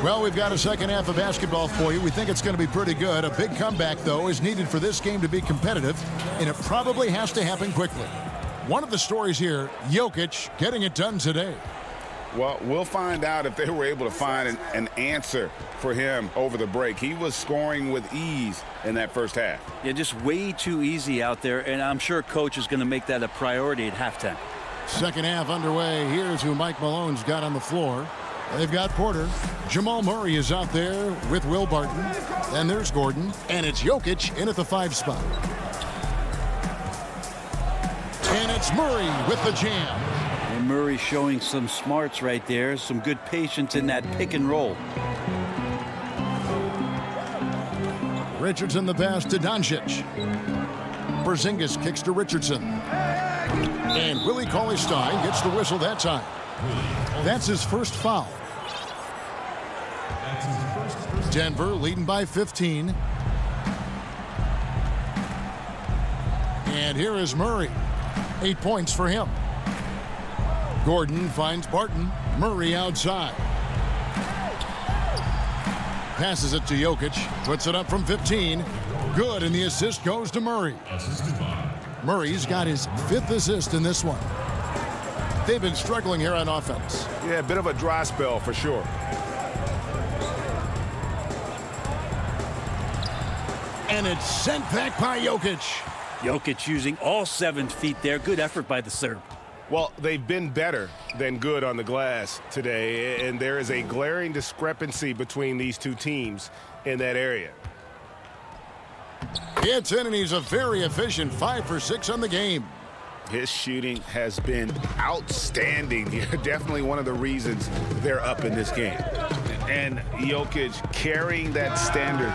S1: Well, we've got a second half of basketball for you. We think it's going to be pretty good. A big comeback, though, is needed for this game to be competitive, and it probably has to happen quickly. One of the stories here, Jokic getting it done today.
S3: Well, we'll find out if they were able to find an answer for him over the break. He was scoring with ease in that first half.
S2: Yeah, just way too easy out there, and I'm sure coach is going to make that a priority at halftime.
S1: Second half underway. Here's who Mike Malone's got on the floor. They've got Porter. Jamal Murray is out there with Will Barton. And there's Gordon. And it's Jokic in at the 5 spot. And it's Murray with the jam.
S2: And Murray showing some smarts right there. Some good patience in that pick and roll.
S1: Richardson the pass to Doncic. Porzingis kicks to Richardson. And Willie Cauley-Stein gets the whistle that time. That's his first foul. Denver leading by 15. And here is Murray. 8 points for him. Gordon finds Barton. Murray outside. Passes it to Jokic. Puts it up from 15. Good, and the assist goes to Murray. Murray's got his 5th assist in this one. They've been struggling here on offense.
S3: Yeah, a bit of a dry spell for sure.
S1: And it's sent back by Jokic.
S2: Jokic using all 7 feet there. Good effort by the Serb.
S7: Well, they've been better than good on the glass today, and there is a glaring discrepancy between these two teams in that area.
S1: It's in, and he's a very efficient 5 for 6 on the game.
S3: His shooting has been outstanding. Definitely one of the reasons they're up in this game. And Jokic carrying that standard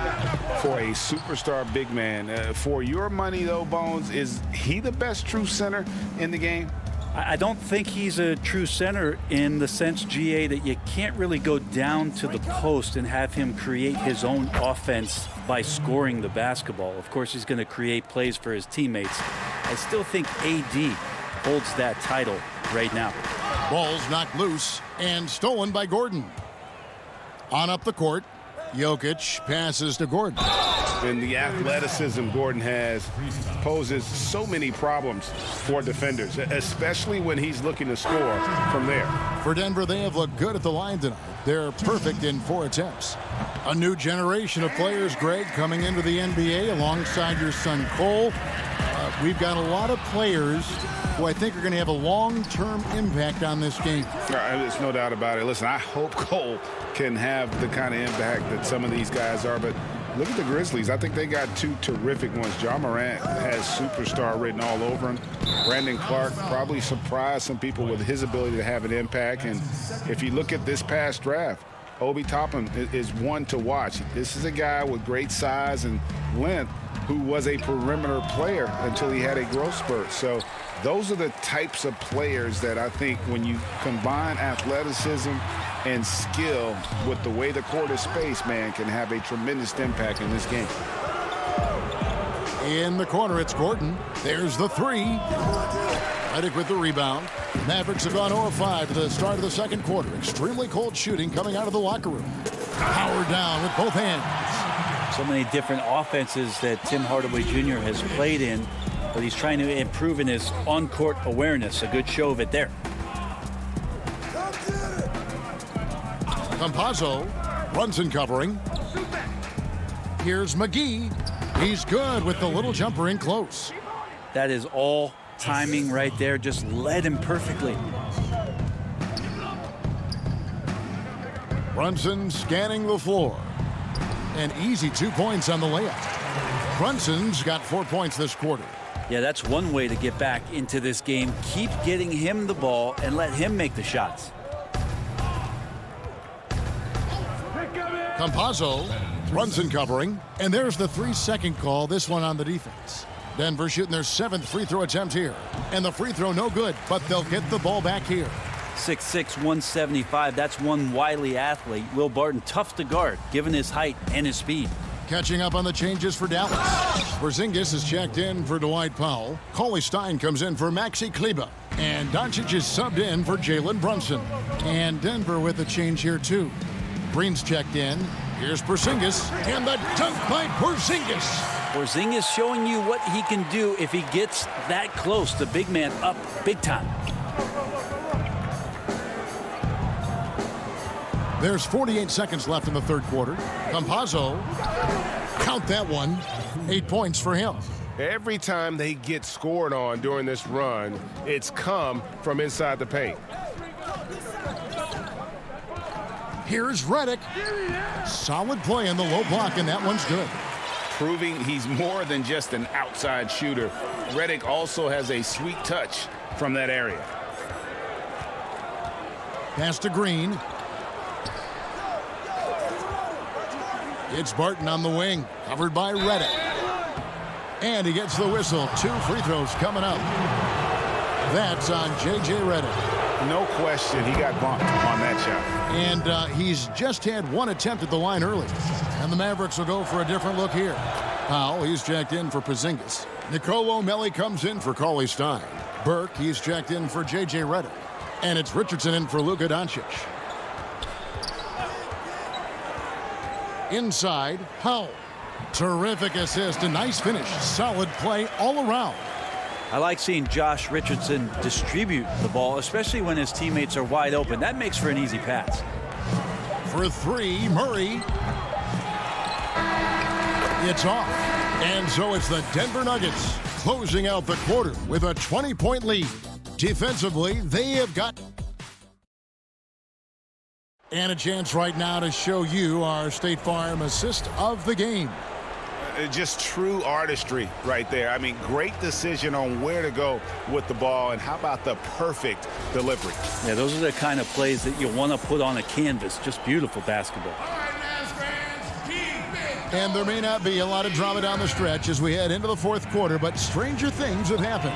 S3: for a superstar big man. For your money, though, Bones, is he the best true center in the game?
S2: I don't think he's a true center in the sense, GA, that you can't really go down to the post and have him create his own offense by scoring the basketball. Of course, he's going to create plays for his teammates. I still think AD holds that title right now.
S1: Ball's knocked loose and stolen by Gordon. On up the court, Jokic passes to Gordon.
S3: And the athleticism Gordon has poses so many problems for defenders, especially when he's looking to score from there.
S1: For Denver, they have looked good at the line tonight. They're perfect in 4 attempts. A new generation of players, Greg, coming into the NBA alongside your son Cole. We've got a lot of players who I think are going to have a long-term impact on this game.
S3: There's no doubt about it. Listen, I hope Cole can have the kind of impact that some of these guys are, but look at the Grizzlies. I think they got 2 terrific ones. Ja Morant has superstar written all over him. Brandon Clark probably surprised some people with his ability to have an impact. And if you look at this past draft, Obi Toppin is one to watch. This is a guy with great size and length who was a perimeter player until he had a growth spurt. So those are the types of players that I think when you combine athleticism and skill with the way the court is spaced, man, can have a tremendous impact in this game.
S1: In the corner, it's Gordon. There's the 3. Redick with the rebound. Mavericks have gone 0 of 5 to the start of the second quarter. Extremely cold shooting coming out of the locker room. Powered down with both hands.
S2: So many different offenses that Tim Hardaway Jr. has played in, but he's trying to improve in his on-court awareness. A good show of it there.
S1: Campazzo, Brunson covering. Here's McGee. He's good with the little jumper in close.
S2: That is all timing right there. Just led him perfectly.
S1: Brunson scanning the floor. An easy 2 points on the layup. Brunson's got 4 points this quarter.
S2: Yeah, that's one way to get back into this game. Keep getting him the ball and let him make the shots.
S1: Campazzo, Brunson covering, and there's the 3-second call, this one on the defense. Denver shooting their 7th free throw attempt here, and the free throw no good, but they'll get the ball back here.
S2: 6'6", 175, that's one wily athlete. Will Barton tough to guard, given his height and his speed.
S1: Catching up on the changes for Dallas. Porzingis is checked in for Dwight Powell. Cauley Stein comes in for Maxi Kleber. And Doncic is subbed in for Jalen Brunson. And Denver with a change here too. Green's checked in. Here's Porzingis. And the dunk by Porzingis.
S2: Porzingis showing you what he can do if he gets that close. The big man up big time.
S1: There's 48 seconds left in the third quarter. Campazzo, count that one. 8 points for him.
S5: Every time they get scored on during this run, it's come from inside the paint.
S1: Here's Redick. Solid play in the low block, and that one's good.
S3: Proving he's more than just an outside shooter. Redick also has a sweet touch from that area.
S1: Pass to Green. It's Barton on the wing, covered by Redick. And he gets the whistle. 2 free throws coming up. That's on J.J. Redick.
S3: No question he got bumped on that shot.
S1: And he's just had 1 attempt at the line early. And the Mavericks will go for a different look here. Powell, he's checked in for Porzingis. Nicolo Melli comes in for Cauley Stein. Burke, he's checked in for J.J. Redick. And it's Richardson in for Luka Doncic. Inside, Powell. Terrific assist, a nice finish. Solid play all around.
S2: I like seeing Josh Richardson distribute the ball, especially when his teammates are wide open. That makes for an easy pass.
S1: For 3, Murray. It's off. And so it's the Denver Nuggets closing out the quarter with a 20-point lead. Defensively, they have got... And a chance right now to show you our State Farm assist of the game.
S3: Just true artistry right there. I mean, great decision on where to go with the ball, and how about the perfect delivery?
S2: Yeah, those are the kind of plays that you want to put on a canvas. Just beautiful basketball.
S1: And there may not be a lot of drama down the stretch as we head into the fourth quarter, but stranger things have happened.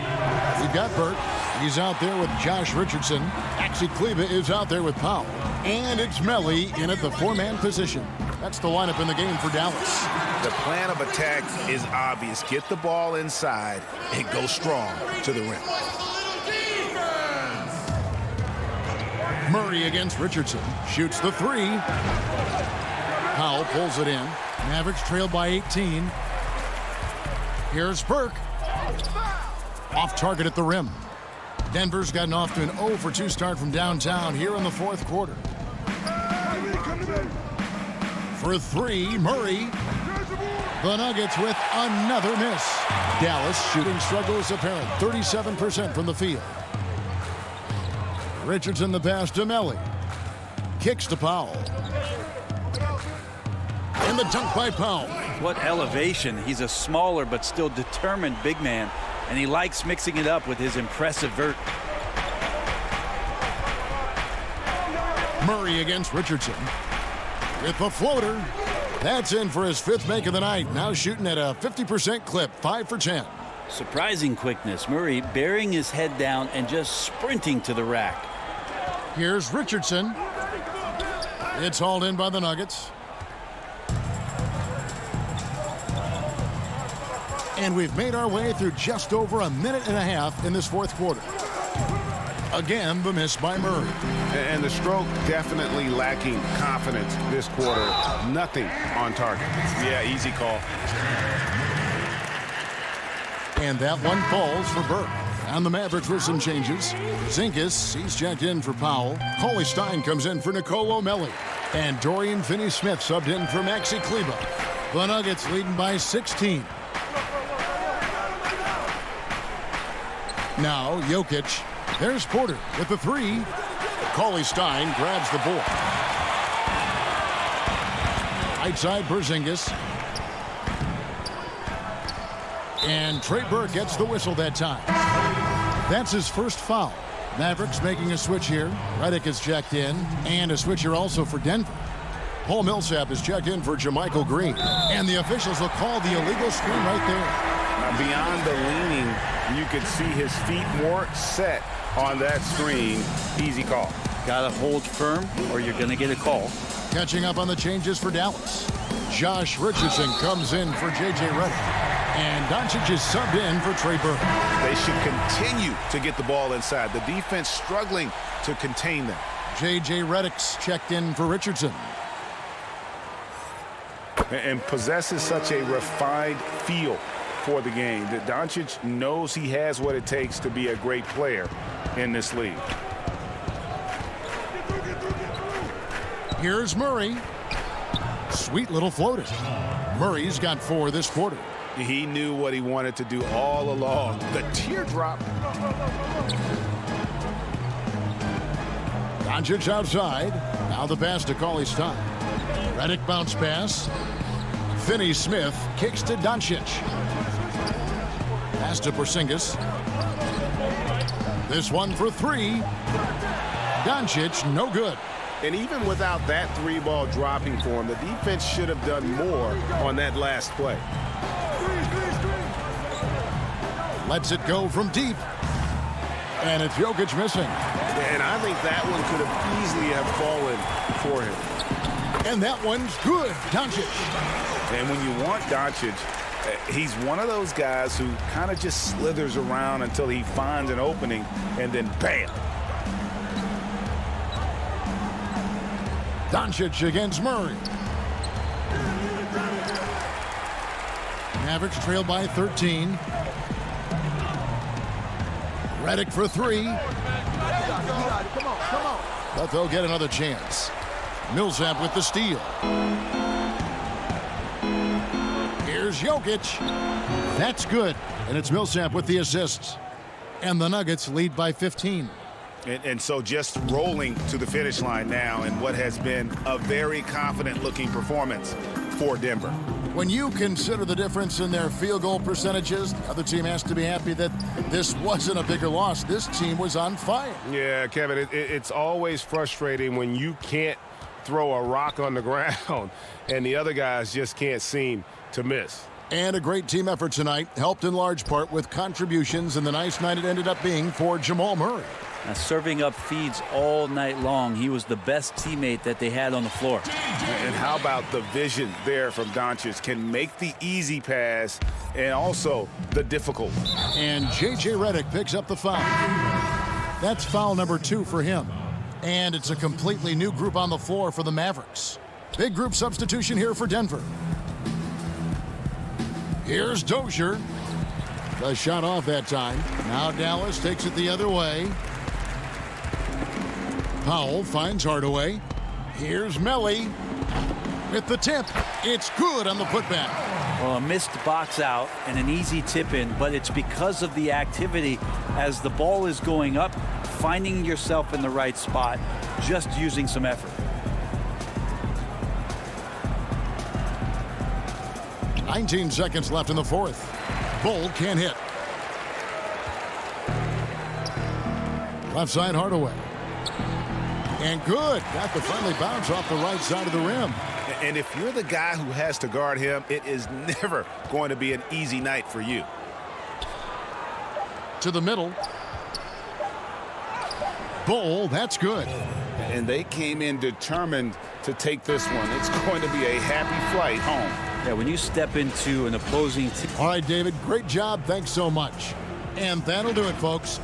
S1: We've got Burke. He's out there with Josh Richardson. Maxi Kleba is out there with Powell. And it's Melly in at the four-man position. That's the lineup in the game for Dallas.
S3: The plan of attack is obvious. Get the ball inside and go strong to the rim.
S1: Murray against Richardson. Shoots the three. Powell pulls it in. Mavericks trailed by 18. Here's Burke. Off target at the rim. Denver's gotten off to an 0 for 2 start from downtown here in the fourth quarter. For three, Murray. The Nuggets with another miss. Dallas shooting struggles apparent. 37% from the field. Richardson the pass to Melly. Kicks to Powell. And the dunk by Powell.
S2: What elevation. He's a smaller but still determined big man, and he likes mixing it up with his impressive vert.
S1: Murray against Richardson. With the floater. That's in for his 5th make of the night. Now shooting at a 50% clip. 5 for 10.
S2: Surprising quickness. Murray burying his head down and just sprinting to the rack.
S1: Here's Richardson. It's hauled in by the Nuggets. And we've made our way through just over a minute and a half in this fourth quarter. Again, the miss by Murray.
S3: And the stroke definitely lacking confidence this quarter. Nothing on target. Yeah, easy call.
S1: And that one falls for Burke. And the Mavericks with some changes. Zinkas, he's checked in for Powell. Cauley Stein comes in for Nicolo Melli. And Dorian Finney-Smith subbed in for Maxi Kleba. The Nuggets leading by 16. Now, Jokic. There's Porter with the three. Cauley Stein grabs the board. Right side, Porzingis. And Trey Burke gets the whistle that time. That's his first foul. Mavericks making a switch here. Redick is checked in. And a switch here also for Denver. Paul Millsap is checked in for JaMychal Green. And the officials will call the illegal screen right there.
S3: Now, beyond the leaning, you could see his feet more set on that screen. Easy call.
S2: Gotta hold firm or you're gonna get a call.
S1: Catching up on the changes for Dallas. Josh Richardson comes in for J.J. Redick. And Doncic is subbed in for Trey Burke.
S3: They should continue to get the ball inside. The defense struggling to contain them.
S1: J.J. Redick's checked in for Richardson.
S3: And possesses such a refined feel for the game that Doncic knows he has what it takes to be a great player in this league.
S1: Here's Murray. Sweet little floater. Murray's got 4 this quarter.
S3: He knew what he wanted to do all along. The teardrop.
S1: Doncic outside. Now the pass to Cauley Stein. Redick bounce pass. Finney-Smith kicks to Doncic. Pass to Porzingis. This one for 3. Doncic, no good.
S3: And even without that 3-ball dropping for him, the defense should have done more on that last play.
S1: Lets it go from deep. And it's Jokic missing.
S3: And I think that one could have easily have fallen for him.
S1: And that one's good. Doncic.
S3: And when you want Doncic, he's one of those guys who kind of just slithers around until he finds an opening, and then bam.
S1: Doncic against Murray. Mavericks trail by 13. Redick for 3. But they'll get another chance. Millsap with the steal. Here's Jokic. That's good. And it's Millsap with the assists. And the Nuggets lead by 15.
S3: And so just rolling to the finish line now in what has been a very confident-looking performance for Denver.
S1: When you consider the difference in their field goal percentages, the other team has to be happy that this wasn't a bigger loss. This team was on fire.
S3: Yeah, Kevin, it's always frustrating when you can't throw a rock on the ground and the other guys just can't seem to miss.
S1: And a great team effort tonight, helped in large part with contributions, and the nice night it ended up being for Jamal Murray.
S2: Now, serving up feeds all night long. He was the best teammate that they had on the floor.
S3: And how about the vision there from Doncic? Can make the easy pass and also the difficult.
S1: And J.J. Redick picks up the foul. That's foul number 2 for him. And it's a completely new group on the floor for the Mavericks. Big group substitution here for Denver. Here's Dozier. The shot off that time. Now Dallas takes it the other way. Powell finds Hardaway. Here's Melly with the tip. It's good on the putback.
S2: Well, a missed box out and an easy tip in, but it's because of the activity as the ball is going up, finding yourself in the right spot, just using some effort.
S1: 19 seconds left in the fourth. Bull can't hit. Left side Hardaway. And good. Got the friendly bounce off the right side of the rim.
S3: And if you're the guy who has to guard him, it is never going to be an easy night for you.
S1: To the middle. Bull, that's good.
S3: And they came in determined to take this one. It's going to be a happy flight home.
S2: Yeah, when you step into an opposing team.
S1: All right, David, great job. Thanks so much. And that'll do it, folks.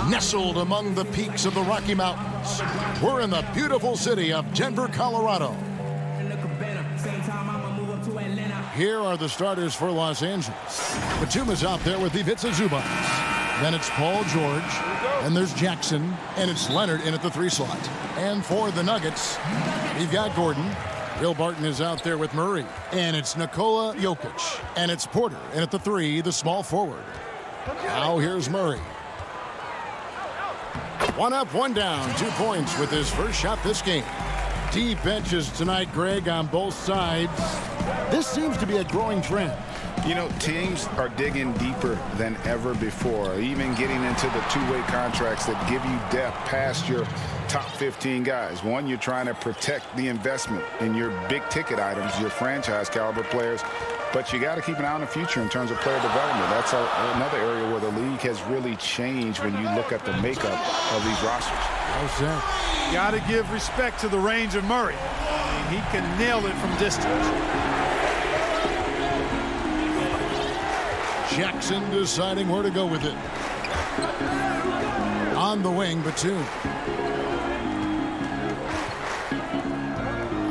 S1: Nestled among the peaks of the Rocky Mountains, we're in the beautiful city of Denver, Colorado. Here are the starters for Los Angeles. Batuma's out there with Ivica Zubac. Then it's Paul George, and there's Jackson, and it's Leonard in at the 3 slot. And for the Nuggets, we've got Gordon. Will Barton is out there with Murray, and it's Nikola Jokic, and it's Porter in at the 3, the small forward. Now here's Murray. One up, one down, 2 points with his first shot this game. Deep benches tonight, Greg, on both sides. This seems to be a growing trend.
S3: You know, teams are digging deeper than ever before, even getting into the two-way contracts that give you depth past your top 15 guys. One, you're trying to protect the investment in your big-ticket items, your franchise-caliber players, but you got to keep an eye on the future in terms of player development. That's another area where the league has really changed when you look at the makeup of these rosters.
S1: Well said.
S8: Got to give respect to the range of Murray. I mean, he can nail it from distance.
S1: Jackson deciding where to go with it. On the wing, Batum.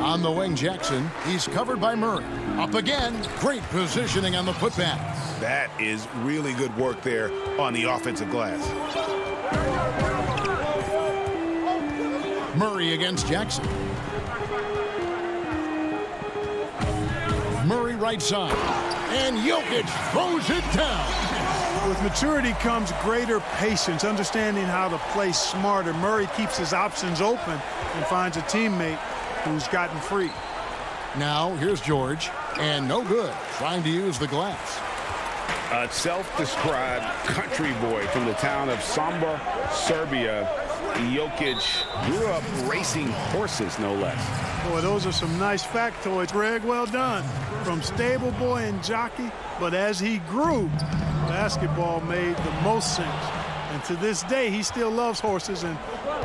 S1: On the wing, Jackson. He's covered by Murray. Up again. Great positioning on the putback.
S3: That is really good work there on the offensive glass.
S1: Murray against Jackson. Murray right side. And Jokic throws it down.
S8: With maturity comes greater patience, understanding how to play smarter. Murray keeps his options open and finds a teammate who's gotten free.
S1: Now here's George. And no good. Trying to use the glass.
S3: A self-described country boy from the town of Samba, Serbia. Jokic grew up racing horses, no less.
S8: Boy, those are some nice factoids, Greg. Well done. From stable boy and jockey, but as he grew, basketball made the most sense. And to this day, he still loves horses and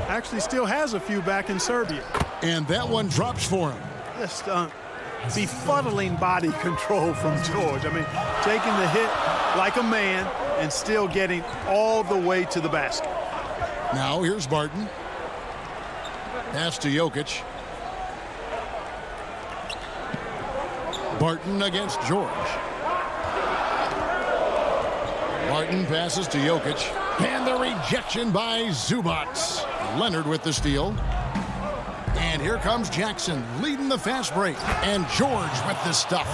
S8: actually still has a few back in Serbia.
S1: And that one drops for him.
S8: Just befuddling body control from George. I mean, taking the hit like a man and still getting all the way to the basket.
S1: Now here's Barton. Pass to Jokic. Barton against George. Barton passes to Jokic. And the rejection by Zubats. Leonard with the steal. And here comes Jackson leading the fast break. And George with the stuff.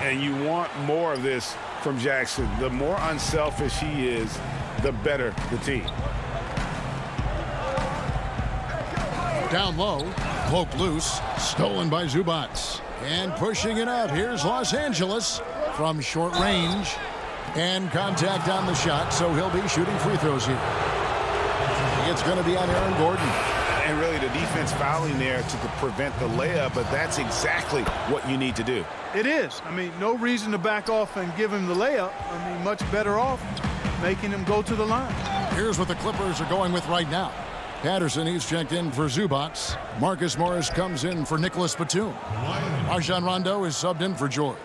S3: And you want more of this from Jackson. The more unselfish he is, the better the team.
S1: Down low, cloak loose, stolen by Zubats. And pushing it up, here's Los Angeles from short range. And contact on the shot, so he'll be shooting free throws here. It's going to be on Aaron Gordon.
S3: And really the defense fouling there to prevent the layup, but that's exactly what you need to do.
S8: It is. I mean, no reason to back off and give him the layup. I mean, much better off making him go to the line.
S1: Here's what the Clippers are going with right now. Patterson, he's checked in for Zubats. Marcus Morris comes in for Nicholas Batum. Rajon Rondo is subbed in for George.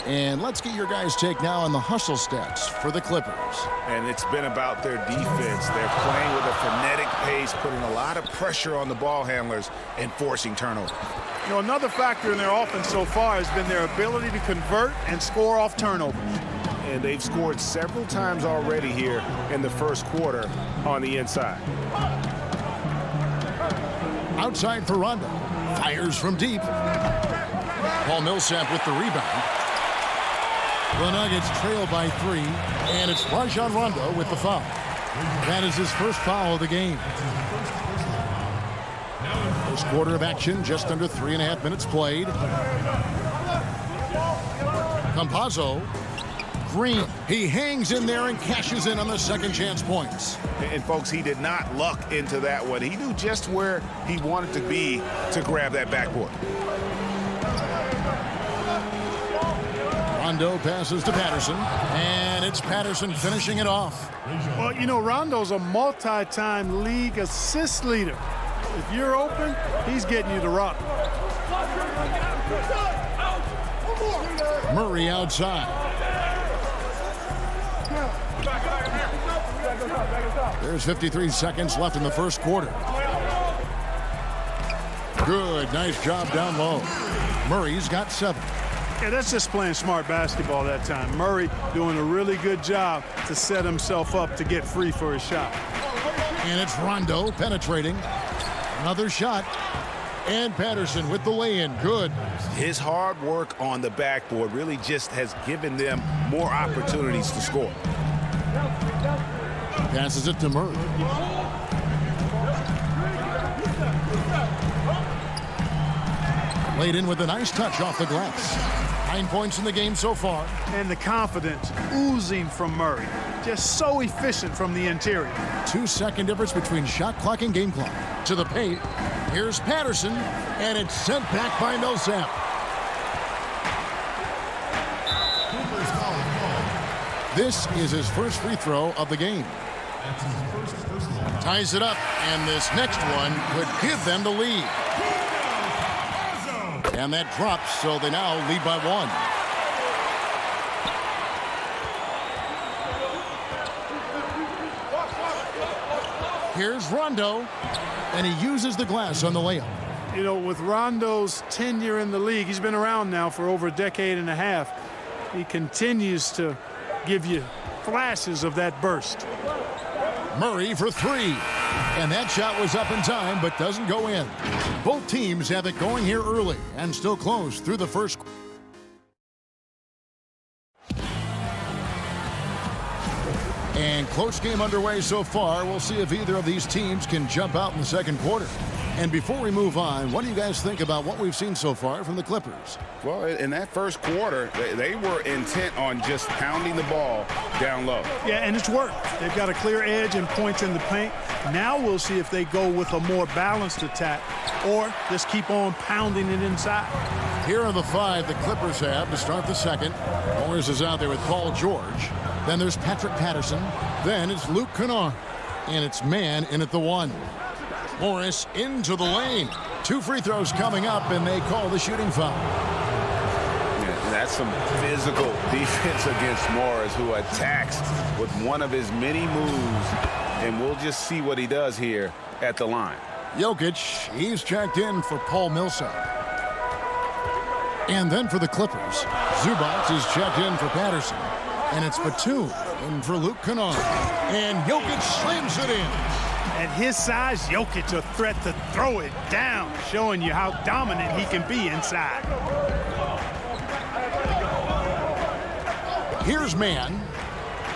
S1: And let's get your guys' take now on the hustle stats for the Clippers.
S3: And it's been about their defense. They're playing with a frenetic pace, putting a lot of pressure on the ball handlers and forcing turnover.
S8: You know, another factor in their offense so far has been their ability to convert and score off turnovers.
S3: And they've scored several times already here in the first quarter on the inside.
S1: Outside for Rondo. Fires from deep. Paul Millsap with the rebound. The Nuggets trail by 3, and it's Rajon Rondo with the foul. That is his first foul of the game. First quarter of action, just under 3.5 minutes played. Campazzo. Green. He hangs in there and cashes in on the second chance points.
S3: And folks, he did not luck into that one. He knew just where he wanted to be to grab that backboard.
S1: Rondo passes to Patterson, and it's Patterson finishing it off.
S8: Well, you know, Rondo's a multi-time league assist leader. If you're open, he's getting you to rock.
S1: Murray outside. There's 53 seconds left in the first quarter. Good, nice job down low. Murray's got 7.
S8: Yeah, that's just playing smart basketball that time. Murray doing a really good job to set himself up to get free for his shot.
S1: And it's Rondo penetrating. Another shot. And Patterson with the lay-in. Good.
S3: His hard work on the backboard really just has given them more opportunities to score.
S1: Passes it to Murray. Laid in with a nice touch off the glass. 9 points in the game so far.
S8: And the confidence oozing from Murray. Just so efficient from the interior.
S1: 2-second difference between shot clock and game clock. To the paint. Here's Patterson, and it's sent back by Millsap. This is his first free throw of the game. Ties it up, and this next one could give them the lead. And that drops, so they now lead by 1. Here's Rondo, and he uses the glass on the layup.
S8: You know, with Rondo's tenure in the league, he's been around now for over a decade and a half. He continues to give you flashes of that burst.
S1: Murray for 3. And that shot was up in time, but doesn't go in. Both teams have it going here early and still close through the first. And close game underway so far. We'll see if either of these teams can jump out in the second quarter. And before we move on, what do you guys think about what we've seen so far from the Clippers?
S3: Well, in that first quarter, they were intent on just pounding the ball down low.
S8: Yeah, and it's worked. They've got a clear edge and points in the paint. Now we'll see if they go with a more balanced attack or just keep on pounding it inside.
S1: Here are the 5 the Clippers have to start the second. Morris is out there with Paul George. Then there's Patrick Patterson. Then it's Luke Kennard. And it's man in at the 1. Morris into the lane. 2 free throws coming up, and they call the shooting foul.
S3: Yeah, that's some physical defense against Morris, who attacks with one of his many moves. And we'll just see what he does here at the line.
S1: Jokic, he's checked in for Paul Millsap. And then for the Clippers, Zubac is checked in for Patterson. And it's Batum in for Luke Kennard. And Jokic slams it in.
S8: At his size, Jokic a threat to throw it down, showing you how dominant he can be inside.
S1: Here's man.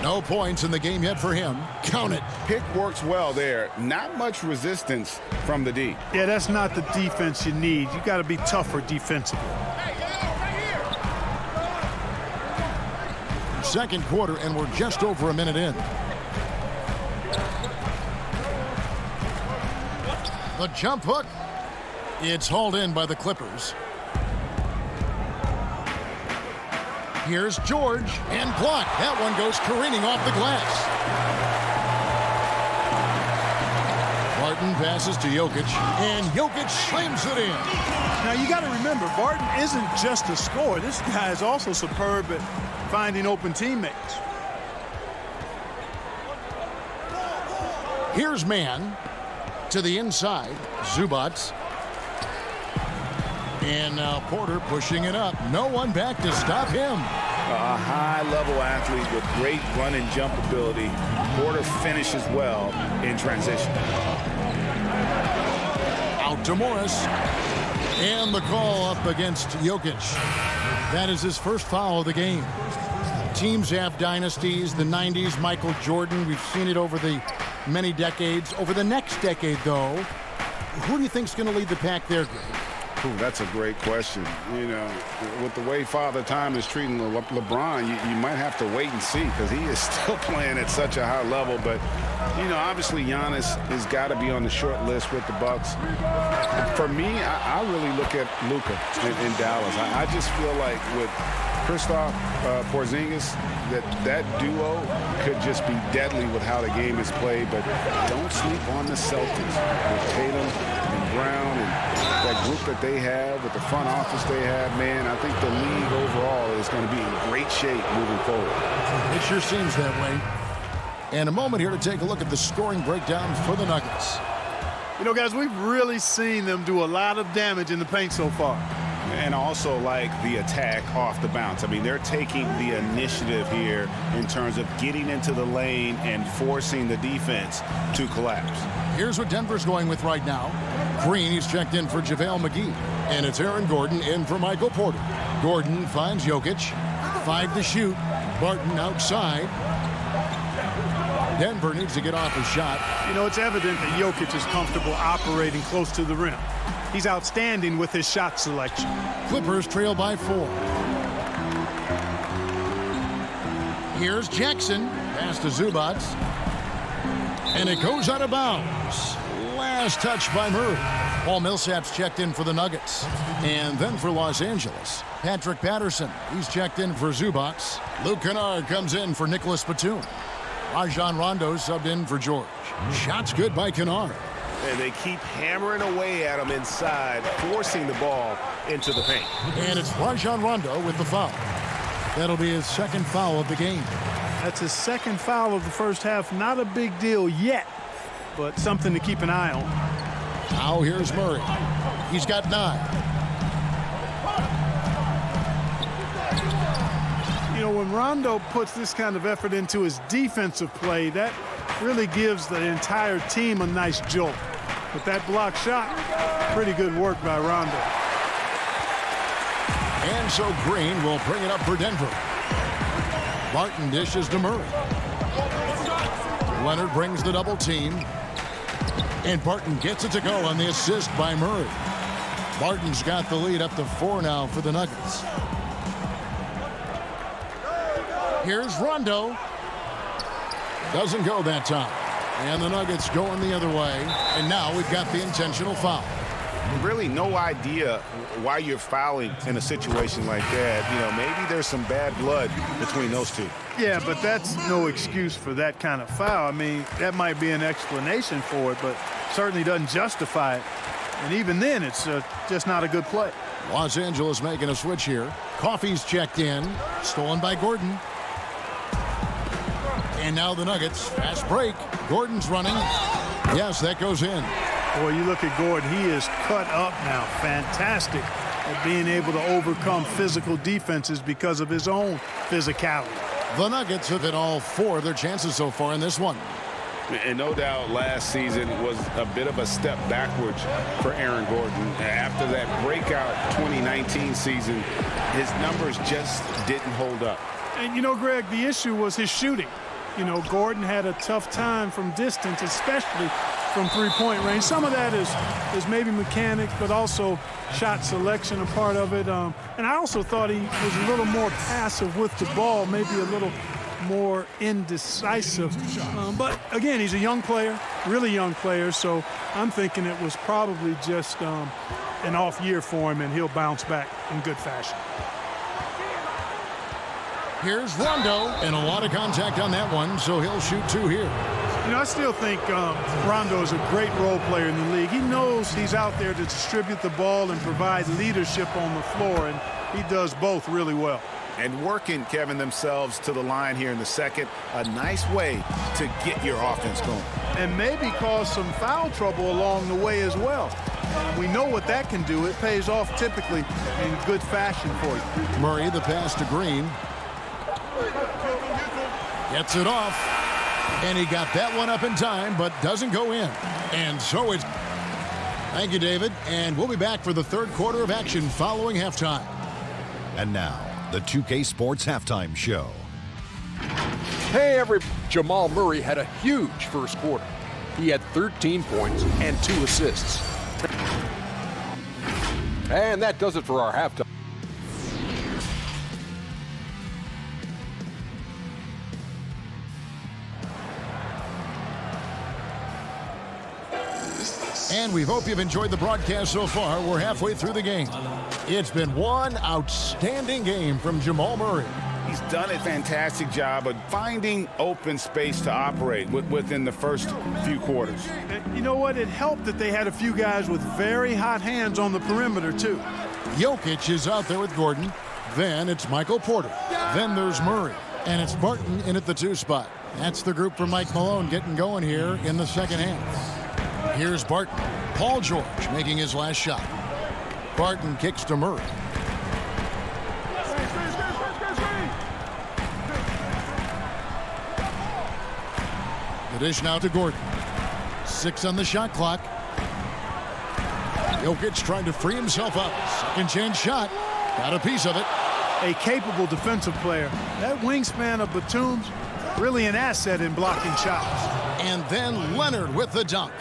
S1: No points in the game yet for him. Count it.
S3: Pick works well there. Not much resistance from the D.
S8: Yeah, that's not the defense you need. You got to be tougher defensively.
S1: Second quarter, and we're just over a minute in. The jump hook. It's hauled in by the Clippers. Here's George, and blocked. That one goes careening off the glass. Barton passes to Jokic, and Jokic slams it in.
S8: Now, you got to remember, Barton isn't just a scorer. This guy is also superb at finding open teammates.
S1: Here's man to the inside. Zubac. And now Porter pushing it up. No one back to stop him.
S3: A high-level athlete with great run and jump ability. Porter finishes well in transition.
S1: Out to Morris. And the call up against Jokic. That is his first foul of the game. Teams have dynasties. The 90s, Michael Jordan. We've seen it over the many decades. Over the next decade, though, who do you think is going to lead the pack there, Greg?
S3: Ooh, that's a great question. You know, with the way Father Time is treating LeBron, you might have to wait and see, because he is still playing at such a high level. But, you know, obviously Giannis has got to be on the short list with the Bucks. For me, I really look at Luka in Dallas. I just feel like with Kristaps Porzingis, that duo could just be deadly with how the game is played. But don't sleep on the Celtics with Tatum and Brown and that group that they have, with the front office they have. Man, I think the league overall is going to be in great shape moving forward.
S1: It sure seems that way. And a moment here to take a look at the scoring breakdown for the Nuggets.
S8: You know, guys, we've really seen them do a lot of damage in the paint so far.
S3: And also like the attack off the bounce. I mean, they're taking the initiative here in terms of getting into the lane and forcing the defense to collapse.
S1: Here's what Denver's going with right now. Green, he's checked in for JaVale McGee. And it's Aaron Gordon in for Michael Porter. Gordon finds Jokic. 5 to shoot. Barton outside. Denver needs to get off a shot.
S8: You know, it's evident that Jokic is comfortable operating close to the rim. He's outstanding with his shot selection.
S1: Clippers trail by 4. Here's Jackson. Pass to Zubats. And it goes out of bounds. Last touch by Murray. Paul Millsap's checked in for the Nuggets. And then for Los Angeles, Patrick Patterson. He's checked in for Zubats. Luke Kennard comes in for Nicholas Batum. Rajon Rondo subbed in for George. Shots good by Kennard.
S3: And they keep hammering away at him inside, forcing the ball into the paint.
S1: And it's Rajon Rondo with the foul. That'll be his second foul of the game.
S8: That's his second foul of the first half. Not a big deal yet, but something to keep an eye on.
S1: Now here's Murray. He's got 9.
S8: You know, when Rondo puts this kind of effort into his defensive play, that really gives the entire team a nice jolt. But that block shot, pretty good work by Rondo.
S1: And so Green will bring it up for Denver. Martin dishes to Murray. Leonard brings the double team. And Barton gets it to go on the assist by Murray. Barton's got the lead up to 4 now for the Nuggets. Here's Rondo. Doesn't go that time. And the Nuggets going the other way. And now we've got the intentional foul.
S3: Really no idea why you're fouling in a situation like that. You know, maybe there's some bad blood between those two.
S8: Yeah, but that's no excuse for that kind of foul. I mean, that might be an explanation for it, but certainly doesn't justify it. And even then, it's just not a good play.
S1: Los Angeles making a switch here. Coffey's checked in. Stolen by Gordon. And now the Nuggets. Fast break. Gordon's running. Yes, that goes in.
S8: Boy, you look at Gordon. He is cut up now. Fantastic at being able to overcome physical defenses because of his own physicality.
S1: The Nuggets have hit all 4 of their chances so far in this one.
S3: And no doubt last season was a bit of a step backwards for Aaron Gordon. After that breakout 2019 season, his numbers just didn't hold up.
S8: And, you know, Greg, the issue was his shooting. You know, Gordon had a tough time from distance, especially from three-point range. Some of that is maybe mechanic, but also shot selection a part of it. And I also thought he was a little more passive with the ball, maybe a little more indecisive. But, again, he's a young player, really young player, so I'm thinking it was probably just an off year for him, and he'll bounce back in good fashion.
S1: Here's Rondo, and a lot of contact on that one, so he'll shoot 2 here.
S8: You know, I still think Rondo is a great role player in the league. He knows he's out there to distribute the ball and provide leadership on the floor, and he does both really well.
S3: And working, Kevin, themselves to the line here in the second. A nice way to get your offense going.
S8: And maybe cause some foul trouble along the way as well. We know what that can do. It pays off typically in good fashion for you.
S1: Murray, the pass to Green. Gets it off. And he got that one up in time, but doesn't go in. And so it's... Thank you, David. And we'll be back for the third quarter of action following halftime.
S4: And now, the 2K Sports Halftime Show.
S5: Hey, Jamal Murray had a huge first quarter. He had 13 points and 2 assists. And that does it for our halftime.
S1: And we hope you've enjoyed the broadcast so far. We're halfway through the game. It's been one outstanding game from Jamal Murray.
S3: He's done a fantastic job of finding open space to operate within the first few quarters.
S8: You know what? It helped that they had a few guys with very hot hands on the perimeter, too.
S1: Jokic is out there with Gordon. Then it's Michael Porter. Then there's Murray. And it's Barton in at the 2 spot. That's the group for Mike Malone getting going here in the second half. Here's Barton. Paul George making his last shot. Barton kicks to Murray. The dish now to Gordon. 6 on the shot clock. Jokic trying to free himself up. Second chance shot. Got a piece of it.
S8: A capable defensive player. That wingspan of Batum's, Really an asset in blocking shots.
S1: And then Leonard with the dunk.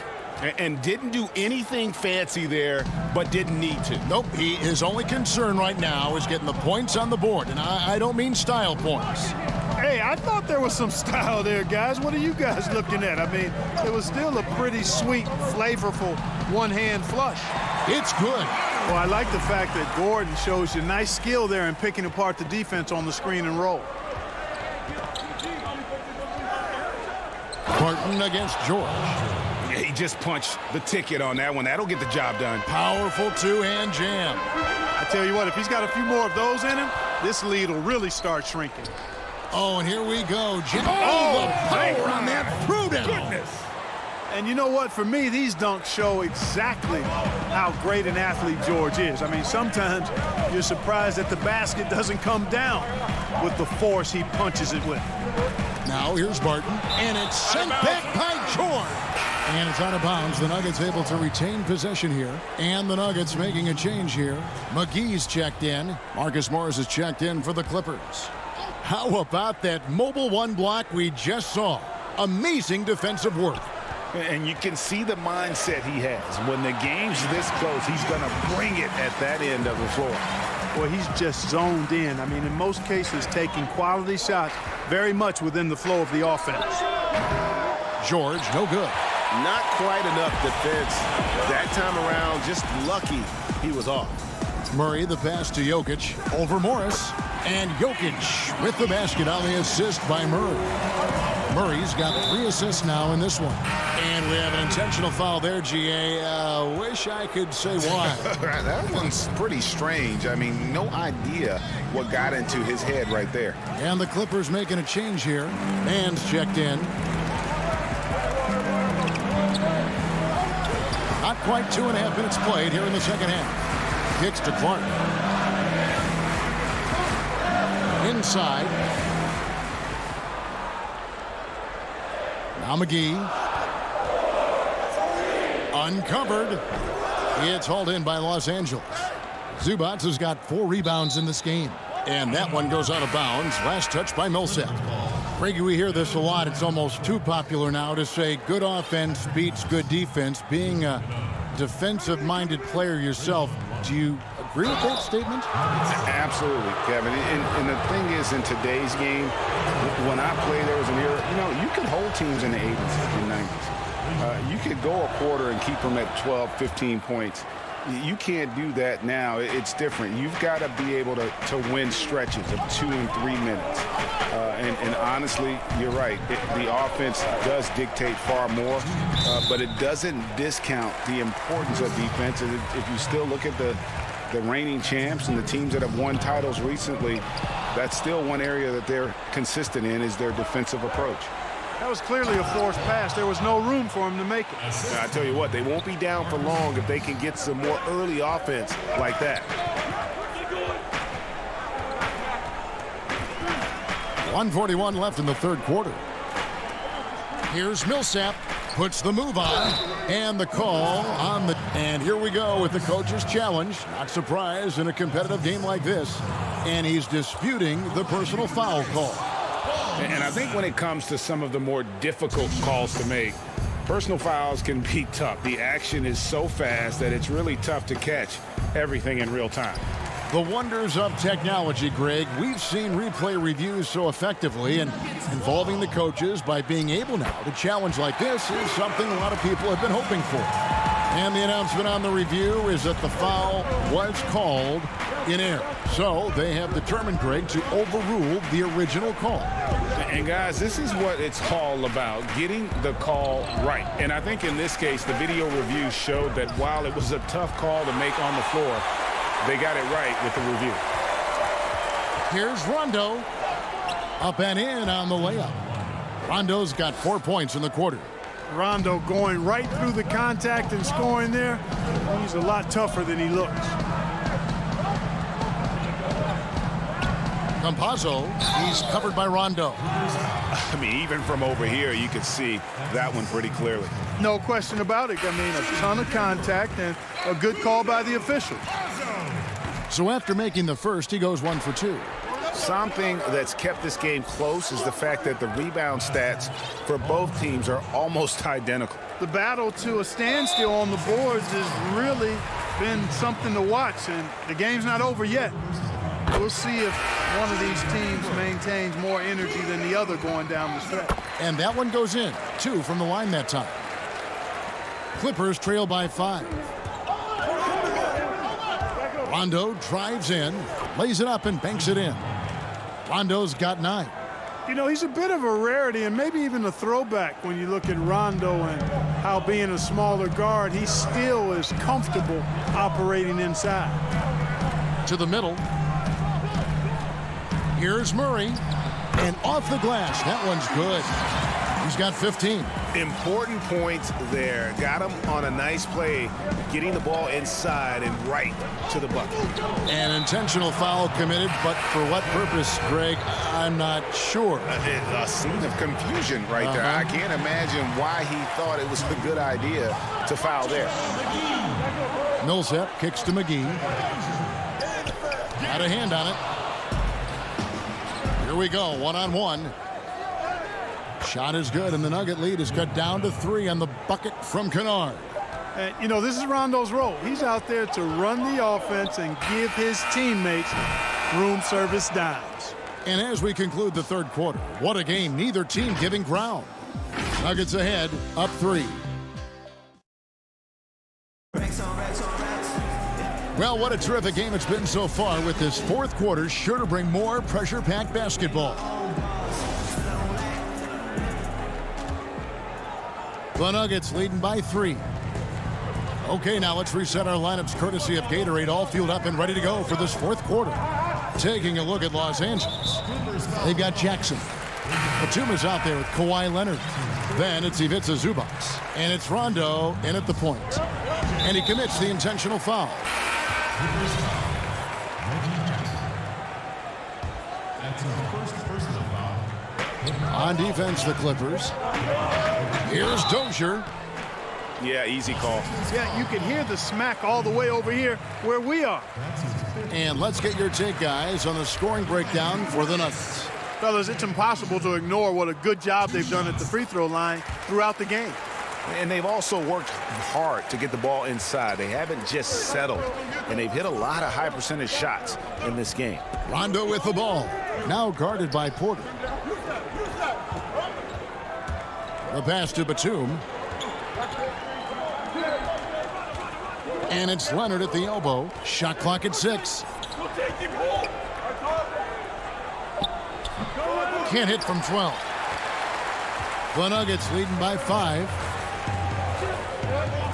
S7: And didn't do anything fancy there, but didn't need to.
S1: Nope, his only concern right now is getting the points on the board. And I don't mean style points.
S8: Hey, I thought there was some style there, guys. What are you guys looking at? I mean, it was still a pretty sweet, flavorful one-hand flush.
S1: It's good.
S8: Well, I like the fact that Gordon shows you nice skill there in picking apart the defense on the screen and roll.
S1: Barton against George.
S7: Yeah, he just punched the ticket on that one. That'll get the job done.
S1: Powerful two-hand jam.
S8: I tell you what, if he's got a few more of those in him, this lead will really start shrinking.
S1: Oh, and here we go. The power on that throwdown.
S7: Goodness.
S8: And you know what? For me, these dunks show exactly how great an athlete George is. I mean, sometimes you're surprised that the basket doesn't come down with the force he punches it with.
S1: Now here's Barton, and it's sent back by George. And it's out of bounds. The Nuggets able to retain possession here. And the Nuggets making a change here. McGee's checked in. Marcus Morris is checked in for the Clippers. How about that mobile one block we just saw? Amazing defensive work.
S7: And you can see the mindset he has. When the game's this close, he's going to bring it at that end of the floor.
S8: Well, he's just zoned in. I mean, in most cases, taking quality shots very much within the flow of the offense.
S1: George, no good.
S12: Not quite enough defense that time around. Just lucky he was off.
S1: Murray, the pass to Jokic. Over Morris. And Jokic with the basket on the assist by Murray. Murray's got 3 assists now in this one. And we have an intentional foul there, GA. Wish I could say why.
S3: That one's pretty strange. I mean, no idea what got into his head right there.
S1: And the Clippers making a change here. Man's checked in. Not quite 2.5 minutes played here in the second half. Kicks to Clark. Inside. Now McGee. Uncovered. It's hauled in by Los Angeles. Zubac has got 4 rebounds in this game. And that one goes out of bounds. Last touch by Millsap. Greggy, we hear this a lot. It's almost too popular now to say good offense beats good defense. Being a defensive-minded player yourself, do you agree with that statement?
S3: Absolutely, Kevin. And the thing is, in today's game, when I played, there was an era, you could hold teams in the 80s and 90s. You could go a quarter and keep them at 12, 15 points. You can't do that now. It's different. You've got to be able to win stretches of 2 and 3 minutes. And honestly, you're right. The offense does dictate far more, but it doesn't discount the importance of defense. And if you still look at the reigning champs and the teams that have won titles recently, that's still one area that they're consistent in is their defensive approach.
S8: That was clearly a forced pass. There was no room for him to make it.
S12: I tell you what, they won't be down for long if they can get some more early offense like that.
S1: 1:41 left in the third quarter. Here's Millsap. Puts the move on. And the call on the... And here we go with the coach's challenge. Not surprised in a competitive game like this. And he's disputing the personal foul call.
S7: And I think when it comes to some of the more difficult calls to make, personal fouls can be tough. The action is so fast that it's really tough to catch everything in real time.
S1: The wonders of technology, Greg. We've seen replay reviews so effectively, and involving the coaches by being able now to challenge like this is something a lot of people have been hoping for. And the announcement on the review is that the foul was called in error. So they have determined, Greg, to overrule the original call.
S7: And guys, this is what it's all about, getting the call right. And I think in this case, the video review showed that while it was a tough call to make on the floor, they got it right with the review.
S1: Here's Rondo. Up and in on the layup. Rondo's got 4 points in the quarter.
S8: Rondo going right through the contact and scoring there. He's a lot tougher than he looks.
S1: Campazzo, he's covered by Rondo.
S12: I mean, even from over here, you could see that one pretty clearly.
S8: No question about it. I mean, a ton of contact and a good call by the officials.
S1: So after making the first, he goes 1 for 2.
S3: Something that's kept this game close is the fact that the rebound stats for both teams are almost identical.
S8: The battle to a standstill on the boards has really been something to watch, and the game's not over yet. We'll see if one of these teams maintains more energy than the other going down the stretch.
S1: And that one goes in. 2 from the line that time. Clippers trail by 5. Rondo drives in, lays it up and banks it in. Rondo's got 9.
S8: You know, he's a bit of a rarity and maybe even a throwback when you look at Rondo and how being a smaller guard, he still is comfortable operating inside.
S1: To the middle. Here's Murray. And off the glass. That one's good. He's got 15.
S3: Important points there. Got him on a nice play, getting the ball inside and right to the bucket.
S1: An intentional foul committed, but for what purpose, Greg, I'm not sure.
S3: A scene of confusion right there. I can't imagine why he thought it was a good idea to foul there.
S1: Millsap kicks to McGee. Got a hand on it. Here we go, one-on-one. Shot is good, and the Nugget lead is cut down to 3 on the bucket from Kennard.
S8: And, you know, this is Rondo's role. He's out there to run the offense and give his teammates room service dimes.
S1: And as we conclude the third quarter, what a game, neither team giving ground. Nuggets ahead, up 3. Well, what a terrific game it's been so far, with this fourth quarter sure to bring more pressure-packed basketball. The Nuggets leading by 3. Okay, now let's reset our lineups courtesy of Gatorade, all fueled up and ready to go for this fourth quarter. Taking a look at Los Angeles. They've got Jackson. Batum's out there with Kawhi Leonard. Then it's Ivica Zubac. And it's Rondo in at the point. And he commits the intentional foul.
S10: That's his first personal foul.
S1: On defense, the Clippers. Here's Dozier.
S3: Yeah, easy call.
S8: Yeah, you can hear the smack all the way over here where we are.
S1: And let's get your take, guys, on the scoring breakdown for the Nuggets.
S8: Fellas, it's impossible to ignore what a good job they've done at the free throw line throughout the game.
S3: And they've also worked hard to get the ball inside. They haven't just settled. And they've hit a lot of high percentage shots in this game.
S1: Rondo with the ball. Now guarded by Porter. The pass to Batum. And it's Leonard at the elbow. Shot clock at 6. Can't hit from 12. The Nuggets leading by 5.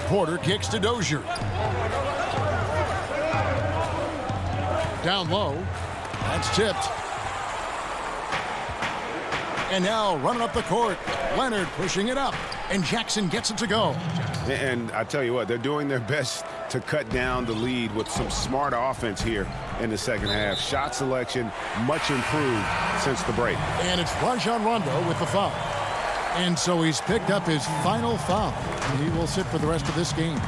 S1: Porter kicks to Dozier. Down low. That's tipped. And now running up the court. Leonard pushing it up. And Jackson gets it to go.
S3: And I tell you what, they're doing their best to cut down the lead with some smart offense here in the second half. Shot selection much improved since the break.
S1: And it's Rajon Rondo with the foul. And so he's picked up his final foul. And he will sit for the rest of this game.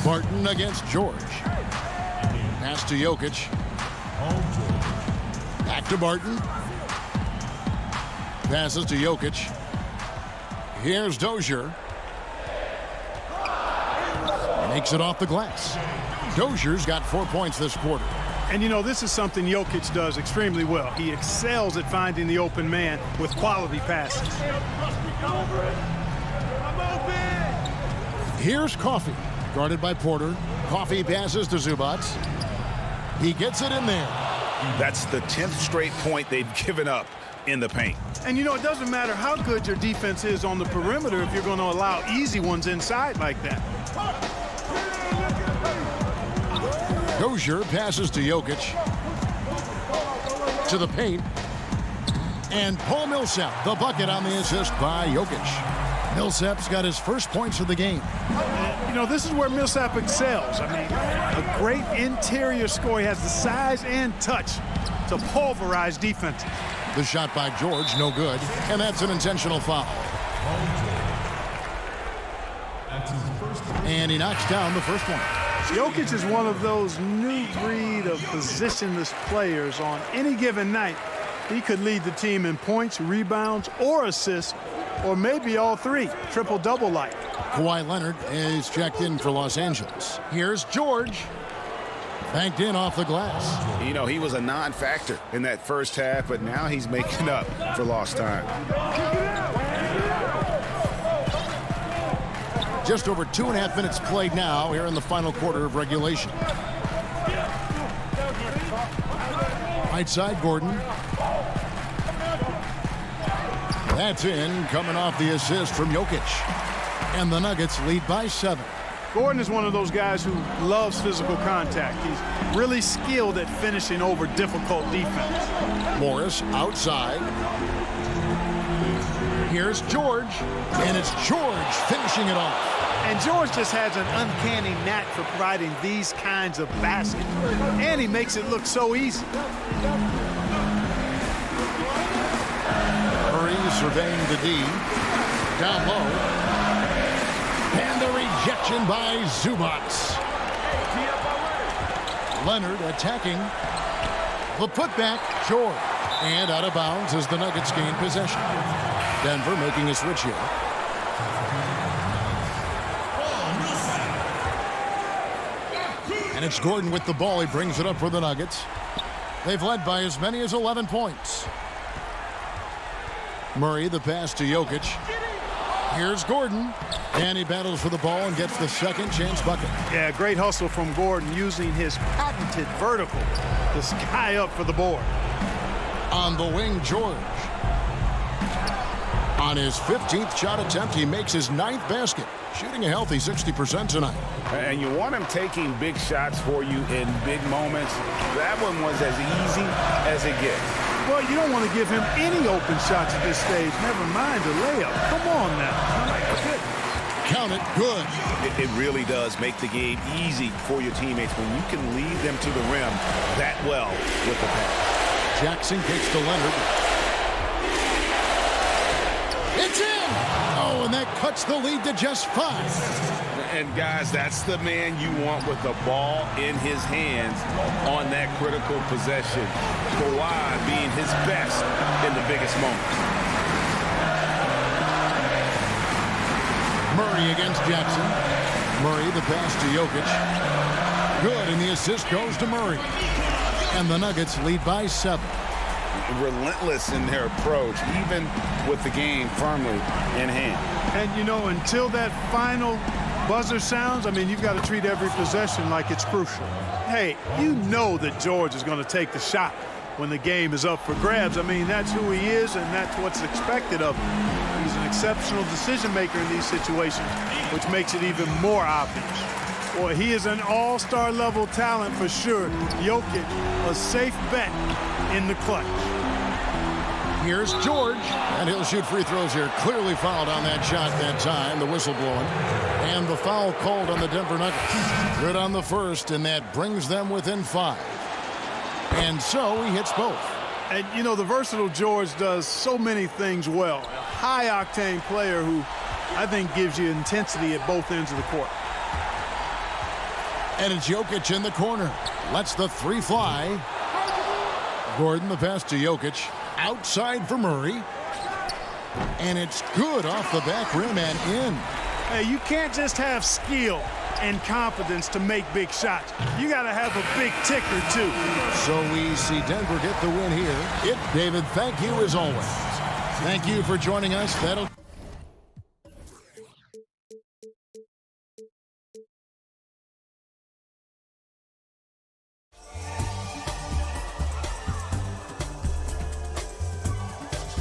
S1: Barton against George. Pass to Jokic. Back to Barton. Passes to Jokic. Here's Dozier. Makes it off the glass. Dozier's got 4 points this quarter.
S8: And, you know, this is something Jokic does extremely well. He excels at finding the open man with quality passes.
S1: Here's Coffey, guarded by Porter. Coffey passes to Zubac. He gets it in there.
S3: That's the 10th straight point they've given up in the paint.
S8: And, you know, it doesn't matter how good your defense is on the perimeter if you're going to allow easy ones inside like that.
S1: Dozier passes to Jokic. To the paint. And Paul Millsap, the bucket on the assist by Jokic. Millsap's got his first points of the game.
S8: You know, this is where Millsap excels. I mean, a great interior score. He has the size and touch to pulverize defenses.
S1: The shot by George, no good. And that's an intentional foul. And he knocks down the first one.
S8: Jokic is one of those new breed of positionless players. On any given night, he could lead the team in points, rebounds, or assists, or maybe all three, triple-double like.
S1: Kawhi Leonard is checked in for Los Angeles. Here's George. Banked in off the glass.
S3: You know, he was a non-factor in that first half, but now he's making up for lost time.
S1: Just over 2.5 minutes played now here in the final quarter of regulation. Right side, Gordon. That's in, coming off the assist from Jokic. And the Nuggets lead by 7.
S8: Gordon is one of those guys who loves physical contact. He's really skilled at finishing over difficult defense.
S1: Morris outside. Here's George, and it's George finishing it off.
S8: And George just has an uncanny knack for providing these kinds of baskets. And he makes it look so easy.
S1: Murray surveying the D. Down low. And the rejection by Zubac. Leonard attacking. The putback, short. And out of bounds as the Nuggets gain possession. Denver making a switch here. And it's Gordon with the ball. He brings it up for the Nuggets. They've led by as many as 11 points. Murray, the pass to Jokic. Here's Gordon. And he battles for the ball and gets the second chance bucket.
S8: Yeah, great hustle from Gordon using his patented vertical to sky up for the board.
S1: On the wing, George. On his 15th shot attempt, he makes his 9th basket, shooting a healthy 60% tonight.
S3: And you want him taking big shots for you in big moments. That one was as easy as it gets.
S8: Well, you don't want to give him any open shots at this stage, never mind a layup. Come on now.
S1: Count it, good.
S12: It really does make the game easy for your teammates when you can lead them to the rim that well with the pass.
S1: Jackson kicks to Leonard. It's in! Oh, and that cuts the lead to just 5.
S3: And, guys, that's the man you want with the ball in his hands on that critical possession. Kawhi being his best in the biggest moments.
S1: Murray against Jackson. Murray, the pass to Jokic. Good, and the assist goes to Murray. And the Nuggets lead by 7.
S3: Relentless in their approach, even with the game firmly in hand.
S8: And, you know, until that final buzzer sounds, I mean, you've got to treat every possession like it's crucial. Hey, you know that George is going to take the shot when the game is up for grabs. I mean, that's who he is, and that's what's expected of him. He's an exceptional decision maker in these situations, which makes it even more obvious. Boy, he is an all-star level talent for sure. Jokic, a safe bet in the clutch.
S1: Here's George, and he'll shoot free throws here. Clearly fouled on that shot that time, the whistle blowing. And the foul called on the Denver Nuggets. Good on the first, and that brings them within 5. And so he hits both.
S8: And, you know, the versatile George does so many things well. A high-octane player who I think gives you intensity at both ends of the court.
S1: And it's Jokic in the corner. Lets the 3 fly. Gordon, the pass to Jokic. Outside for Murray. And it's good off the back rim and in.
S8: Hey, you can't just have skill and confidence to make big shots. You got to have a big ticker, too.
S1: So we see Denver get the win here. David, thank you as always. Thank you for joining us. That'll